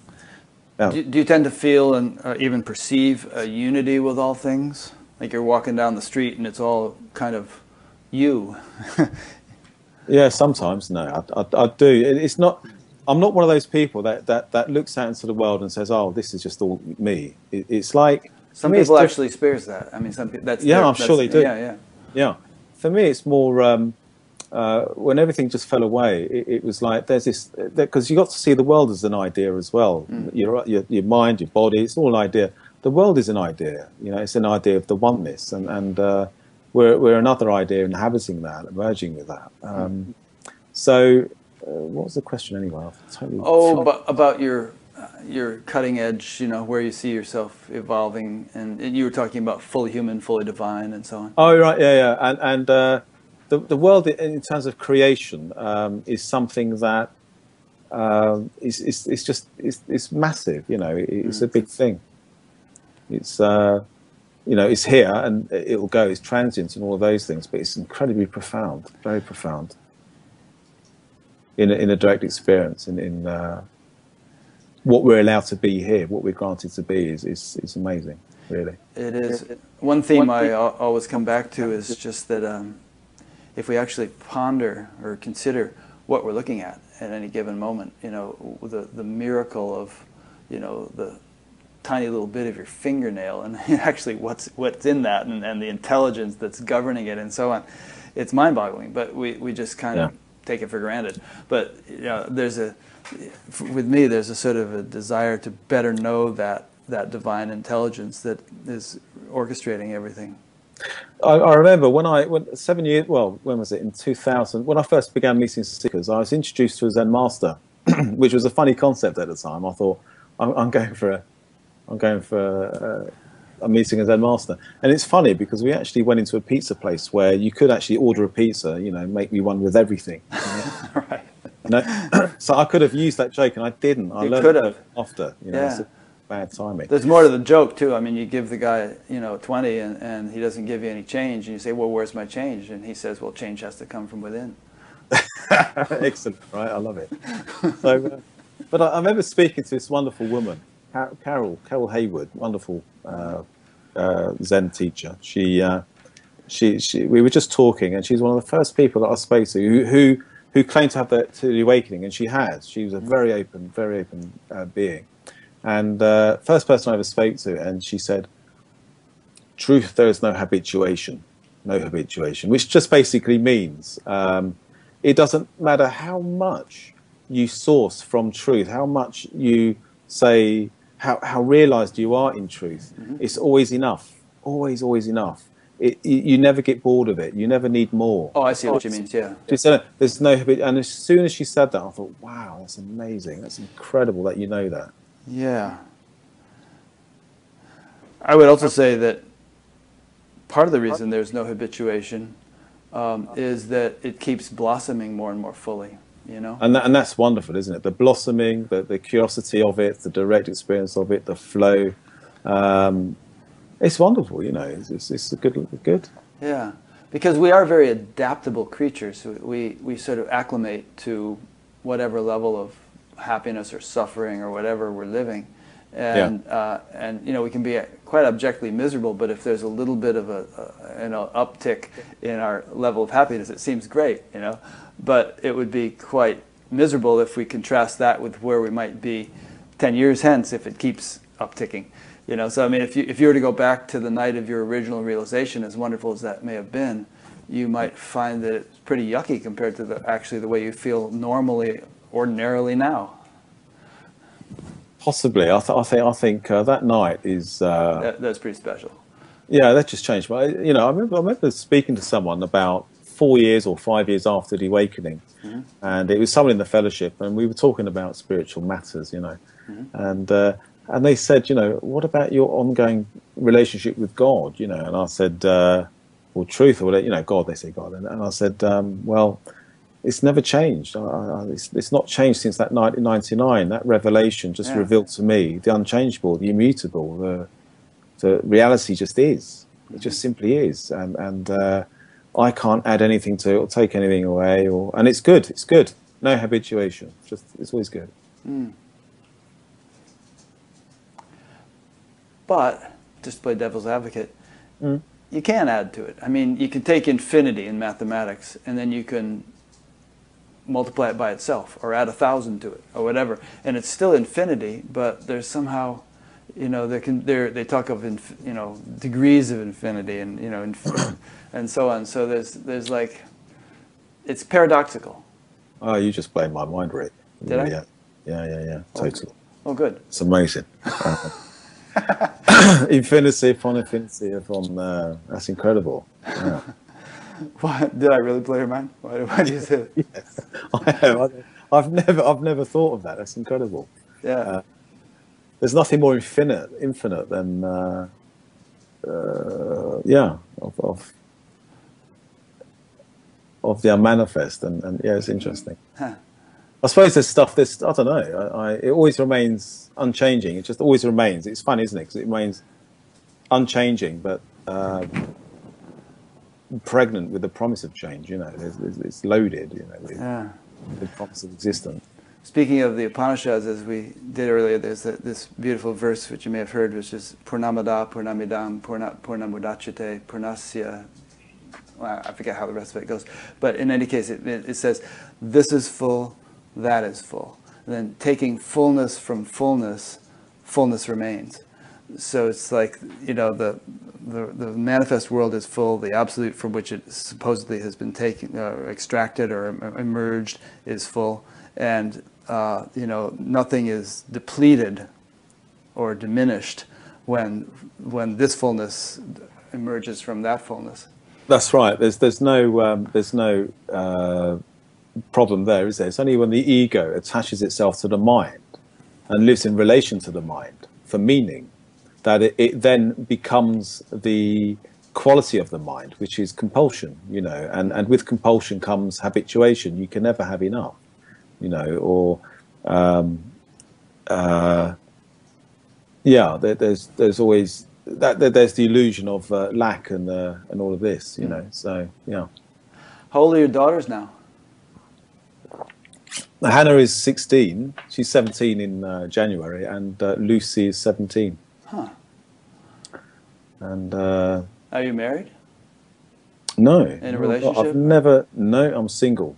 Yeah. Do you tend to feel and even perceive a unity with all things? Like you're walking down the street and it's all kind of you? Yeah, sometimes. No, I do. It's not. I'm not one of those people that looks out into the world and says, "Oh, this is just all me." It's like some people actually experience that. I mean, some people. I'm sure they do. Yeah. For me, it's more when everything just fell away. It was like there's this, because you got to see the world as an idea as well. Your mind, your body, it's all an idea. The world is an idea. You know, it's an idea of the oneness, and we're another idea inhabiting that, emerging with that. So. What was the question anyway? About your cutting edge, you know, where you see yourself evolving, and you were talking about fully human, fully divine, and so on. Oh, right, yeah. And the world in terms of creation is something that is massive. You know, it's a big thing. It's it's here and it'll go. It's transient and all of those things, but it's incredibly profound, very profound. In a direct experience, in what we're allowed to be here, what we're granted to be, is amazing, really. It is. One theme I always come back to is just that if we actually ponder or consider what we're looking at any given moment, the miracle of, the tiny little bit of your fingernail and actually what's in that and the intelligence that's governing it and so on, it's mind-boggling. But we just kind of take it for granted. But with me, there's a sort of a desire to better know that divine intelligence that is orchestrating everything. I remember when 7 years, well, when was it? In 2000, when I first began meeting seekers, I was introduced to a Zen master, which was a funny concept at the time. I thought, I'm going for a meeting a Zen master, and it's funny because we actually went into a pizza place where you could actually order a pizza, make me one with everything. Right. So I could have used that joke, and I didn't. I learned it after. It's bad timing. There's more to the joke too. I mean, you give the guy 20 and he doesn't give you any change, and you say, well, where's my change? And he says, well, change has to come from within. Excellent, right? I love it. So, but I remember speaking to this wonderful woman, Carol Haywood, wonderful Zen teacher. We were just talking, and she's one of the first people that I spoke to who claimed to have the awakening, and she has. She was a very open being. And first person I ever spoke to, and she said, truth, there is no habituation, which just basically means it doesn't matter how much you source from truth, how much you say, how realized you are in truth. It's always enough, always enough. You never get bored of it. You never need more. Oh, I see what you mean, yeah. She said, there's no habit. And as soon as she said that, I thought, wow, that's amazing. That's incredible that you know that. Yeah. I would also say that part of the reason there's no habituation is that it keeps blossoming more and more fully, And that's wonderful, isn't it? The blossoming, the curiosity of it, the direct experience of it, the flow. It's wonderful, It's good. Yeah, because we are very adaptable creatures. We sort of acclimate to whatever level of happiness or suffering or whatever we're living, and we can be quite objectively miserable. But if there's a little bit of an uptick in our level of happiness, it seems great, But it would be quite miserable if we contrast that with where we might be 10 years hence if it keeps upticking. So I mean, if you were to go back to the night of your original realization, as wonderful as that may have been, you might find that it's pretty yucky compared to the way you feel ordinarily now. Possibly, I think that night is that's pretty special. Yeah, that just changed. But I remember speaking to someone about 4 years or 5 years after the awakening, and it was someone in the fellowship, and we were talking about spiritual matters, and they said, what about your ongoing relationship with God? And I said, well, truth, or God. They say God, and I said, well, it's never changed. It's not changed since that night in '99. That revelation just revealed to me the unchangeable, the immutable. The reality just is. It just simply is, and I can't add anything to it or take anything away. And it's good. It's good. No habituation. It's always good. But, just to play devil's advocate, you can add to it. I mean, you can take infinity in mathematics, and then you can multiply it by itself, or add 1,000 to it, or whatever, and it's still infinity. But there's somehow, they talk of degrees of infinity, and and so on. So there's like, it's paradoxical. Oh, you just blew my mind, Rick. Did I? Yeah. Totally. Oh, good. It's amazing. Infinity upon infinity that's incredible. Yeah. What, did I really blow your mind? Why do you say that? Yes, I have. I've never thought of that. That's incredible. Yeah. There's nothing more infinite than of the unmanifest, and yeah, it's interesting. Huh. I suppose there's stuff. I don't know. It always remains unchanging. It just always remains. It's fun, isn't it? Because it remains unchanging, but pregnant with the promise of change. You know, it's loaded. You know, with the promise of existence. Speaking of the Upanishads, as we did earlier, there's this beautiful verse which you may have heard, which is Purnamada, Purnamidam, Purnamudachyate, Purnasya. Well, I forget how the rest of it goes. But in any case, it says, this is full, that is full. And then taking fullness from fullness, fullness remains. So it's like, you know, the manifest world is full, the absolute from which it supposedly has been taken, extracted or emerged is full. And you know, nothing is depleted or diminished when this fullness emerges from that fullness. That's right. There's no problem there, is there? It's only when the ego attaches itself to the mind and lives in relation to the mind for meaning that it then becomes the quality of the mind, which is compulsion. You know, and with compulsion comes habituation. You can never have enough. You know, or yeah, there's always there's the illusion of lack and all of this. You know, so yeah. How old are your daughters now? Hannah is 16. She's 17 in January, and Lucy is 17. Huh. And are you married? No. In a relationship? I've never. No, I'm single.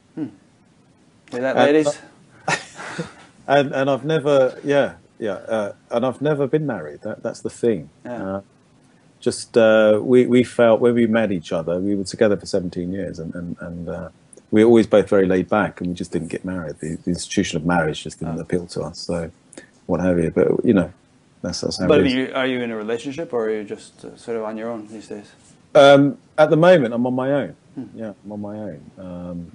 Hear that, ladies? And I've never, and I've never been married. That's the thing. Yeah. We felt when we met each other, we were together for 17 years, and we were always both very laid back, and we just didn't get married. The institution of marriage just didn't appeal to us. So, what have you? But you know, that's how. But are you in a relationship, or are you just sort of on your own these days? At the moment, I'm on my own. Yeah, I'm on my own.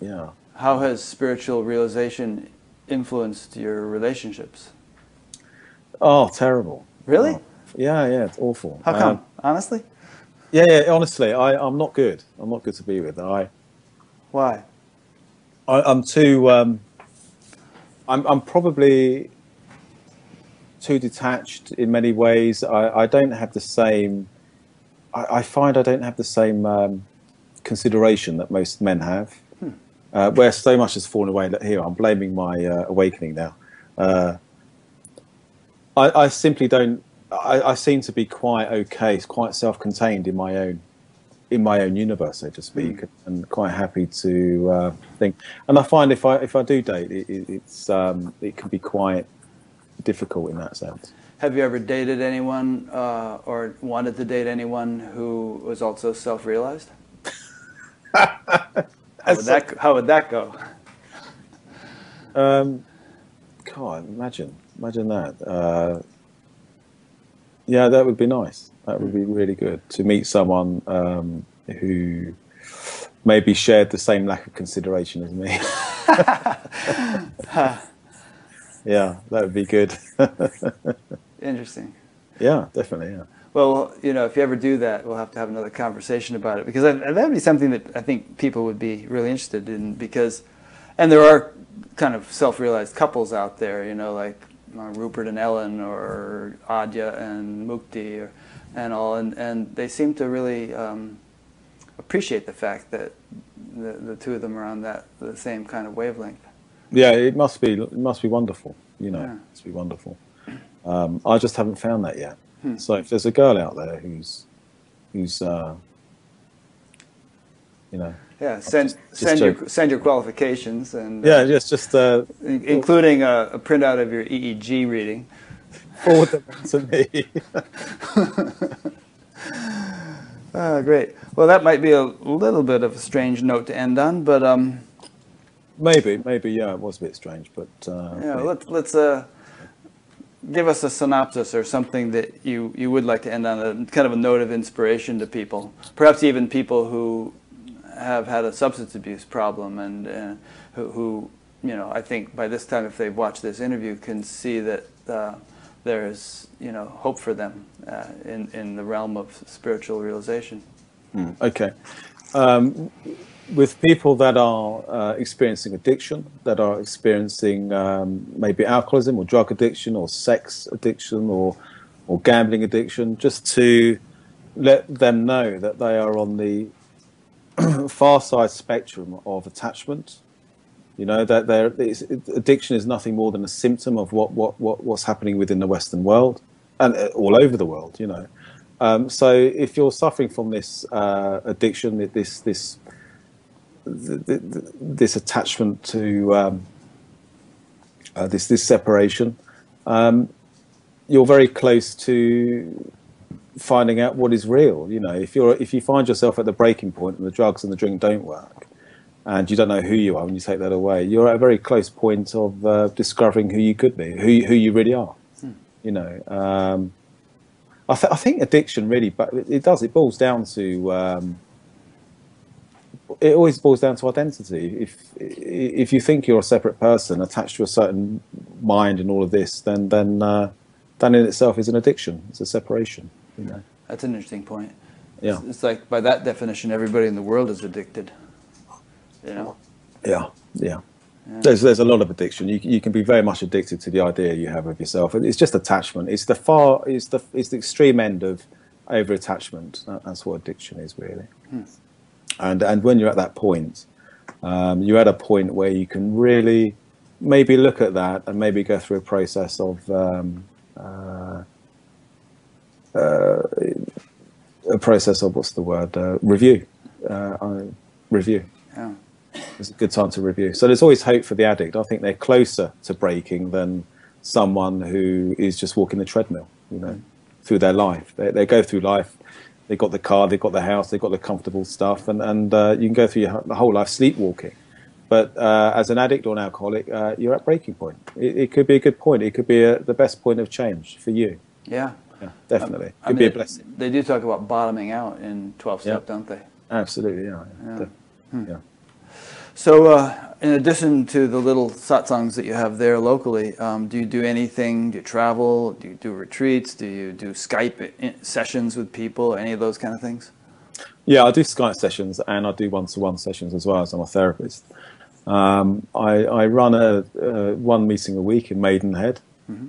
Yeah. How has spiritual realization influenced your relationships? Oh, terrible. Really? Oh, yeah, it's awful. How come? Honestly? Yeah, honestly, I'm not good. I'm not good to be with. Why? I'm too. I'm probably too detached in many ways. I don't have the same. I find I don't have the same consideration that most men have. Where so much has fallen away. Here, I'm blaming my awakening now. I simply don't. I seem to be quite okay, quite self-contained in my own universe, so to speak, and quite happy to think. And I find if I do date, it can be quite difficult in that sense. Have you ever dated anyone or wanted to date anyone who was also self-realized? How would that go? God, imagine that. Yeah, that would be nice. That would be really good to meet someone who maybe shared the same lack of consideration as me. Yeah, that would be good. Interesting. Yeah, definitely. Yeah. Well, you know, if you ever do that, we'll have to have another conversation about it, because that would be something that I think people would be really interested in, because, and there are kind of self-realized couples out there, you know, like Rupert and Ellen, or Adya and Mukti, and all, and they seem to really appreciate the fact that the two of them are on the same kind of wavelength. Yeah, it must be wonderful, you know. Yeah. It must be wonderful. I just haven't found that yet. So if there's a girl out there who's you know, yeah, send your qualifications, and yeah, just including a printout of your EEG reading. Forward them to me. Great. Well, that might be a little bit of a strange note to end on, but maybe, yeah, it was a bit strange, but yeah, let's give us a synopsis or something that you would like to end on, a kind of a note of inspiration to people, perhaps even people who have had a substance abuse problem, and who, you know, I think by this time, if they've watched this interview, can see that there's, you know, hope for them in the realm of spiritual realization. Okay. With people that are experiencing addiction, that are experiencing maybe alcoholism or drug addiction or sex addiction or or gambling addiction, just to let them know that they are on the far side spectrum of attachment. You know, that addiction is nothing more than a symptom of what's happening within the Western world and all over the world. You know, so if you're suffering from this addiction, this attachment to this separation, you're very close to finding out what is real. You know, if you find yourself at the breaking point and the drugs and the drink don't work, and you don't know who you are when you take that away, you're at a very close point of discovering who you could be, who you really are. You know, I think addiction really, but it boils down to it always boils down to identity. If you think you're a separate person attached to a certain mind and all of this, then in itself is an addiction. It's a separation. You know. That's an interesting point. Yeah. It's like, by that definition, everybody in the world is addicted. You know. Yeah. There's a lot of addiction. You can be very much addicted to the idea you have of yourself. It's just attachment. It's the extreme end of over attachment. That's what addiction is really. And when you're at that point, you're at a point where you can really maybe look at that and maybe go through a process of what's the word? Review. Review. Yeah. It's a good time to review. So there's always hope for the addict. I think they're closer to breaking than someone who is just walking the treadmill, you know, through their life. They go through life. They've got the car, they've got the house, they've got the comfortable stuff, and you can go through the whole life sleepwalking. But as an addict or an alcoholic, you're at breaking point. It could be a good point. It could be the best point of change for you. Yeah. Yeah, definitely. It could be a blessing. They do talk about bottoming out in 12-step, don't they? Absolutely, yeah. Yeah. So in addition to the little satsangs that you have there locally, do you do anything? Do you travel? Do you do retreats? Do you do Skype sessions with people? Any of those kind of things? Yeah, I do Skype sessions and I do one-to-one sessions as well, as I'm a therapist. I run one meeting a week in Maidenhead. Mm-hmm.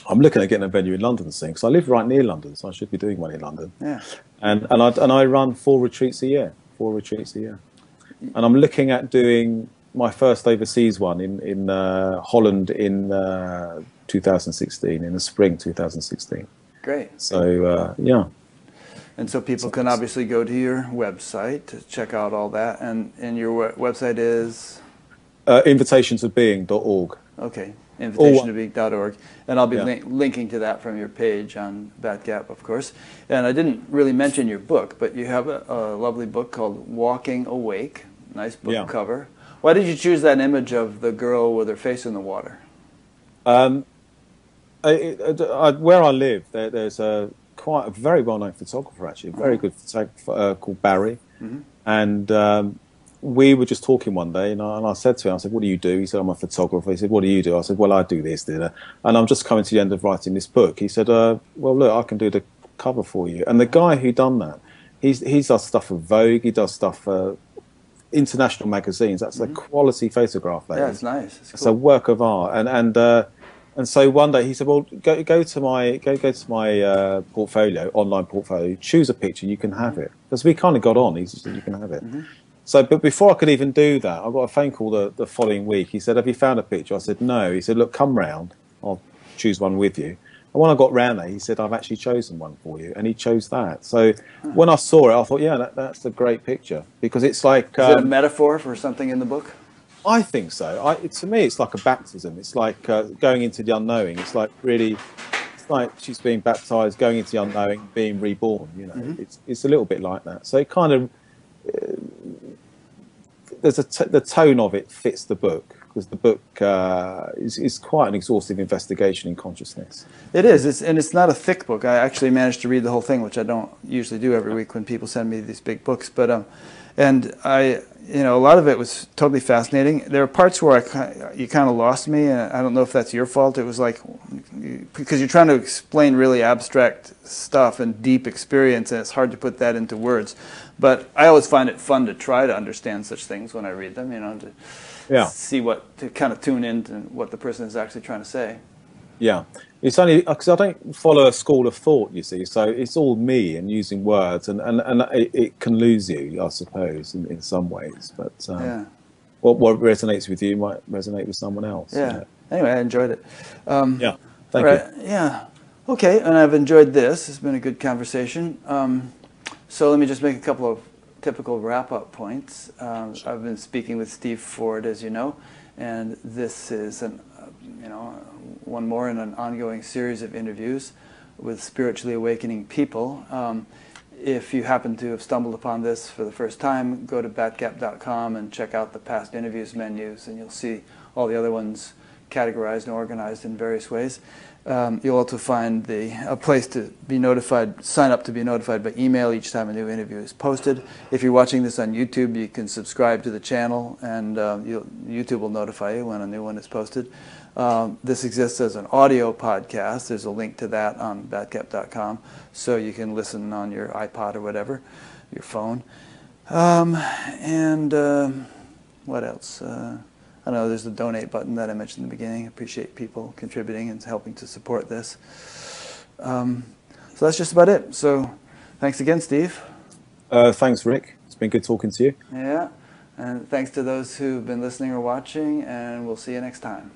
I'm looking at getting a venue in London soon because I live right near London, so I should be doing one in London. Yeah. And I run 4 retreats a year. And I'm looking at doing my first overseas one in Holland in 2016, in the spring 2016. Great. So, yeah. And so people can obviously go to your website to check out all that. And your website is? invitationtobeing.org. Okay, invitationtobeing.org. And I'll be linking to that from your page on Batgap, of course. And I didn't really mention your book, but you have a lovely book called Walking Awake. Nice book cover. Why did you choose that image of the girl with her face in the water? Where I live, there's quite a very well-known photographer, actually, a very good photographer called Barry. Mm-hmm. And we were just talking one day, and I said to him, I said, what do you do? He said, I'm a photographer. He said, what do you do? I said, well, I do this, and I'm just coming to the end of writing this book. He said, well, look, I can do the cover for you. And the guy who done that, he does stuff for Vogue, he does stuff for international magazines. That's a quality photograph. Yeah, it's nice. It's cool. A work of art. And so one day he said, well, go to my portfolio, online portfolio, choose a picture, you can have it. Because we kind of got on, he said, you can have it. Mm-hmm. So, but before I could even do that, I got a phone call the following week. He said, have you found a picture? I said, no. He said, look, come round, I'll choose one with you. And when I got round there, he said, I've actually chosen one for you. And he chose that. So when I saw it, I thought, yeah, that's a great picture. Because it's like... Is it a metaphor for something in the book? I think so. To me, it's like a baptism. It's like going into the unknowing. It's like really... It's like she's being baptized, going into the unknowing, being reborn. You know, it's a little bit like that. So it kind of... the tone of it fits the book. Because the book is quite an exhaustive investigation in consciousness. It is, and it's not a thick book. I actually managed to read the whole thing, which I don't usually do every week when people send me these big books. But and a lot of it was totally fascinating. There are parts where you kind of lost me, and I don't know if that's your fault. It was like because you're trying to explain really abstract stuff and deep experience, and it's hard to put that into words. But I always find it fun to try to understand such things when I read them. To see to kind of tune in to what the person is actually trying to say. Yeah, it's only because I don't follow a school of thought, you see. So it's all me and using words, and it can lose you, I suppose, in some ways. But Yeah. what resonates with you might resonate with someone else. Yeah. You know? Anyway, I enjoyed it. Yeah, All thank you. right. Yeah. Okay, and I've enjoyed this. It's been a good conversation. So let me just make a couple of typical wrap-up points. I've been speaking with Steve Ford, as you know, and this is one more in an ongoing series of interviews with spiritually awakening people. If you happen to have stumbled upon this for the first time, go to batgap.com and check out the past interviews menus, and you'll see all the other ones categorized and organized in various ways. You'll also find a place to be notified, sign up to be notified by email each time a new interview is posted. If you're watching this on YouTube, you can subscribe to the channel, and YouTube will notify you when a new one is posted. This exists as an audio podcast. There's a link to that on batgap.com, so you can listen on your iPod or whatever, your phone. What else? I don't know, there's the donate button that I mentioned in the beginning. I appreciate people contributing and helping to support this. So that's just about it. So thanks again, Steve. Thanks, Rick. It's been good talking to you. Yeah, and thanks to those who've been listening or watching, and we'll see you next time.